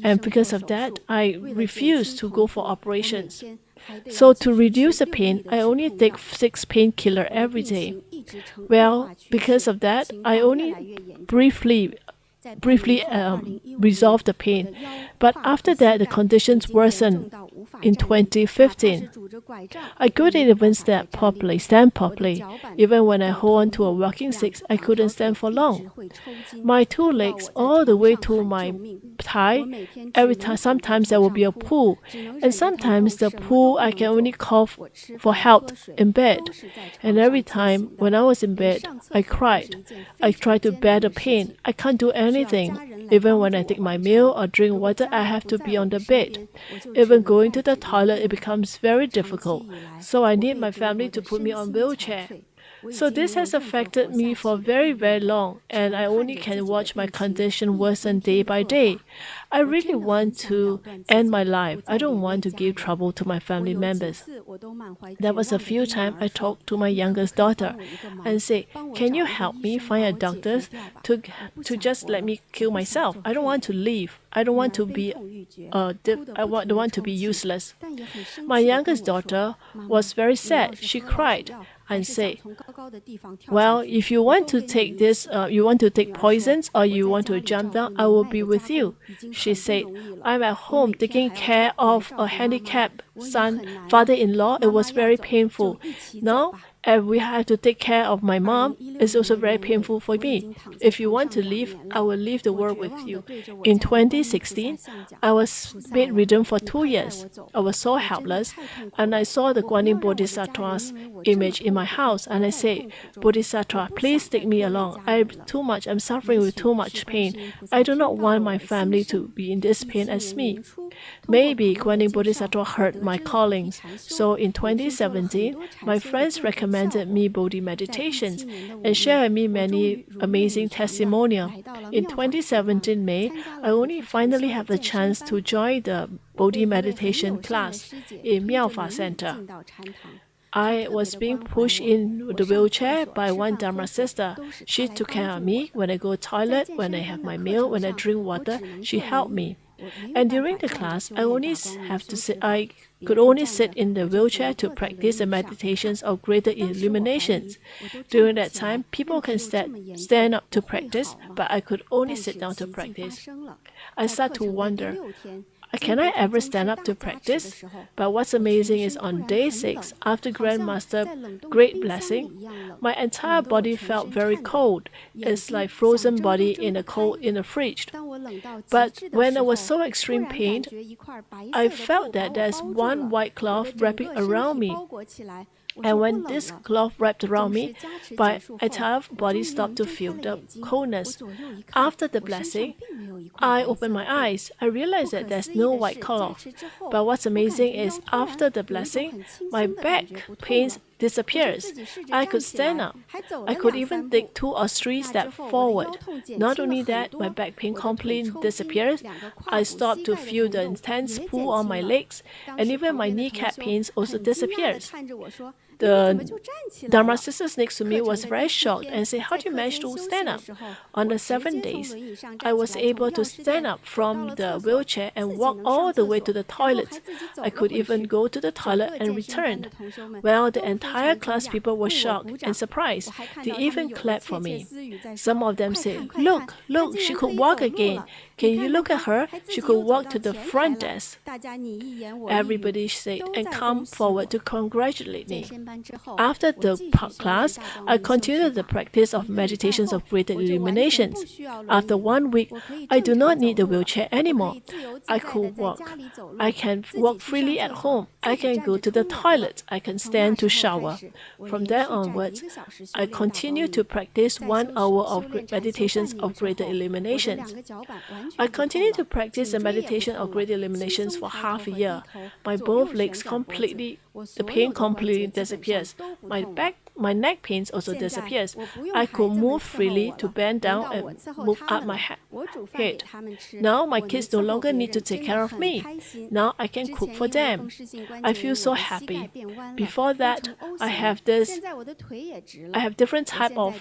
And because of that, I refused to go for operations. So to reduce the pain, I only take 6 painkillers every day. Well, because of that, I only briefly resolved the pain. But after that, the conditions worsened in 2015. I couldn't even stand properly. Even when I hold on to a walking stick, I couldn't stand for long. My 2 legs, all the way to my thigh, every time, sometimes there will be a pull. And sometimes the pull, I can only call for help in bed. And every time when I was in bed, I cried. I tried to bear the pain. I can't do anything. Even when I take my meal or drink water, I have to be on the bed. Even going to the toilet, it becomes very difficult. So I need my family to put me on wheelchair. So this has affected me for very, very long, and I only can watch my condition worsen day by day. I really want to end my life. I don't want to give trouble to my family members. There was a few times I talked to my youngest daughter and say, "Can you help me find a doctor to just let me kill myself? I don't want to live. I don't want to be don't want to be useless." My youngest daughter was very sad. She cried. and say, well, if you want to take this, you want to take poisons or you want to jump down, I will be with you. She said, I'm at home taking care of a handicapped father-in-law. It was very painful. Now, if we have to take care of my mom, it's also very painful for me. If you want to leave, I will leave the world with you. In 2016, I was bedridden for 2 years. I was so helpless, and I saw the Guanyin Bodhisattva's image in my house, and I said, Bodhisattva, please take me along. I'm suffering with too much pain. I do not want my family to be in this pain as me. Maybe Guanyin Bodhisattva heard my callings. So in 2017, my friends recommended me Bodhi meditations and shared with me many amazing testimonials. In 2017 May, I only finally have the chance to join the Bodhi meditation class in Miaofa Center. I was being pushed in the wheelchair by one Dharma sister. She took care of me when I go to the toilet, when I have my meal, when I drink water. She helped me. And during the class, I could only sit in the wheelchair to practice the meditations of greater illuminations. During that time, people can stand up to practice, but I could only sit down to practice. I start to wonder, can I ever stand up to practice? But what's amazing is on day 6, after Grandmaster Great Blessing, my entire body felt very cold. It's like frozen body in a fridge. But when I was so extreme pain, I felt that there's one white cloth wrapping around me. And when this cloth wrapped around me, my entire body stopped to feel the coldness. After the blessing, I opened my eyes. I realized that there's no white cloth. But what's amazing is after the blessing, my back pains disappears. I could stand up. I could even take 2 or 3 steps forward. Not only that, my back pain completely disappears. I stopped to feel the intense pull on my legs, and even my kneecap pains also disappears. The Dharma sisters next to me was very shocked and said, how do you manage to stand up? On the 7 days, I was able to stand up from the wheelchair and walk all the way to the toilet. I could even go to the toilet and return. Well, the entire class people were shocked and surprised. They even clapped for me. Some of them said, look, she could walk again. Can you look at her? She could walk to the front desk. Everybody said and come forward to congratulate me. After the class, I continued the practice of meditations of greater illuminations. After 1 week, I do not need the wheelchair anymore. I could walk. I can walk freely at home. I can go to the toilet. I can stand to shower. From there onwards, I continue to practice 1 hour of meditations of greater illuminations. I continue to practice the meditation of greater illuminations for half a year. My both legs the pain completely disappears. My neck pains also disappears. I could move freely to bend down and move up my head. Now my kids no longer need to take care of me. Now I can cook for them. I feel so happy. Before that, I have different type of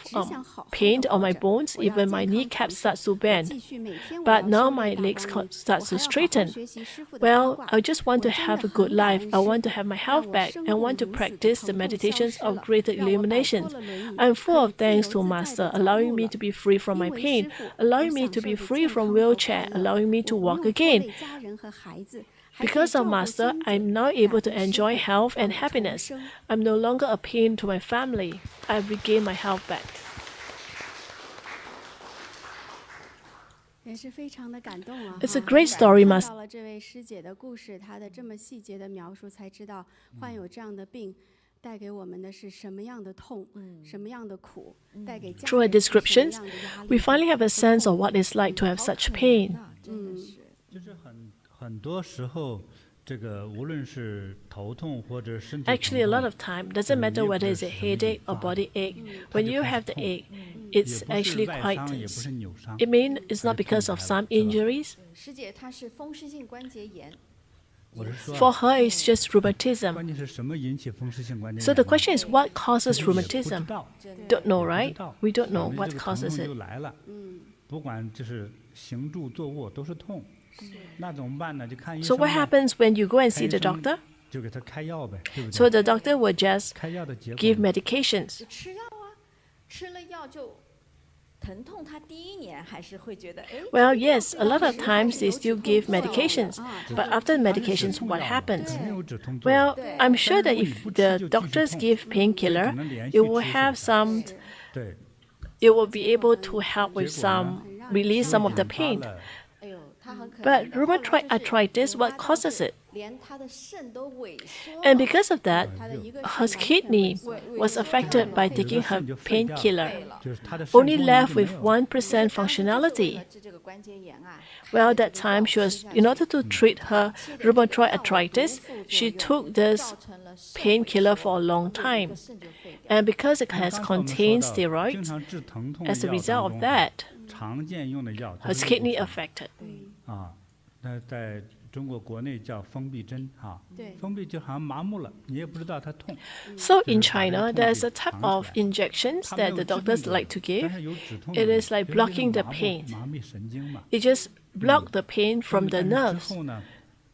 pain on my bones. Even my kneecap starts to bend. But now my legs start to straighten. Well, I just want to have a good life. I want to have my health back and want to practice the meditations of greater illuminations. I'm full of thanks to Master, allowing me to be free from my pain, allowing me to be free from wheelchair, allowing me to walk again. Because of Master, I'm now able to enjoy health and happiness. I'm no longer a pain to my family. I've regained my health back. It's a great story, Master. Through her descriptions, we finally have a sense of what it's like to have such pain. Actually, a lot of time, doesn't matter whether it's a headache or body ache, when you have the ache, it's actually quite tense. It means it's not because of some injuries. For her, it's just rheumatism. So the question is, what causes rheumatism? Don't know, right? We don't know what causes it. So what happens when you go and see the doctor? 就给他开药呗，对不 So 对？ the doctor will just 开药的结果 give 呢 medications. 就吃药啊，吃了药就疼痛，他第一年还是会觉得，哎， Well, yes, a lot of times they still give medications, but after medications, what 肯 happens? 定有止痛作用。 Well, I'm sure that if the doctors give painkiller, it will have some, 对， it will be able to help with some, release some of the 引发 pain. 了 哎呦，他很可 But 怜的。后来 rheumatoid 就是 arthritis, what 引发到 causes 是 it? 连他的肾都萎缩 And 了 because of that, 他的一个 her 肾完全 kidney 萎缩 was affected by 有的 taking her 肾就废掉了 painkiller, 就是他的肾 only 功能 left 就没 with 有了 1% 当时就是为 functionality. 了治这个关节炎啊，开 Well, 的 that 这个药 time she 吃 was, 下 in 去 order to treat her 长期的这个 rheumatoid 药物毒 arthritis, 副作 she 用 took this 造成了肾 painkiller 萎 for a 缩 long 然后这 time. 个肾就废掉 And because it 刚才 has 我们说 contained 到经 steroids, 常治疼痛的 as a 药 result 当 of 中 that, 常见用的药 her 就是 kidney 这部分 affected. 啊，那在中国国内叫封闭针啊，对封闭就好像麻木了，你也不知道它痛。 So in 就是把这个 China, 痛 there's 给 a type 藏起 of 来 injections 它没 that 有 the 致痛 doctors 作用 like to 但 give. 是有止痛 It 的作用 is like 就是那种 blocking the 麻木 pain. 麻痹神经嘛。 It just block the pain from the 但是之 nerves. 后呢，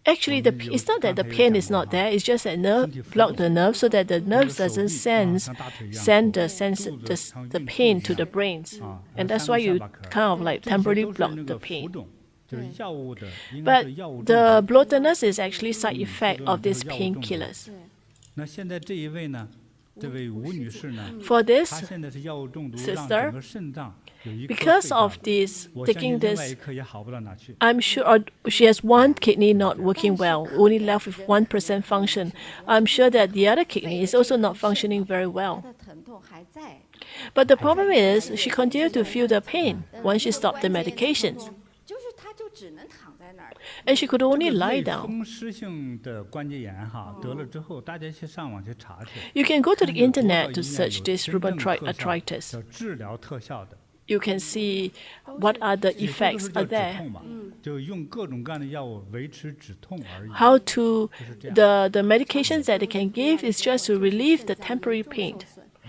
Actually, it's not that the pain is not there. It's just that nerve block the nerve so that the 比如 nerves 手 doesn't 臂啊 send 像大腿一样 send 痛 the sense 肚子 the, 像 the 孕妇 pain 一 to the 样 brains, 啊， and 三 that's 个 why 下 you 巴壳儿 kind of like 这些 temporarily 都是 block 那 the 个浮 pain. 肿，就是药物的，应 But 该是药物中 the 毒。 bloatedness is actually side 副 effect 作用 of 就 these 是药物中毒。 painkillers. 对，那现在这一位呢，这位吴女士呢， For 她 this, 现在是药物中毒， sister, 让整个肾脏有一颗 because 废掉 of 了。 this, 我相 taking 信另外 this, 一颗也好不到哪去。 I'm sure she has one kidney not working well, only left with 1% function. I'm sure that the other kidney is also not functioning very 他 well. 的疼痛还在。 But the problem is, she continued to feel the pain once she stopped the 关节疼 medications, 痛就是他就只能躺在那儿。 and she could 这 only 个 lie 类 down. 风湿性的关节炎哈，得了之后，大家去上网去查去。 You can go to the 看有多少 internet to 医院 search 有 this 真正 rheumatoid 特效 arthritis. 叫治疗特效的， You can see what are the 这些都 effects 是 are 叫止 there. 痛嘛，就用各种各样的药物维持止痛而已。 How to 就是这样。 the medications that they can give is just to relieve the temporary pain.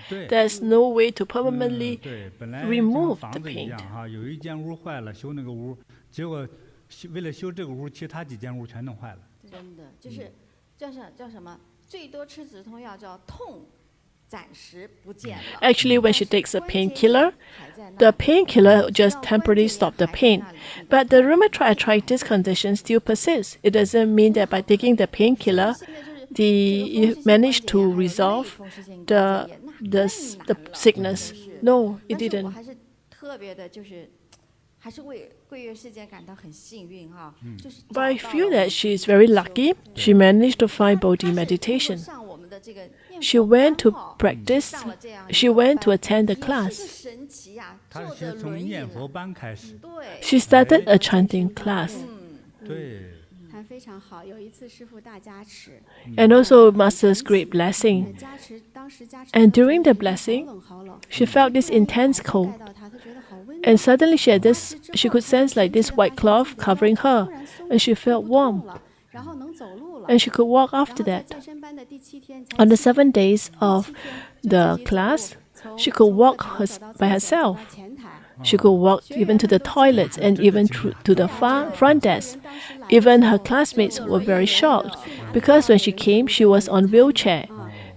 对。 There's no way to permanently 对，本来 remove 像 the 房子一 pain. 样哈，有一间屋坏了，修那个屋，结果为了修这个屋，其他几间屋全弄坏了。真的就是叫什么？最多吃止痛药叫痛，暂时不见了。 Actually, when 但 she 是 takes a 关节炎 painkiller, 还在那 the 里 painkiller just 让关节 temporarily 炎 stop the 还在 pain. 那里你 But the rheumatoid arthritis condition still persists. It doesn't mean that by taking the painkiller, 现在就是这 the 个风湿 you 性 managed 关节 to 炎还有类 resolve 风湿性关 the 节炎那 the 更 s- 难 the 了 sickness. 真的是 No, it 但是我 didn't. 还是特别的，就是还是为桂月事件感到很幸运哈，就是 But I 找到 feel 了我 that 们 she is 自己 very 的 lucky. 修 She managed to find 她 Bodhi 是通过 meditation. 上我们的这个念 She 佛 went 班 to 哈 practice. 上了这样一 She 个 went to 班 attend the 也是个 class. 神奇呀，他是坐着先从轮椅来念佛班开始，对， She started a chanting class. 对，还非常好。有一次师傅大加持， And also Master's great blessing. 加持当时加持 And 她 during 觉 the 得好 blessing, 冷好冷 She felt this 突然一 intense 把 cold. 盖到她，她觉得好温 And 暖。 suddenly she had 加 this, 持之 she 后 could 她就 sense like 神奇 this 地 white 发现 cloth 自己的 covering 腰 her. 突然松 And 了 she 就 felt 不痛 warm. 了，然后能走路了。 And she could walk 然 after 后在 that. 健身班的第7天，才 On the 7 7 days 第 of 7天就 the 自己走路 class, 从 she could 从 walk 课程 her 走到 by 厕所，走 herself. 到前台。 She could walk even to the toilets and even to the front desk. Even her classmates were very shocked because when she came, she was on wheelchair.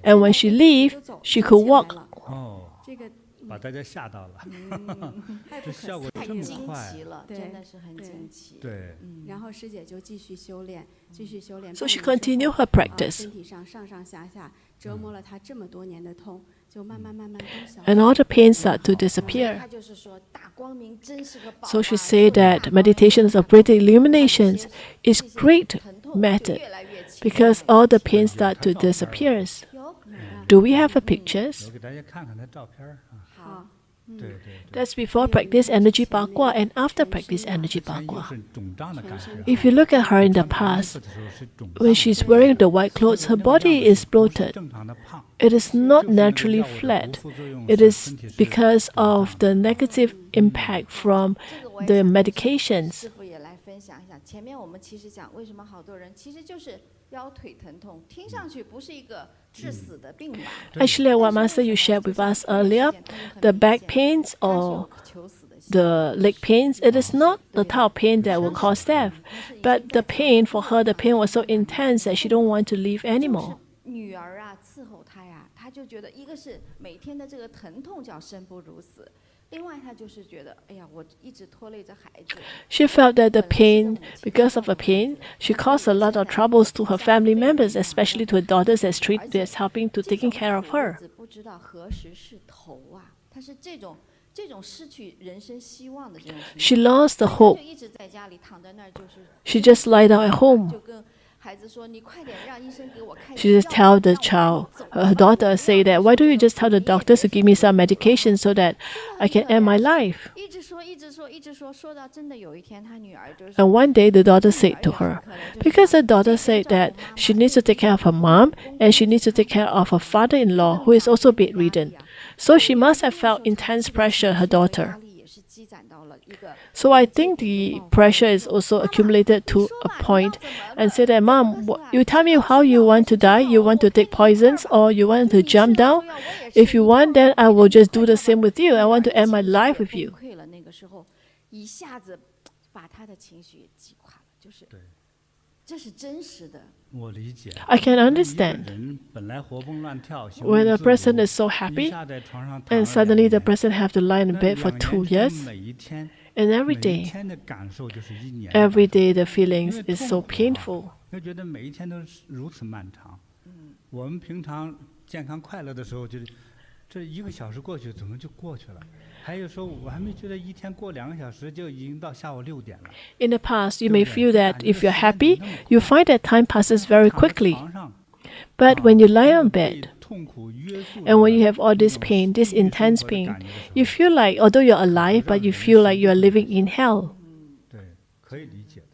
And when she left, she could walk. 哦，这个把大家吓到了，太不可这效果思议这么惊快奇，了，对真的是很对惊奇。对，然后师姐就继续修炼，继续修炼。 So she 半年之 continued 后 her practice. 身体上上上下下折磨了她这么多年的痛，就慢慢都消 And 失 all the 了。 pain started to 他 disappear. 就是说，大光明真是个宝 So she 啊 said 就是大 that 光明 meditations of 大光 great 明 illuminations 这 is 些 great 疼痛就 method 越来越轻 because 松 all the pain start to disappear. 有 Do we have a pictures? 我给大家看看他照片儿啊，好，对对对， That's before practice Energy Bagua and after practice Energy 之前又 Bagua. 是肿胀的感觉啊。 If you look at her in the 穿白衣 past, 服的时候是肿 when 胀 she's 的 wearing the white clothes, her 那个样 body 子 is 不是 bloated. 正常的胖， It is not 就是那个 naturally 药物的 flat. 不副作用 It 使 is 身体是 because 肿 of 胀 the negative impact from 这个我也 the 想跟 medications. 师傅也来分想一想，前面我们其实讲为什么好多人其实就是腰腿疼痛，听上去不是一个致死的病吧？ Actually, what Master you shared with us earlier, the back pains or the leg pains, it is not the type of pain that will cause death. But the pain for her, the pain was so intense that she don't want to live anymore. 女儿啊，伺候她呀，她就觉得一个是每天的这个疼痛叫生不如死，另外她就是觉得，哎呀，我一直拖累着孩子。 She felt that the pain, because of the pain, she caused a lot of troubles to her family members, especially to her daughters that's helping to taking care of her. 不知道何时是头啊，她是这种失去人生希望的这种情 She 况， lost the hope. 就一直在家里躺在那儿，就是 She just lie down at home. 就跟孩子说，你快点让医生给我开 She 点 just 药 tell the 让我 child, 走 her daughter, say that, why don't you just tell the doctors to give me some medication so that I can end my life? 一直说，一直说，一直说，说到真的有一天，她女儿就是。 And one day the daughter said to her, because the daughter said that she needs to take care of her mom and she needs to take care of her father-in-law who is also bedridden. So she must have felt intense pressure, her daughter. So I think the pressure is also accumulated to a point and said that, Mom, you tell me how you want to die, you want to take poisons or you want to jump down? If you want, then I will just do the same with you. I want to end my life with you. 那个时候一下子把她的情绪击垮了，就是这是真实的。 我理解。 I can understand. 人本来活蹦乱跳，行 When 动 a 自 person 如 is so happy 一下在床上躺 and 了 suddenly the 2年 person have to lie in 那 bed for 2 2年 years 每一天 and every 每一 day, 天的感受就是1年的 every 感受 day the 因 feelings 为 is 痛 so 苦啊 painful. 就觉得每一天都是如此漫长。我们平常健康快乐的时候，就是这1个小时过去，怎么就过去了？还有说，我还没觉得一天过2个小时就已经到下午6点了。 In the past, you may feel that if you're happy, you find that time passes very 躺在 quickly. 床上 But when you lie on 被 bed 痛苦约束 and when you 着 have all this 那种 pain, this 地狱生 intense 活的 pain, 感觉的时候 you feel like although you're alive, but you feel like you're living in hell. 对，可以理解的。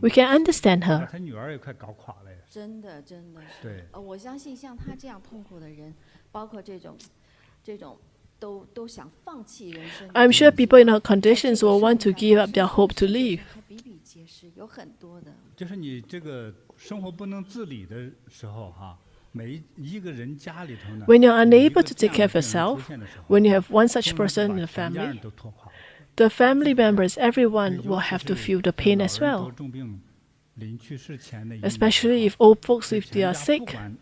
We can understand 啊 her. 他女儿也快搞垮了呀。真的，真的是。对我相信像他这样痛苦的人，包括这种都想放弃人生的 I'm 这 sure 种 people in her 在这个 conditions will 生 want 命 to 当 give 中 up their hope to 甚至 live. 还比比皆是，有很多的。就是你这个生活不能自理的时候哈，每一个人家里头呢， When you're 有一 unable 个 to 这 take 样 care 的 of 病人 yourself, 出现的时候 when you have one such 通常 person 把 in the 全家 family, 人都拖垮了。 the family members, everyone 尤 will 其 have to 是 feel the 这 pain 老 as 人 well. 得重病临去世前的1年 Especially 哈 if old folks, 这 if they 全 are 家不 sick, 管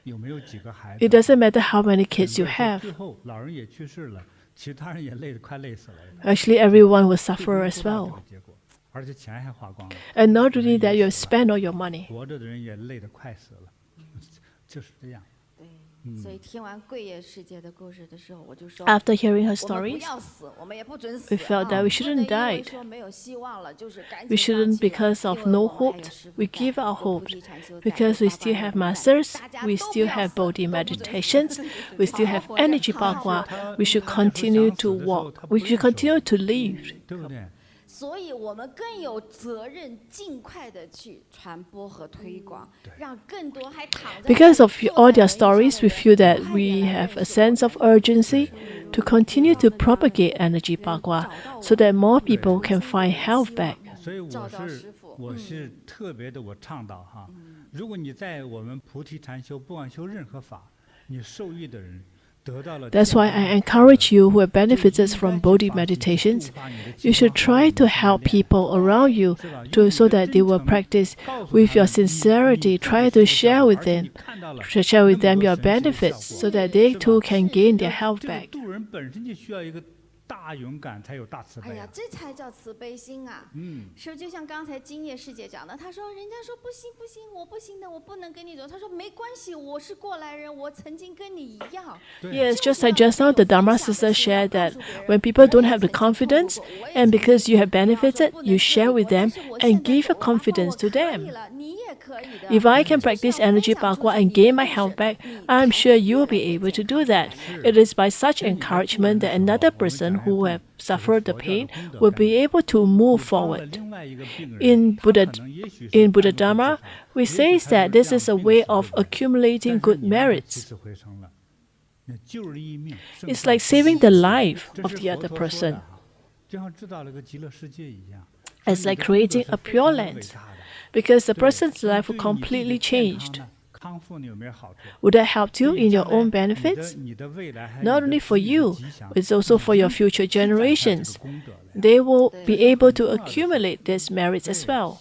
有没有几个孩子 it doesn't matter how many kids 整 you 个说 have. 最后老人也去世了，其他人也累得快累死了。 Actually, everyone will 最 suffer 终 as 做到这 well. 个结果，而且钱还花光了， And not only that, you have spent all your money. 活着的人也累得快死了，就是这样。对，所以听完贵业世界的故事的时候，我就说。 After hearing her 我们不 stories, 要死，我们也不准死。 we felt that we 不 shouldn't 能因为 die. 说没有希望了，就是赶紧 We 放 shouldn't 弃了 because of 因为 no 我们还有 hope. 师父 We 在 give our 有菩 hope 提禅修在 because 有 we 八 still 卦 have 人在 masters, 大家 we 都不 still 要 have 死 Bodhi 都不准死 meditations, we still 好好 have 活着 energy 好好活 Bagua. 着 We should continue to walk. We should continue to live. 对不对？所以我们更有责任尽快的去传播和推广，让更多还躺在 Because of 坐在 all their 轮椅上的 stories, we 人 feel that 快 we 点来 have 认 a 识我 sense 们 of urgency to continue to propagate energy Bagua so that more people can find health back. 所以找到师父我是特别的，我倡导哈，如果你在我们菩提禅修，不管修任何法，你受益的人得到了。 That's why I encourage you who have benefited from Bodhi meditations, you should try to help people around you so that they will practice with your sincerity. Try to share with them your benefits so that they too can gain their health back. 渡人本身就需要一个大勇敢，才有大慈悲哎呀，这才叫慈悲心啊！是不是就像刚才金叶师姐讲的？她说：“人家说不行不行，我不行的，我不能跟你走。”她说：“没关系，我是过来人，我曾经跟你一样。” Yes, just like just now, the Dharma sister shared that when people don't have the confidence, and because you have benefited, you share with them and give your confidence to them. If I can practice energy Bagua and gain my health back, I'm sure you will be able to do that. It is by such encouragement that another person who have suffered the pain will be able to move forward. In Buddha Dharma, we say that this is a way of accumulating good merits. It's like saving the life of the other person. It's like creating a pure land, because the person's life will completely changed. Would that help you in your own benefits? Not only for you, it's also for your future generations. They will be able to accumulate these merits as well.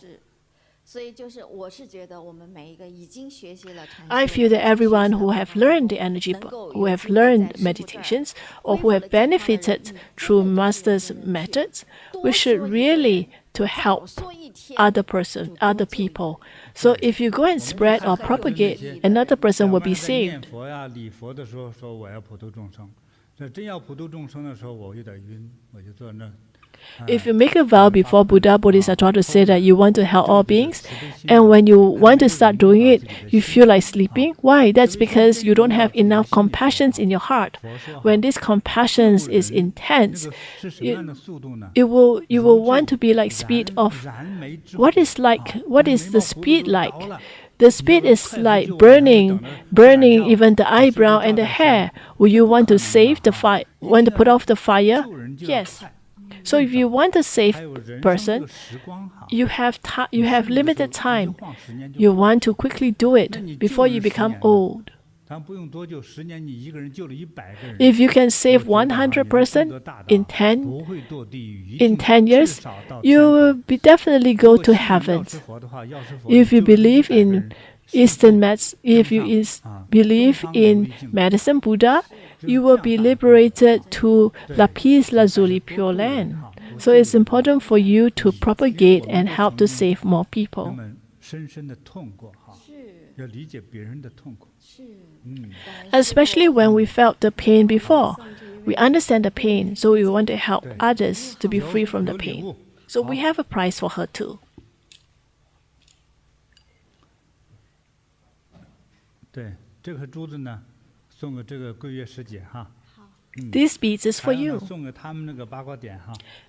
I feel that everyone who have learned the energy, who have learned meditations, or who have benefited through Master's methods, we should really to help other people. So if you go and spread or propagate, another person will be saved. If you make a vow before Buddha, Bodhisattva to say that you want to help all beings, and when you want to start doing it, you feel like sleeping. Why? That's because you don't have enough compassion in your heart. When this compassion is intense, you will want to be like speed of. What is the speed like? The speed is like burning even the eyebrow and the hair. Will you want to save the fire? Want to put off the fire? Yes. So if you want to save person, you have limited time. You want to quickly do it before you become old. If you can save 100% in 10 years, you will definitely go to heaven. If you believe in if you believe in medicine Buddha, you will be liberated to lapis lazuli pure land. So it's important for you to propagate and help to save more people. Especially when we felt the pain before. We understand the pain, so we want to help others to be free from the pain. So we have a prize for her too. These beads is for you.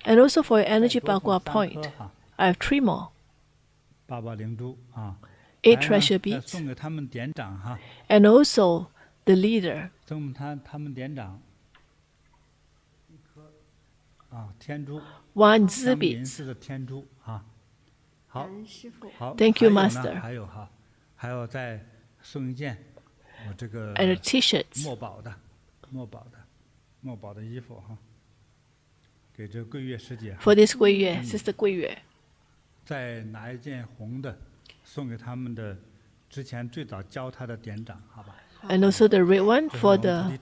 And also for your Energy Bagua Point. I have 3 more. 8 treasure beads. And also the leader. 1 zi beads. Thank you, Master. And the t-shirts. For this Guiyue, Sister Guiyue. And also the red one for the.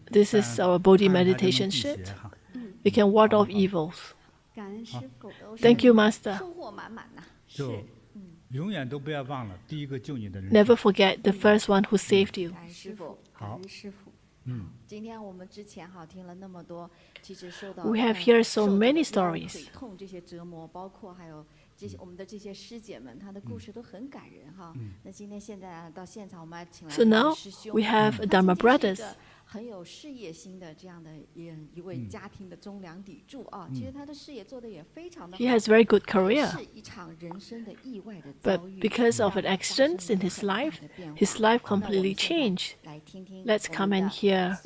This is our Bodhi meditation shirt. You can ward off evils. Thank you, Master. Never forget the first one who saved you. We have here so many stories. So now we have Dharma brothers. He has very good career. But because of an accident in his life completely changed. Let's come and hear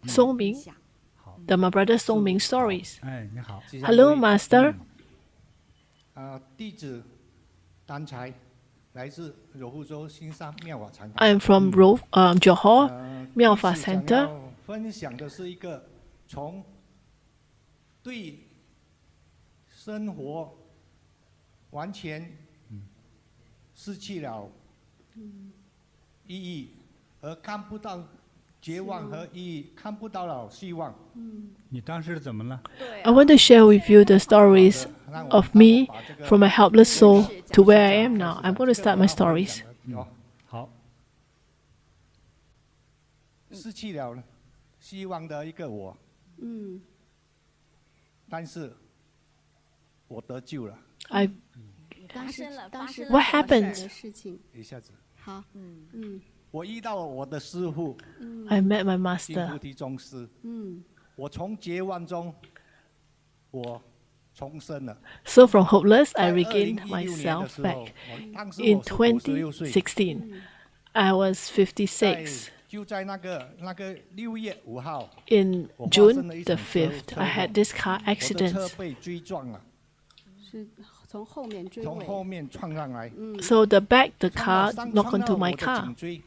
Songming, Dharma brother Songming stories. Hello, Master. 弟子丹才，来自柔佛州新山妙法禅堂。 I'm from Johor Miaofa Center. 分享的是一个从对生活完全失去了意义，而看不到绝望和意义，看不到了希望。你当时怎么了？ I want to share with you the stories of me from a helpless soul to where I am now. I'm going to start my stories. 好。失去了希望的一个我。但是我得救了。What happened? 一下子。好。我遇到我的师父。I met my master. 金菩提宗师。我从绝望中，我重生了。So from hopeless, I regained myself back. In 2016, I was 56. In June the 5th, I had this car accident. 被追撞了，是从后面追尾。从后面撞上来， So the car 撞 knocked 到 onto 我 my 的 car. 颈椎，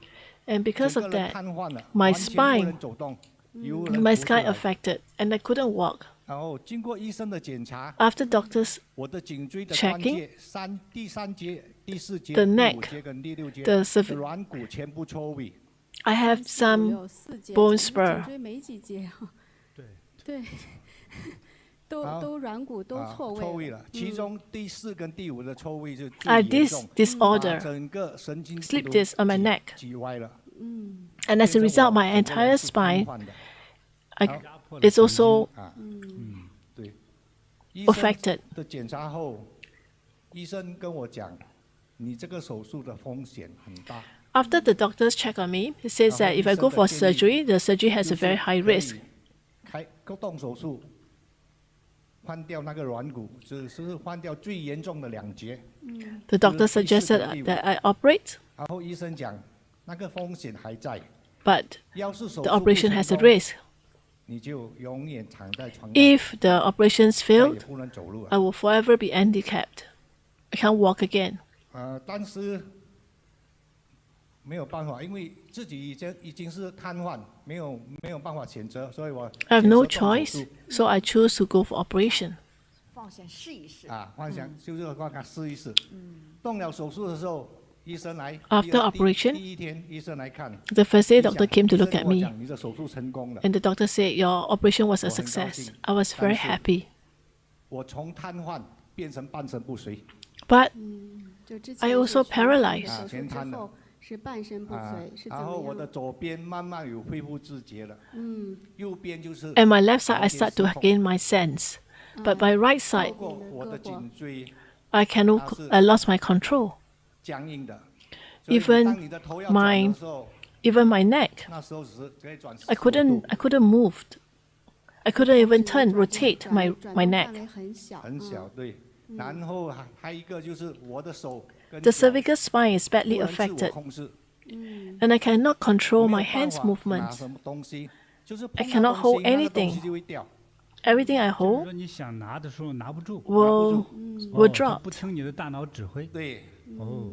And because 整 of 个人 that, 瘫痪了， my 完全不能 spine 走动，有人 my 扶出 spine 来 affected, and I couldn't walk. 然后经过医生的检查， After doctors 我的颈椎的关 checking 节第三节、第四节、 the 第 neck, 五节跟第六节 the 的 cervi- 软骨全部错位。 I have 5、 some 6、4节 bone 颈 spur. 椎没几节啊。对。对。好都软骨都错位。错位了，其中第4跟第5的错位是 I 最 had 严 this 重，把 disorder, 整个神经 slip 都 disc on my neck. 挤歪了， And as a 变成 result, 我 my 整个人 entire 是瘫 spine 痪的 is also 啊，对。医生 affected. 的检查后，医生跟我讲，你这个手术的风险很大。 After the doctors check on me, he says that if I go for surgery, the surgery has a very high risk. 开动手术，换掉那个软骨，只是换掉最严重的2节。 The doctor suggested that I operate, 然后医生讲，那个风险还在， but 要是手术 the 不 operation 成 has a 功 risk. 你就永远躺在床上， If the operations 再也 failed, 不能走路了。 I will forever be handicapped. I can't walk again. 但是没有办法，因为自己已经是瘫痪，没有办法选择，所以我 I have 选择 no 动手 choice, 术 so I choose to go for operation. 放下试一试。幻想就是看看试一试。动了手术的时候，医生来。 After operation, 第1天医生来看。 The first day, 医生 doctor came to look at 医生跟我 me, 讲你的手术成功了。 and the doctor said your operation was a 我很高 success. 兴， I was very 但是 happy. 我从瘫痪变成半身不遂。 But 就之 I 前 also 是全瘫的 paralyzed. 手术全瘫的之后是半身不遂，是怎然后我的么样？左边慢慢有恢复知觉了。右边就是。 And my left side, I 完全 start to 失控 gain my sense. But my right 包 side, 括我的颈椎 I lost my control. 僵硬的。所以 Even 当你的头要转的时候， Even my neck, 那时候只是可以转 I 45 couldn't 度 move. I couldn't even turn, rotate my 转动范 neck. 围很小。很小，对。然后还一个就是我的手跟 The 脚 cervical spine is 不 badly 能自我 affected, 控制， and I cannot control 没 my 有办 hands 法拿 movements. 什么东西，就是碰 I 到 cannot 东 hold 西那个东 anything. 西就会掉。 Everything I 就是 hold 说你想拿的时候拿不住， will 哦 will 它 drop. 不听你的大脑指挥。对，哦，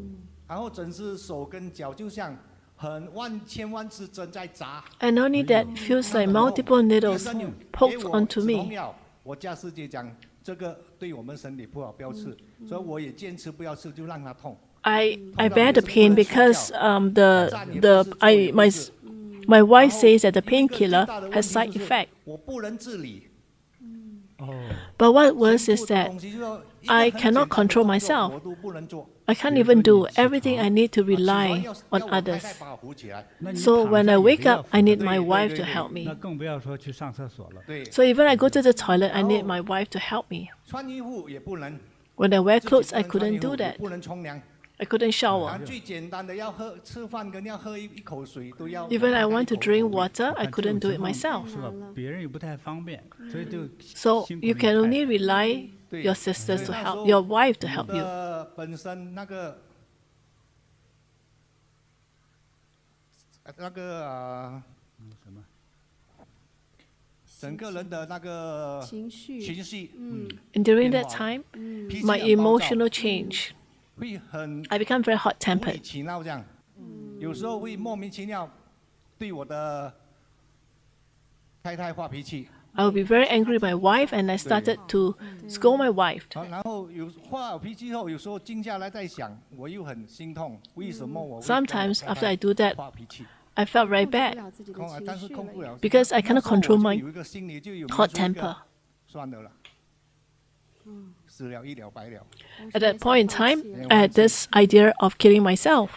然后整只手跟脚就像很万千万只针在扎。 And not only that, feels like multiple 医 needles 生给 poked 我 onto 止痛 me. 药，我家师姐讲这个对我们身体不好，不要吃，所以我也坚持不要吃，就让它痛。 I bear the pain because my wife says that the painkiller has side effect. 我不能自理。 But what worse is 辛苦的 that 东西就是说 I 一个很简单 cannot 的 control 动作 myself. 我都不能做。 I can't even do everything I need to 起床 rely 要 on 要我太 others. 太把我扶起来。那你 So 躺 when 下 I 也 wake 是要 up, 扶 I 的 need my 对 wife 对 to 对 help 那 me. 更不要说去上厕所了。对， So even I go to the toilet, I need Oh. my wife to help me. 穿衣服也不能， When I wear 自己 clothes, 不 I 能穿衣 couldn't 服 do 也 that. 不能冲凉。 I couldn't 然 shower. 后最简单的要吃饭跟要喝一口水都要。 Even I want to drink water, I 但这种 couldn't do 情 it 况 myself. 是吧？别人也不太方便，所以就 So 辛苦 you 你 can 太 only 太 rely 对 your 所以 sisters to 那时 help, 候 your wife to 我 help you. 的本身那个什么？整个人的那个情绪情绪 And during 变 that 化 time, 脾气 my 很暴躁 emotional change. 会很 I become very 无理 hot-tempered. 取闹这样，有时候会莫名其妙对我的太太发脾气。 I would be very angry with my wife, and I started to scold my wife. 好，然后发了脾气后，有时候静下来在想，我又很心痛，为什么我会跟我 Sometimes 太 after 太 I do that, 发脾气？ I felt very 控制不 bad 了自己的但是情绪了控不了 because I 那 cannot 时候我 control 就 my 有一个心里就有 hot 萌出一个 temper. 算了啦，死了一了百了。 At that point in time, I had this idea of killing myself.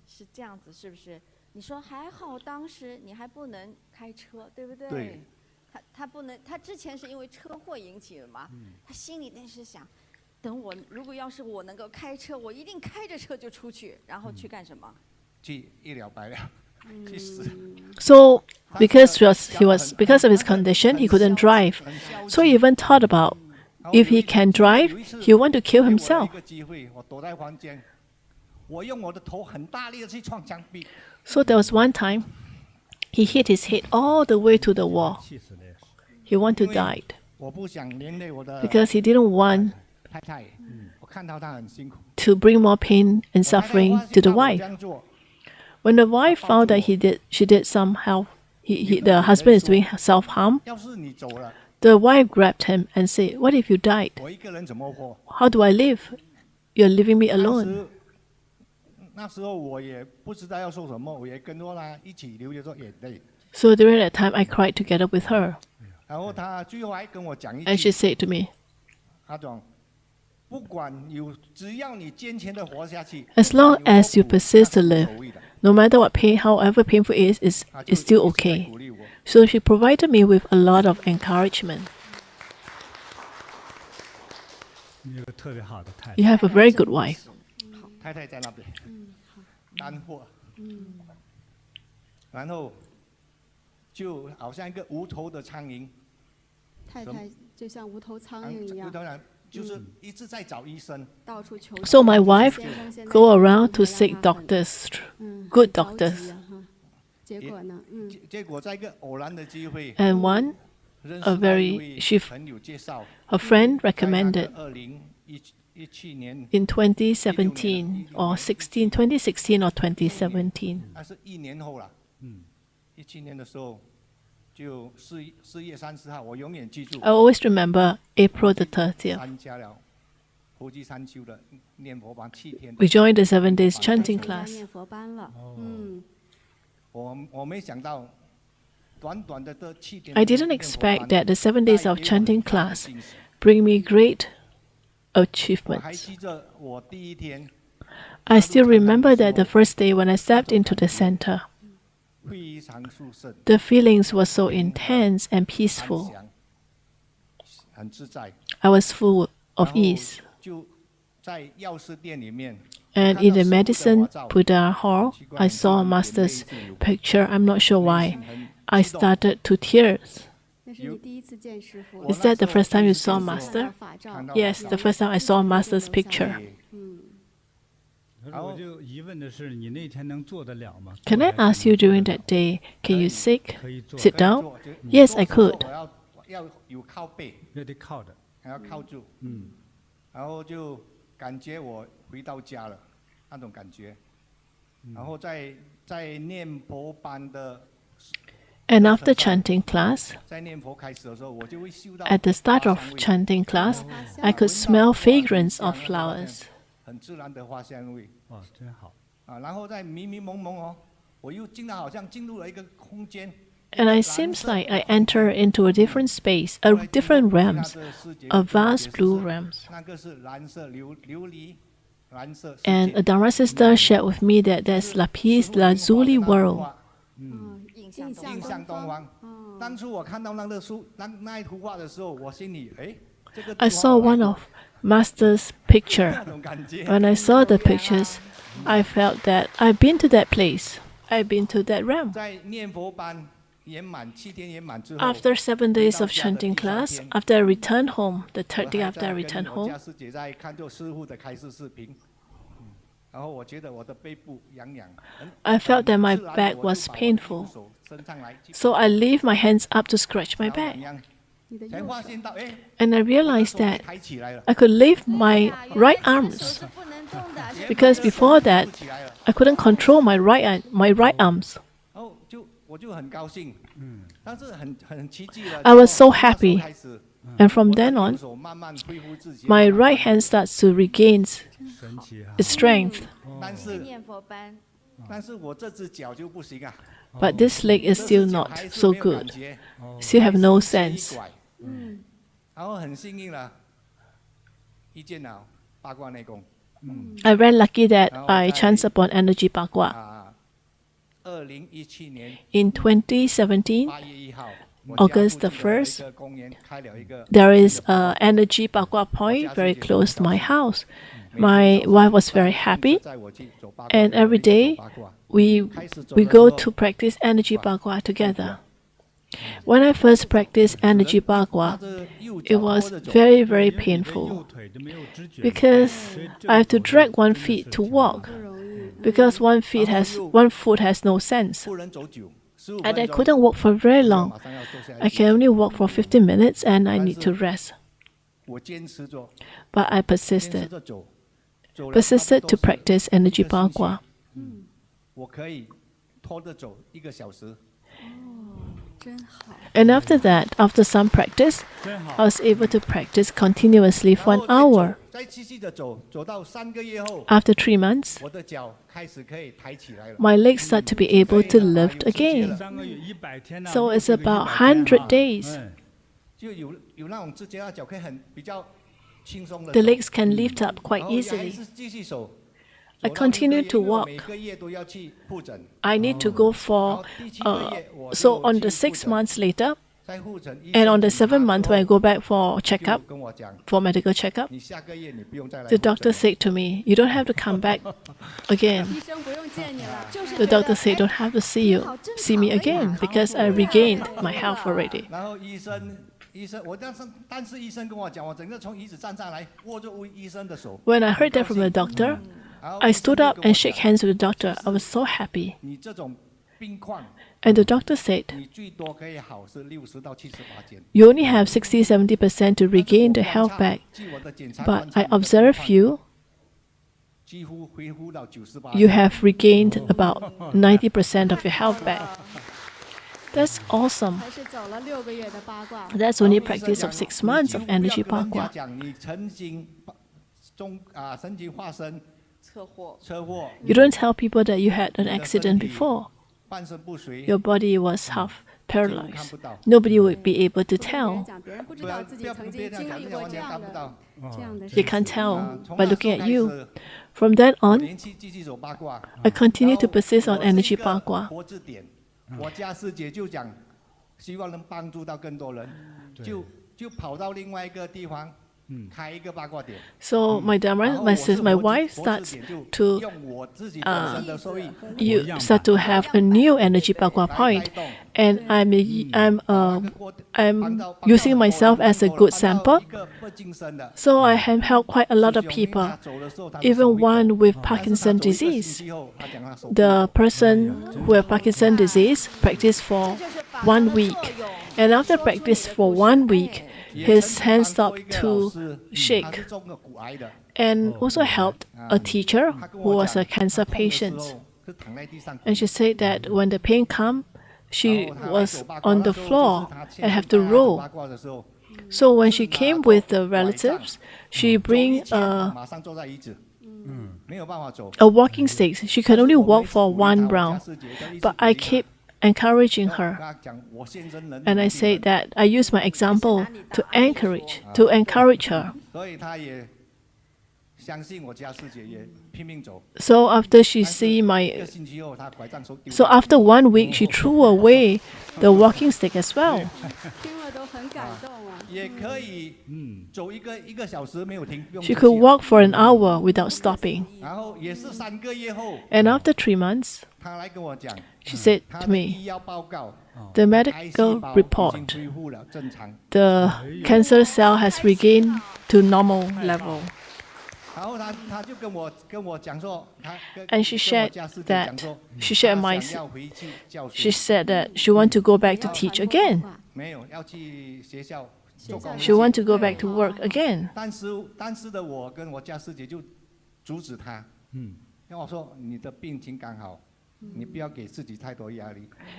是这样子，是不是？你说还好，当时你还不能开车，对不对？对。他不能，他之前是因为车祸引起的嘛，他心里那是想，等我如果要是我能够开车，我一定开着车就出去，然后去干什么？去一了百了，去死。 So, because because of his condition, he couldn't drive. So he even thought about if he can drive, he want to kill 给我了 himself. 一个机会，我躲在房间，我用我的头很大力的去撞墙壁， So there was one time He hit his head all the way to the wall. 气死的也是。 He wanted to die 我不想连累我的 because he didn't want 太太，我看到她很辛苦。 to bring more pain and 我太太 suffering 发 to 现 the 到我 wife. 这样做， When the wife found that she did somehow, the husband is doing self-harm, 要是你走了， the wife grabbed him and said, "What if you died? 我一个人怎么活？ How do I live? You're leaving me alone." 那时候我也不知道要说什么，我也跟着她一起流着眼泪。 So during that time, I cried together with her, 然后她最后还跟我讲一 and she 句， said to me, 阿总，不管只要你坚强的活下去， "As long 不管有 as you 多苦 persist to 那是 live, 无所谓的。 no matter what pain, however painful it is 她就 is still 一直在 okay." 鼓励我。 So she provided me with a lot of encouragement. 你有个特别好的太 You 太。 have a very good wife. 太太在那边，干货，然后就好像一个无头的苍蝇，太太就像无头苍蝇一样，当然就是一直在找医生。到处求。 So my wife 先生现在 go around to 怎么样 seek 啊 doctors, 嗯 good 着急 doctors. 啊哈结果呢，结果在一个偶然的机会， And one, 认 a 识到一 very 位 she 朋友介绍， a friend recommended 2017年， in 2017 or 2016 or 2017. 那是1年后了。17年的时候，就4月30号，我永远记住。 I always remember April the 30th. 参加了佛济山丘的念佛班7天。 We joined the 7 days chanting 参加 class. 念佛班了，我没想到，短短的这7天。 I didn't expect that the 7 days of chanting class bring me great 我还 achievements. 记着我第一天 I still remember that the first day when I stepped into the center, 非常舒适， the feelings were so intense and 安 peaceful. 详，很自在。 I was full of 然后 ease. 就在药师店里面， And in the medicine Buddha hall, I saw Master's picture. I'm not sure why. I started to tears. 那是你第一次见师傅。 Is that the first time you saw 看到 Master? 法照 Yes, the first time I saw Master's picture. 可是我就疑问的是，你那天能做得了吗？ Can I ask you during that day, can you sit 可以做， sit 可以 down? 做就 Yes, I 做 could. 我要有靠背，也得靠着。还要靠住，然后就感觉我回到家了，那种感觉。然后在念佛班的， And after chanting class, 在念佛开始的时候，我就会嗅到 at the start 花 of 香味 chanting class, 然后 I could 闻到 smell fragrance 花 of 香那个花 flowers. 香很自然的花香味哦，真好。啊。然后在迷迷蒙蒙哦，我又好像进入了一个空间。 And it seems like I enter into a different space, a different realms, a vast blue realms. 那个是蓝色琉璃，蓝色世 And 界 a Dharma sister shared with me that there's lapis lazuli world. 印印象印象东方。哦当初我看到那一幅画的时候，我心里这个 I 图 saw 好 one 来 of Master's picture. 那种感觉。 When I saw the pictures, I felt that I've been to that place. I've been to that realm. 在念佛班圆满7天圆满之后， After 7 days of chanting class, after I returned home, the third day 我还 after 在 I 跟 returned 我 home, 家师姐在看做师傅的开示视频，然后我觉得我的背部痒痒， I felt that my 自然地 back 我就 was 把我的 painful. 右手伸上来， So I leave my hands up to scratch my 然后 back. 痒痒你的才右手发现到And I 我的 realized 手可以 that 抬起来了。 I could lift my 啊 right 原来这个手 arms 是不能动的，是 because 不能 before 动的 that 扶起来了， I couldn't control my right arms. 然后我就很高兴，但是很奇迹了。 I was so 从那时候 happy. 开始 And from 我的 then 右 on, 手慢慢恢复自己 my right hand starts to regain 神奇哈。 its strength. 但是念佛班，我这只脚就不行啊， But this leg is 这 still 只脚 not 还是 so 没有感 good. 觉 Still have no 还是一 sense. 拐然后很幸运了，遇见了八卦内功 I'm very lucky that I chanced upon Energy Bagua. 啊。2017年 In 2017, 8月1号 August the 我家附近的 1st 一个公园开了一个 there is an Energy Bagua Point very close to my house. My wife was very happy, 载我去走八卦 and every day 走八卦 we go to practice Energy Bagua together. When I first practiced Energy Bagua, it was very, very 右 painful 腿就没有知觉。 because I have to drag one feet to walk 不容易。 because one foot has no sense. 不能走久 And I couldn't walk for very long. I can only walk for 15 minutes and I need to rest. But I persisted to practice Energy Bagua. And after that, after some practice, I was able to practice continuously for an hour. After 3 months, my legs start to be able to lift again. So it's about 100 days. The legs can lift up quite easily. I continue to walk. I need to go for, so on the 6 months later, and on the 7th month when I go back for checkup, for medical checkup, the doctor said to me, you don't have to come back again. The doctor said, you don't have to see me again because I regained my health already. When I heard that from the doctor, I stood up and shook hands with the doctor. I was so happy. And the doctor said, you only have 60-70% to regain the health back. But I observe you, you have regained about 90% of your health back. That's awesome. That's only practice of 6 months of Energy Bagua. You don't tell people that you had an accident before. Your body was half paralyzed. Nobody would be able to tell. They can't tell by looking at you. From then on, I continue to persist on Energy Bagua. So my wife starts to start to have a new Energy Bagua point, and I'm using myself as a good sample. So I have helped quite a lot of people, even one with Parkinson's disease. The person who has Parkinson's disease practiced for 1 week, and after practice for 1 week, his hand stopped to shake, and also helped a teacher who was a cancer patient. And she said that when the pain came, she was on the floor and had to roll. So when she came with the relatives, she bring a walking stick. She could only walk for 1 round, but I keep encouraging her. And I say that I use my example to encourage her. So after after 1 week, she threw away the walking stick as well. She could walk for an hour without stopping. And after 3 months, she said to me, the medical report, the cancer cell has regained to normal level. And she said that she wants to go back to teach again. She wants to go back to work again.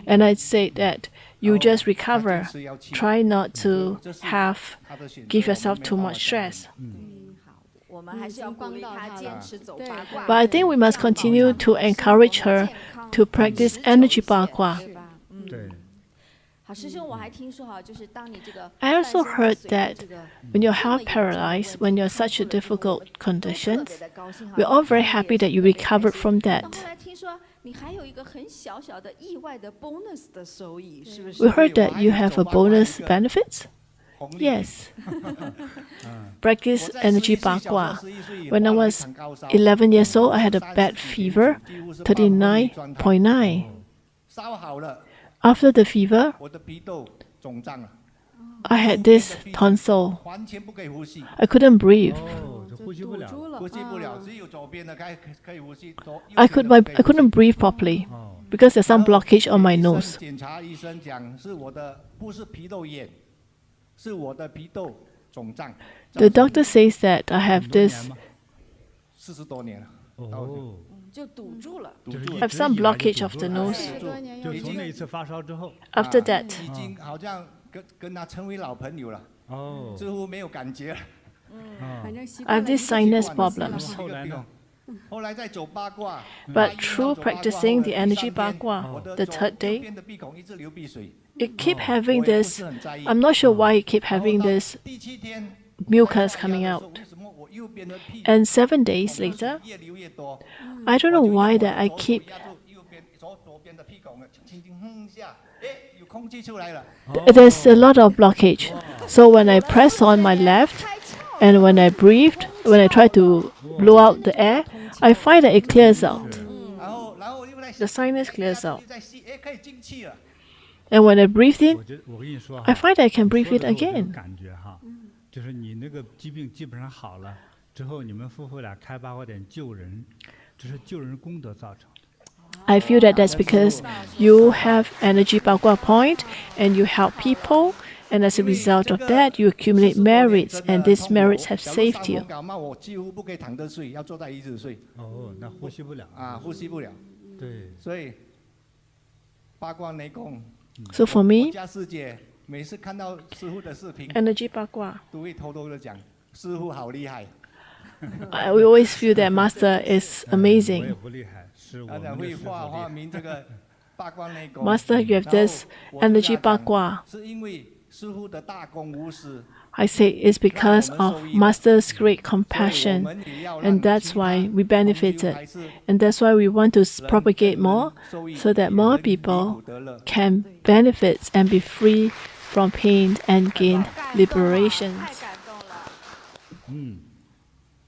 And I say that you just recover. Try not to give yourself too much stress. But I think we must continue to encourage her to practice Energy Bagua. I also heard that when you're half paralyzed, when you're such a difficult conditions, we're all very happy that you recovered from that. We heard that you have a bonus benefits? Yes. Practice Energy Bagua. When I was 11 years old, I had a bad fever, 39.9. After the fever, I had this tonsil. I couldn't breathe. I couldn't breathe properly. because there's some blockage on my nose. 检查医生讲是我的不是皮痘炎，是我的皮痘肿胀。 The doctor says that I have 多年 this, 吗？ 40多年了，哦，就堵住了。堵住 I 了 have some blockage of the nose. 10多年有就从那一次发烧之后， After that, 已经好像跟他成为老朋友了，哦，几乎没有感觉了。反正习 I 惯 have 了 these sinus 习惯了 problems. 后来呢？后来在走八卦 But through practicing the Energy Bagua, the third day, 边的鼻孔一直流鼻水， it keep having this. I'm not sure why it keep having this 第7天 mucus coming out. 为什么我右边的屁 And 7 days later, 越流越多？ I don't know why that I keep. 压住右边左边的屁孔了，轻轻哼一下，哎，有空气出来了。 There's a lot of blockage. So when I press on my left, and when I breathed, when I try to blow out the air, I find that it clears out. 然后又在 The sinus clears out. 又在吸，哎，可以进气了。 And when I breathe in, 我跟你说哈 I find I can breathe 说 it 的我有 again. 感觉哈，就是你那个疾病基本上好了之后，你们夫妇俩开八卦点救人，这是救人功德造成的。 I feel that that's because you have Energy Bagua Point and you help people, and as a result of that, you accumulate merits, and these merits have saved you. 感冒我几乎不可以躺着睡，要坐在椅子睡哦，那呼吸不了啊，呼吸不了。对，所以八卦内功， So for 我 me, 家师姐每次看到师傅的视频， Energy Bagua, 都会偷偷的讲，师傅好厉害， we always feel that Master is 我也 amazing. 不厉害，是我他讲们的师傅会发厉害。明这个八卦内功。 Master, you have 然后 this 我就 Energy 跟他讲 Bagua. 是因为师傅的大公无私， I say it's because of Master's great 所以我 compassion, 们也要让 and that's 其他 why we 同修 benefited. 还是 And that's why we want to 人 propagate 跟 more 人受益 so that more 人离 people 苦得乐 can benefit and be free from pain and gain 太 liberations. 感动了。嗯，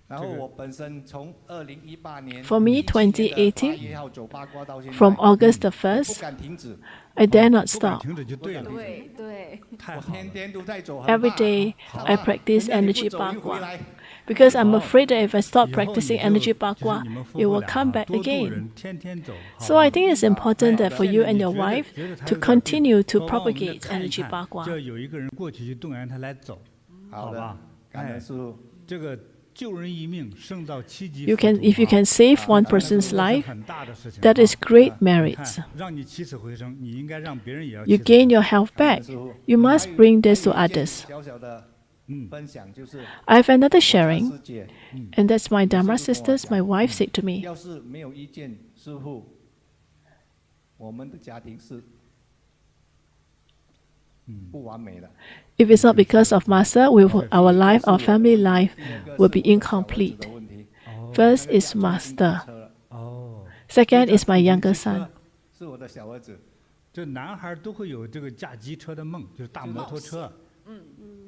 然后我本身从2018年 For me, 17年的2018, 8月号走八卦到现在 From August the 不 1st, 敢停止， I dare not 不敢 stop. 停止就对了，对对，我太好了天。天都在走，很 Every 怕 day 很 I 怕 practice 人家你不 Energy 走又回 Bagua 来 because I'm afraid that if I stop 以后你 practicing 就 Energy 就是 Bagua, 你们夫 it 妇 will 俩 come 哈 back 多度 again. 人天天走，好 So 吧 I think it's important that for 现 you 在 and 你 your 觉得 wife 觉得他 to 有点病 continue to 说帮我们再 propagate 看一 Energy 看 Bagua. 这有一个人过去去动员他来走，好的好吧？感哎恩师傅。这个救人一命胜造7级 You 浮 can, 屠 if you 哈 can save one 这个 person's 是 life, 很大的事情 that 哈 is great 你 merits. 看让你起死回生，你应该让别人也要 You 起死 gain 回 your 生 health back. 师傅 You must bring this to 还有一件 others. 小小的嗯分享就是 I have another 我家 sharing, 师姐 and that's my 师 Dharma 傅跟我 sisters, my 讲 wife said to me, 要是没有遇见师傅，我们的家庭是不完美的。 if it's not because of Master, our life, our family life 第二个 will 是 be 我小儿子 incomplete. 的问题 First 那个 is 小的已经停 Master. 车了 哦， Second is my younger son. 是我的小儿子。这男孩都会有这个驾机车的梦，就是大摩托车。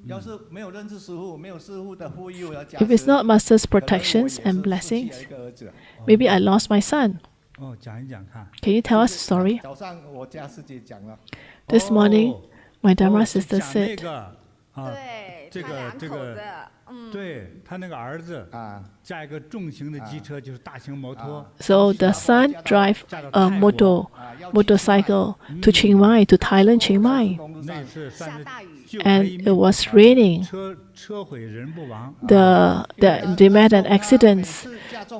要是没有认识师傅，没有师傅的护佑和加 If it's 持， not Master's 可能我 protections 也 and 是失去 blessings, 了一个儿子。 maybe I lost my son. 哦，讲一讲看。 Can you tell us a story? 早上我家师姐讲了， This morning, 哦 my Dharma 哦是 sister 讲那 said, 个啊，对，这个他两这个口子，对他那个儿子啊驾一个重型的机车，就是大型摩托， so the son drive 驾到 a 泰国 motorcycle to Chiang Mai, to Thailand, Chiang 高 Mai. 速公路那上次算是下大雨，救他 And 一 it 命， was raining. 车毁人不亡。 They met an accident.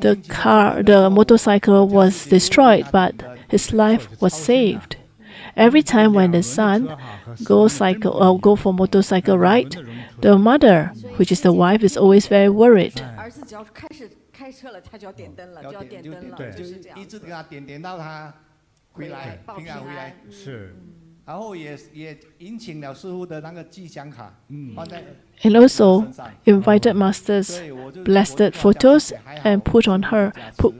The motorcycle was destroyed, but his life was saved. Every time when the son go for motorcycle ride, the mother, which is the wife, is always very worried. 儿子只要开车了，他就要点灯了，就要点灯了，对就是这样一直给他点到他回来报平安回来，是，然后也引请了师傅的那个吉祥卡放在 And also 身上， invited Master's 所以我就 blessed photos and put on her,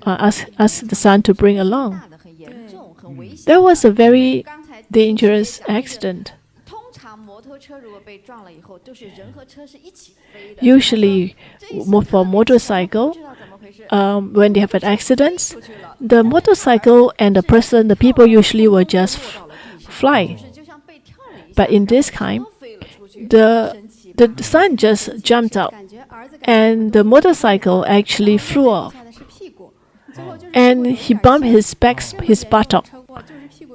asked the son to bring along. 大的很严重，很危险。 That was a very 刚才 dangerous 讲那个 accident. 通常摩托车如果被撞了以后，都是人和车是一起飞的。 Usually, 这一次 for 不 motorcycle, 知道怎么回事， when they have an accident, 出去了， the motorcycle and the person, the people usually will just 落到了地上 fly. 就是就像被跳了一下， But in this 然后 time, 车飞了出去 the 神奇 the son just jumped out, 感觉儿子 and the motorcycle actually flew off, 下的是屁股，最后就是 and he bumped his buttock.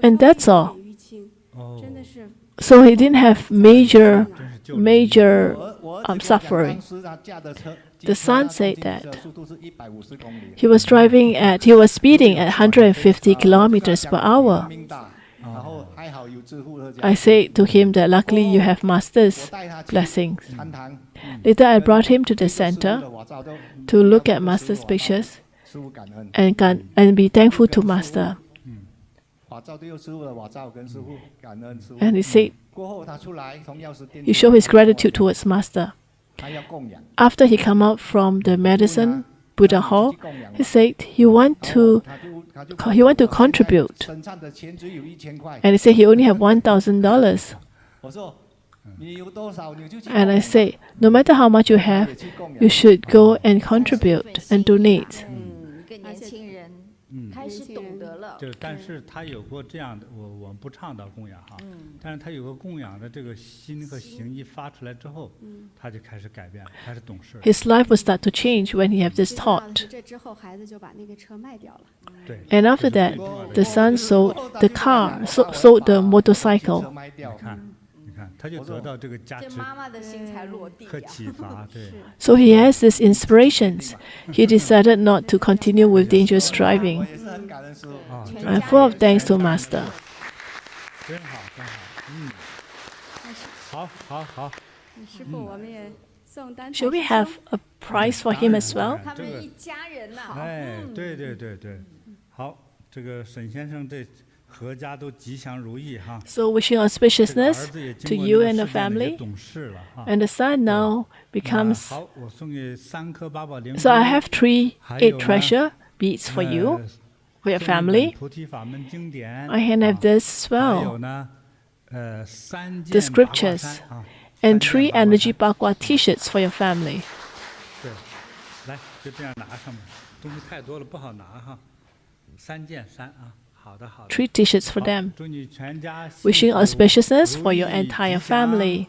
And that's all. 哦， So he didn't have major suffering. The son said that he was speeding at 150 kilometers per hour. I said to him that luckily you have Master's blessings. Later I brought him to the center to look at Master's pictures and be thankful to Master. And he said he showed his gratitude towards Master. After he came out from the medicine Buddha hall, he said he want to contribute, and he said he only have $1,000. And I say, no matter how much you have, you should go and contribute and donate. 跟年轻人开始懂得了。就但是他有过这样的，我们不倡导供养哈，但是他有个供养的这个心和行一发出来之后，他就开始改变了，开始懂事。His life will start to change when he have this thought. 这之后，孩子就把那个车卖掉了。对。And after that, the son sold the car, sold the motorcycle. 你看，他就得到这个价值和启发，对。So he has these inspirations. He decided not to continue with dangerous driving. I'm full of thanks to Master. 真好，真好，好，好，好。师父，我们也送单。 Should we have a prize for him as well? 他们一家人呐。哎，对对对对，好，这个沈先生这。 So wishing auspiciousness to you and the family. And the son now becomes... So I have 3 8 treasure beads for you, for your family. I can have this as well. The scriptures. And 3 Energy Bagua t-shirts for your family. 3 t-shirts for them. Wishing auspiciousness for your entire family.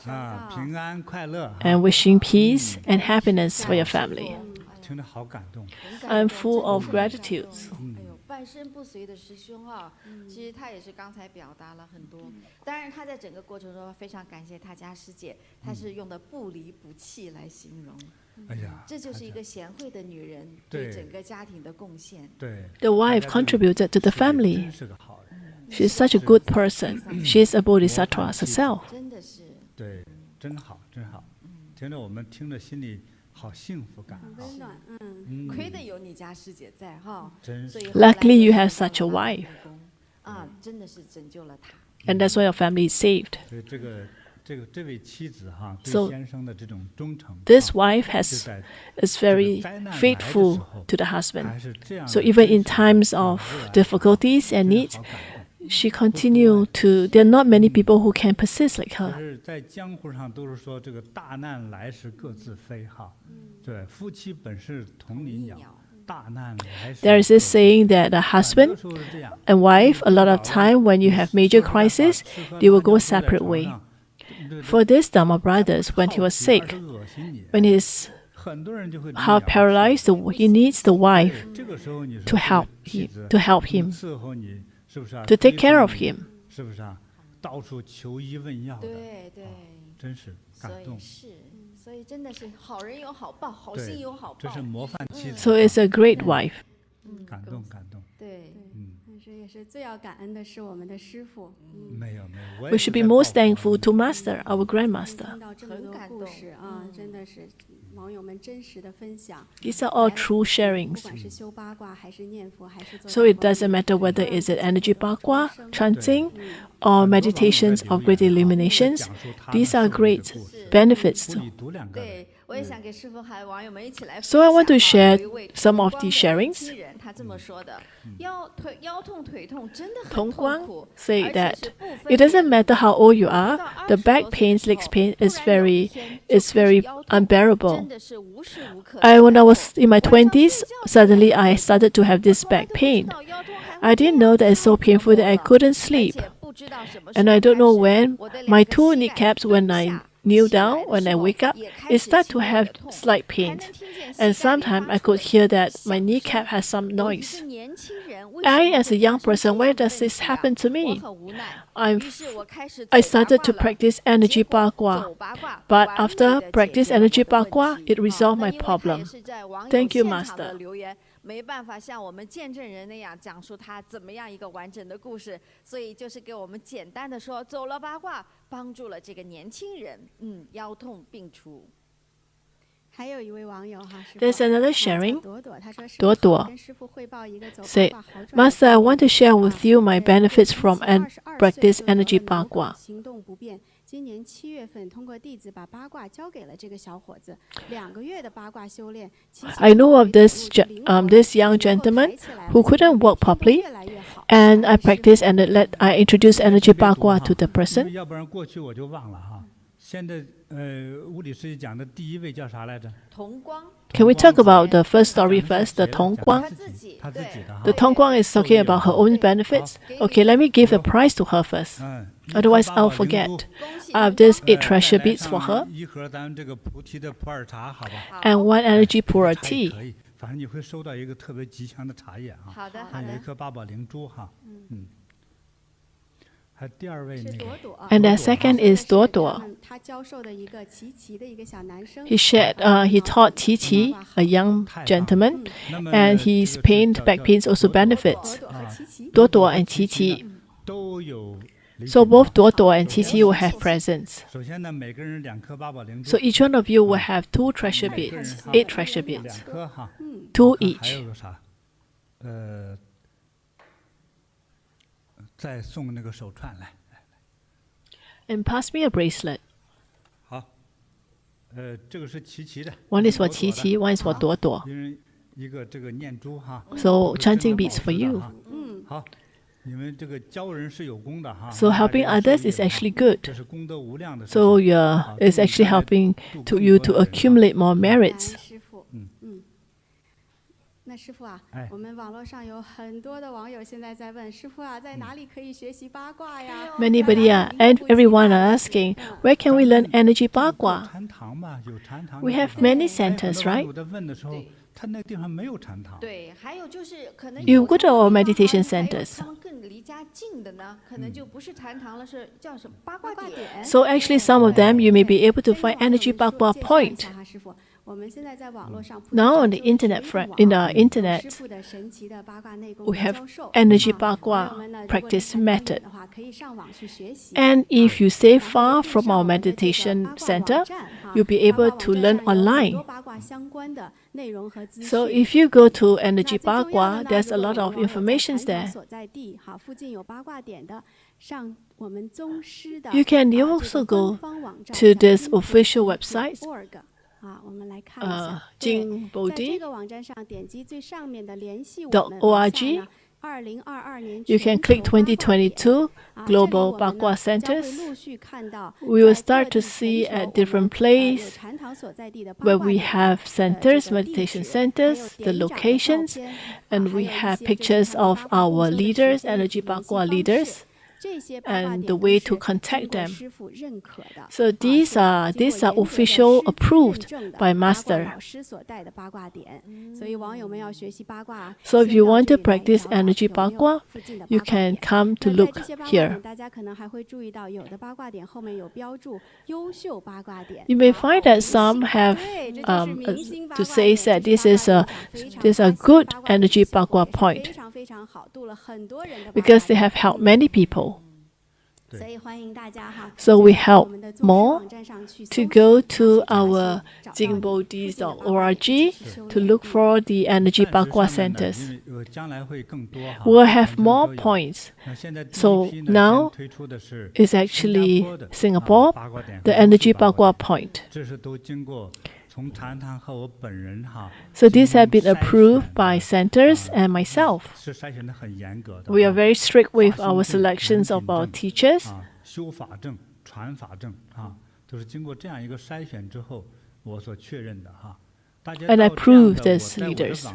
And wishing peace and happiness for your family. I'm full of gratitude. 半身不遂的师兄啊，其实他也是刚才表达了很多。当然，他在整个过程中非常感谢他家师姐，他是用的不离不弃来形容。哎呀，这就是一个贤惠的女人对整个家庭的贡献。对 The wife contributed to the family. She's such a good person. She's a bodhisattva herself. 真的是。对，真好，真好。听着我们听着心里好幸福感。温暖，亏得有你家师姐在哈。Luckily, you have such a wife. 啊，真的是拯救了她。And that's why your family is saved. So this wife is very faithful to the husband. So even in times of difficulties and needs, she continue to. There are not many people who can persist like her. There is this saying that a husband and wife, a lot of time when you have major crisis, they will go separate way. For this Dharma brothers, when he was sick, when he's half paralyzed, he needs the wife to help him, to take care of him. 所以真的是好人有好报，好心有好报。So it's a great wife. 感动，感动。对，但是也是最要感恩的是我们的师父。没有，没有。We should be most thankful to Master, our Grandmaster. 听到这么多故事啊，真的是网友们真实的分享。These are all true sharings. 不管是修八卦还是念佛，还是做。 So it doesn't matter whether it's an Energy Bagua, chanting, or meditations of great illuminations. These are great benefits. So I want to share some of these sharings. Tong Guang say that it doesn't matter how old you are, the back pain, legs pain is very unbearable. When I was in my 20s, suddenly I started to have this back pain. I didn't know that it's so painful that I couldn't sleep. And I don't know when my 2 kneecaps, when I kneel down, when I wake up, it starts to have slight pain. And sometimes I could hear that my kneecap has some noise. I, as a young person, why does this happen to me? I started to practice Energy Bagua, but after practice Energy Bagua, it resolved my problem. Thank you, Master. 没办法像我们见证人那样讲述他怎么样一个完整的故事，所以就是给我们简单的说，走了八卦，帮助了这个年轻人，腰痛病除。还有一位网友哈， There's another sharing. 朵朵 Say, Master, I want to share with you my benefits from practice Energy Bagua. 行动不便，今年7月份通过弟子把八卦交给了这个小伙子，2个月的八卦修炼。I know of this young gentleman who couldn't walk properly, and I practiced and I introduced Energy Bagua to the person. 要不然过去我就忘了哈。现在物理世界讲的第一位叫啥来着？同光。Can we talk about the first story first, the Tong Guang? The Tong Guang is talking about her own benefits. Okay, let me give a prize to her first. Otherwise, I'll forget. I have these 8 treasure beads for her, 一盒咱们这个菩提的普洱茶，好吧？ and 1 energy pura tea. 可以，反正你会收到一个特别吉祥的茶叶啊。好的，还有一颗八宝灵珠哈。还第二位那个。And the second is Duo. 他教授的一个齐齐的一个小男生。He taught Qi, a young gentleman, and his back pains also benefits. Duo and Qi. 都有。 So both Duo and Qi will have presents. 首先呢，每个人2颗八宝灵珠。 So each one of you will have 2 treasure beads, 8 treasure beads. 2颗哈。2 还 each. 有个啥？再送那个手串来。 And pass me a bracelet. 好。这个是齐齐的。One is for Qi, one is for Duo. 一个这个念珠哈。So chanting beads for you. 好。 因为这个教人是有功的哈。 So helping others is actually good. 这是功德无量的。 So it's actually helping you to accumulate more merits. 那师父啊，我们网络上有很多的网友现在在问师父啊，在哪里可以学习八卦呀 Anybody and everyone are asking, where can we learn Energy Bagua? 禅堂嘛，有禅堂。 We have many centers, right? 我在问的时候，他那地方没有禅堂。对，还有就是可能 You go to our meditation centers. 他们更离家近的呢，可能就不是禅堂了，是叫什么八卦点。 So actually, some of them you may be able to find Energy Bagua Point. Now on the internet, we have Energy Bagua Practice Method. And if you stay far from our meditation center, you'll be able to learn online. So if you go to Energy Bagua, there's a lot of information there. You can also go to this official website, JinBodhi.org. You can click 2022 Global Bagua Centers. We will start to see at different places where we have centers, meditation centers, the locations, and we have pictures of our leaders, Energy Bagua leaders, and the way to contact them. So these are official approved by Master. So if you want to practice Energy Bagua, you can come to look here. You may find that some have to say that this is a good Energy Bagua point because they have helped many people. So we help more to go to our JinBodhi.org to look for the Energy Bagua centers. We'll have more points. So now is actually Singapore, the Energy Bagua point. So these have been approved by centers and myself. We are very strict with our selections of our teachers. And I approve these leaders.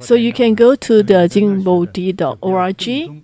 So you can go to the JinBodhi.org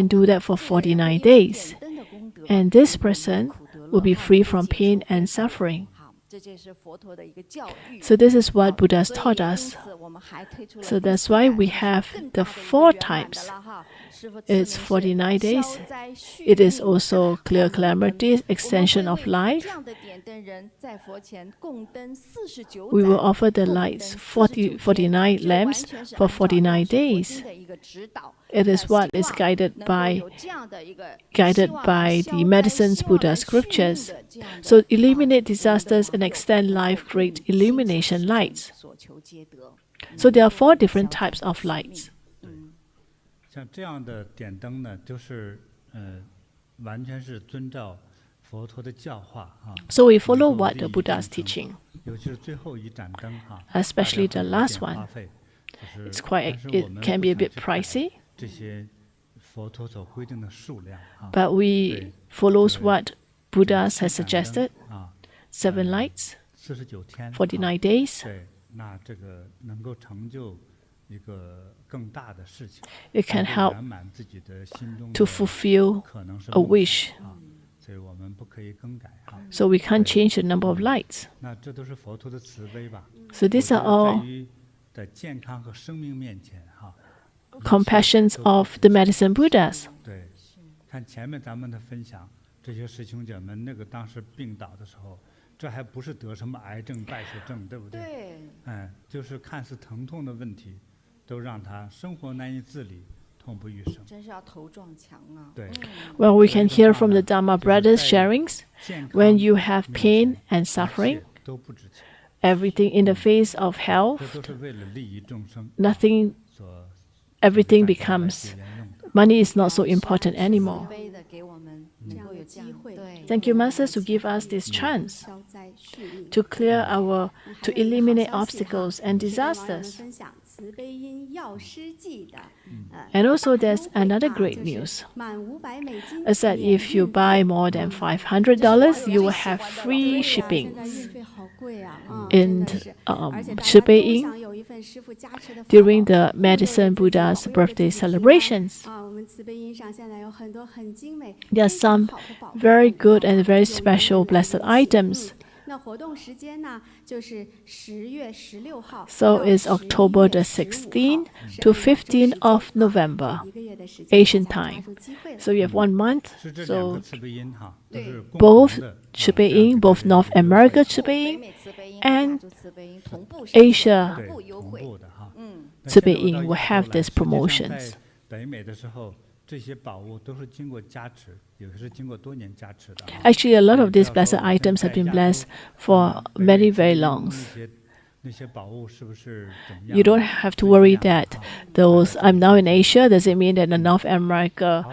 and do that for 49 days. And this person will be free from pain and suffering. So this is what Buddha has taught us. So that's why we have the 4 types. It's 49 days. It is also clear calamities, extension of life. We will offer the lights, 49 lamps for 49 days. It is what is guided by the medicines Buddha scriptures. So eliminate disasters and extend life, great illumination lights. So there are 4 different types of lights. 像这样的点灯呢，就是完全是遵照佛陀的教化啊。So we follow what the Buddha is teaching. 尤其是最后一盏灯哈 Especially the last one. It can be a bit pricey. 这些佛陀所规定的数量啊。But we follows what Buddha has suggested. 7 lights, 49天 49 days. 对，那这个能够成就一个更大的事情。 It can help 圆满自己的心中 to fulfill 可能是 a wish. 所以我们不可以更改啊。 So we can't change the number of lights. 那这都是佛陀的慈悲吧。 So these are all 在于的健康和生命面前哈。 compassions of the medicine Buddhas. 对，看前面咱们的分享，这些师兄姐们那个当时病倒的时候，这还不是得什么癌症、败血症，对不对？对。就是看似疼痛的问题，都让他生活难以自理，痛不欲生。真是要头撞墙啊！对。Well, we can hear from the Dharma brothers' sharings. When you have pain and suffering, 都不值钱。 everything in the face of health, 这都是为了利益众生。 nothing, everything becomes, money is not so important anymore. Thank you, Masters, to give us this chance to clear to eliminate obstacles and disasters. And also there's another great news. Is that if you buy more than $500, you will have free shipping in CiBeiYin during the Medicine Buddha's birthday celebrations. There are some very good and very special blessed items. So it's October the 16th to 15th of November, Asian time. So you have 1 month. So both CiBeiYin, both North America CiBeiYin and Asia CiBeiYin will have these promotions. 北美的时候，这些宝物都是经过加持，有的是经过多年加持的。 Actually, a lot of these blessed items have been blessed for very, very long. 那些宝物是不是怎么样？ You don't have to worry that those I'm now in Asia. Does it mean that the North America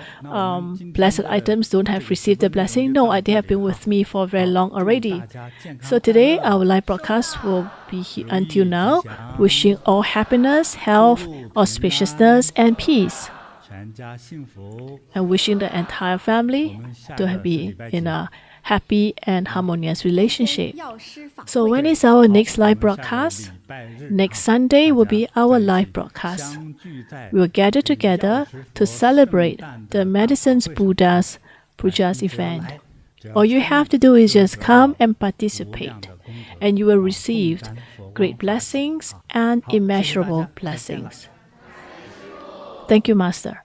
blessed items don't have received the blessing? No, they have been with me for very long already. So today our live broadcast will be until now, wishing all happiness, health, auspiciousness, and peace. 全家幸福。 And wishing the entire family to be in a happy and harmonious relationship. So when is our next live broadcast? Next Sunday will be our live broadcast. We will gather together to celebrate the Medicines Buddha's event. All you have to do is just come and participate, and you will receive great blessings and immeasurable blessings. Thank you, Master.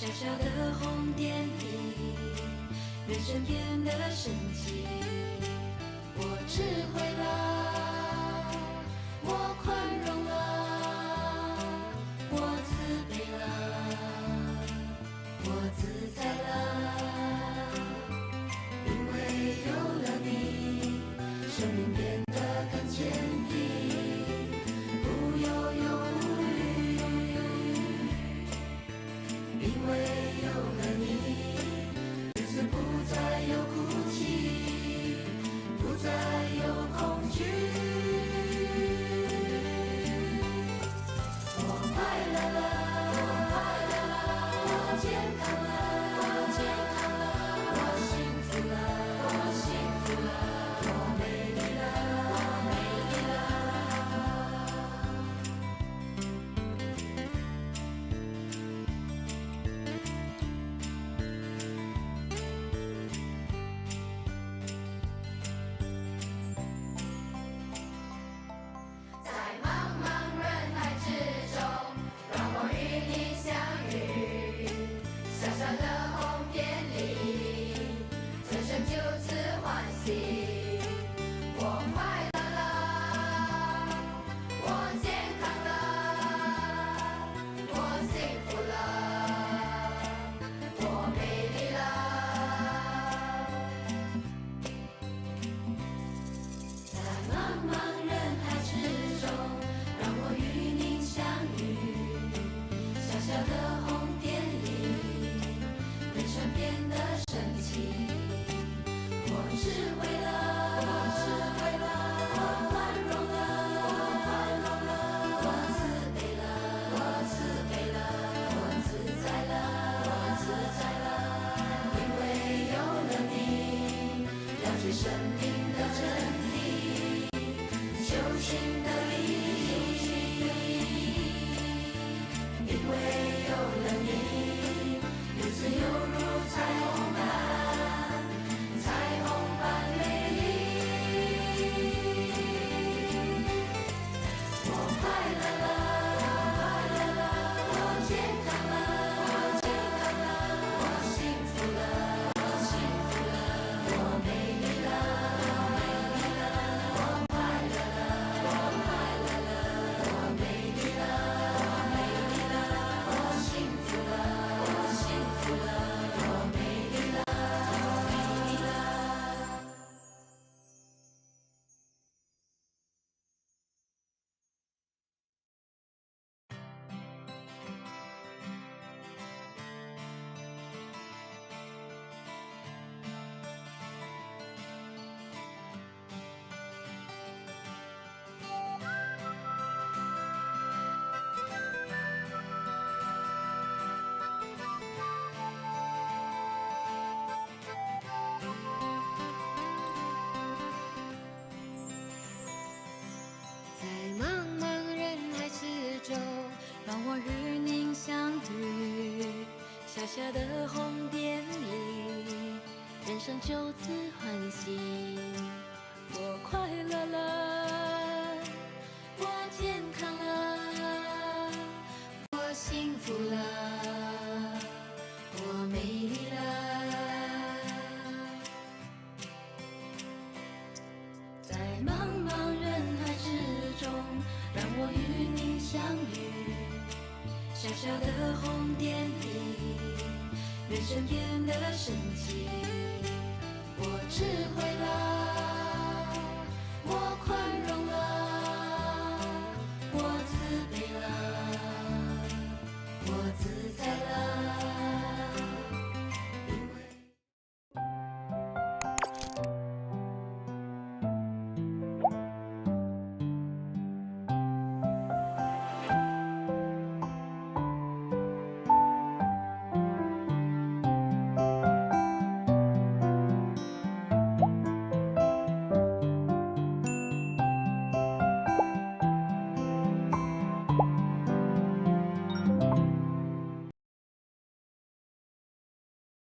小小的红点里，人生变得神奇。我智慧了，我宽容了，我慈悲了，我自在了。因为有了你，生命变得更坚定，不忧忧无虑。因为有了你，日子不再有哭泣，不再有恐惧。我快乐了，我快乐了，我健康了，我健康了，我幸福了，我幸福了，我美丽了，我美丽了。在茫茫人海之中，让我与你相遇。小小的红点里，人生就此欢喜。我快乐了，我健康了，我幸福了，我美丽了。在茫茫人海之中，让我与您相遇。小小的红点里，人生变得神奇。我智慧了，我智慧了，我宽容了，我宽容了，我慈悲了，我慈悲了，我自在了，我自在了。因为有了你，了解生命的真理，修行的意义。因为有了你，日子犹如彩虹般，彩虹般美丽。我快乐了，我快乐了，我健康了，我健康了，我幸福了，我幸福了，我美丽了，我美丽了，我快乐了，我快乐了，我美丽了，我美丽了，我幸福了，我幸福了，我美丽了，我美丽了。在茫茫人海之中，让我与您相遇。小小的红点里，人生就此欢喜。我快乐了，我健康了，我幸福了，我美丽了。在茫茫人海之中，让我与您相遇。小小的红点里，人生变得神奇。我智慧了，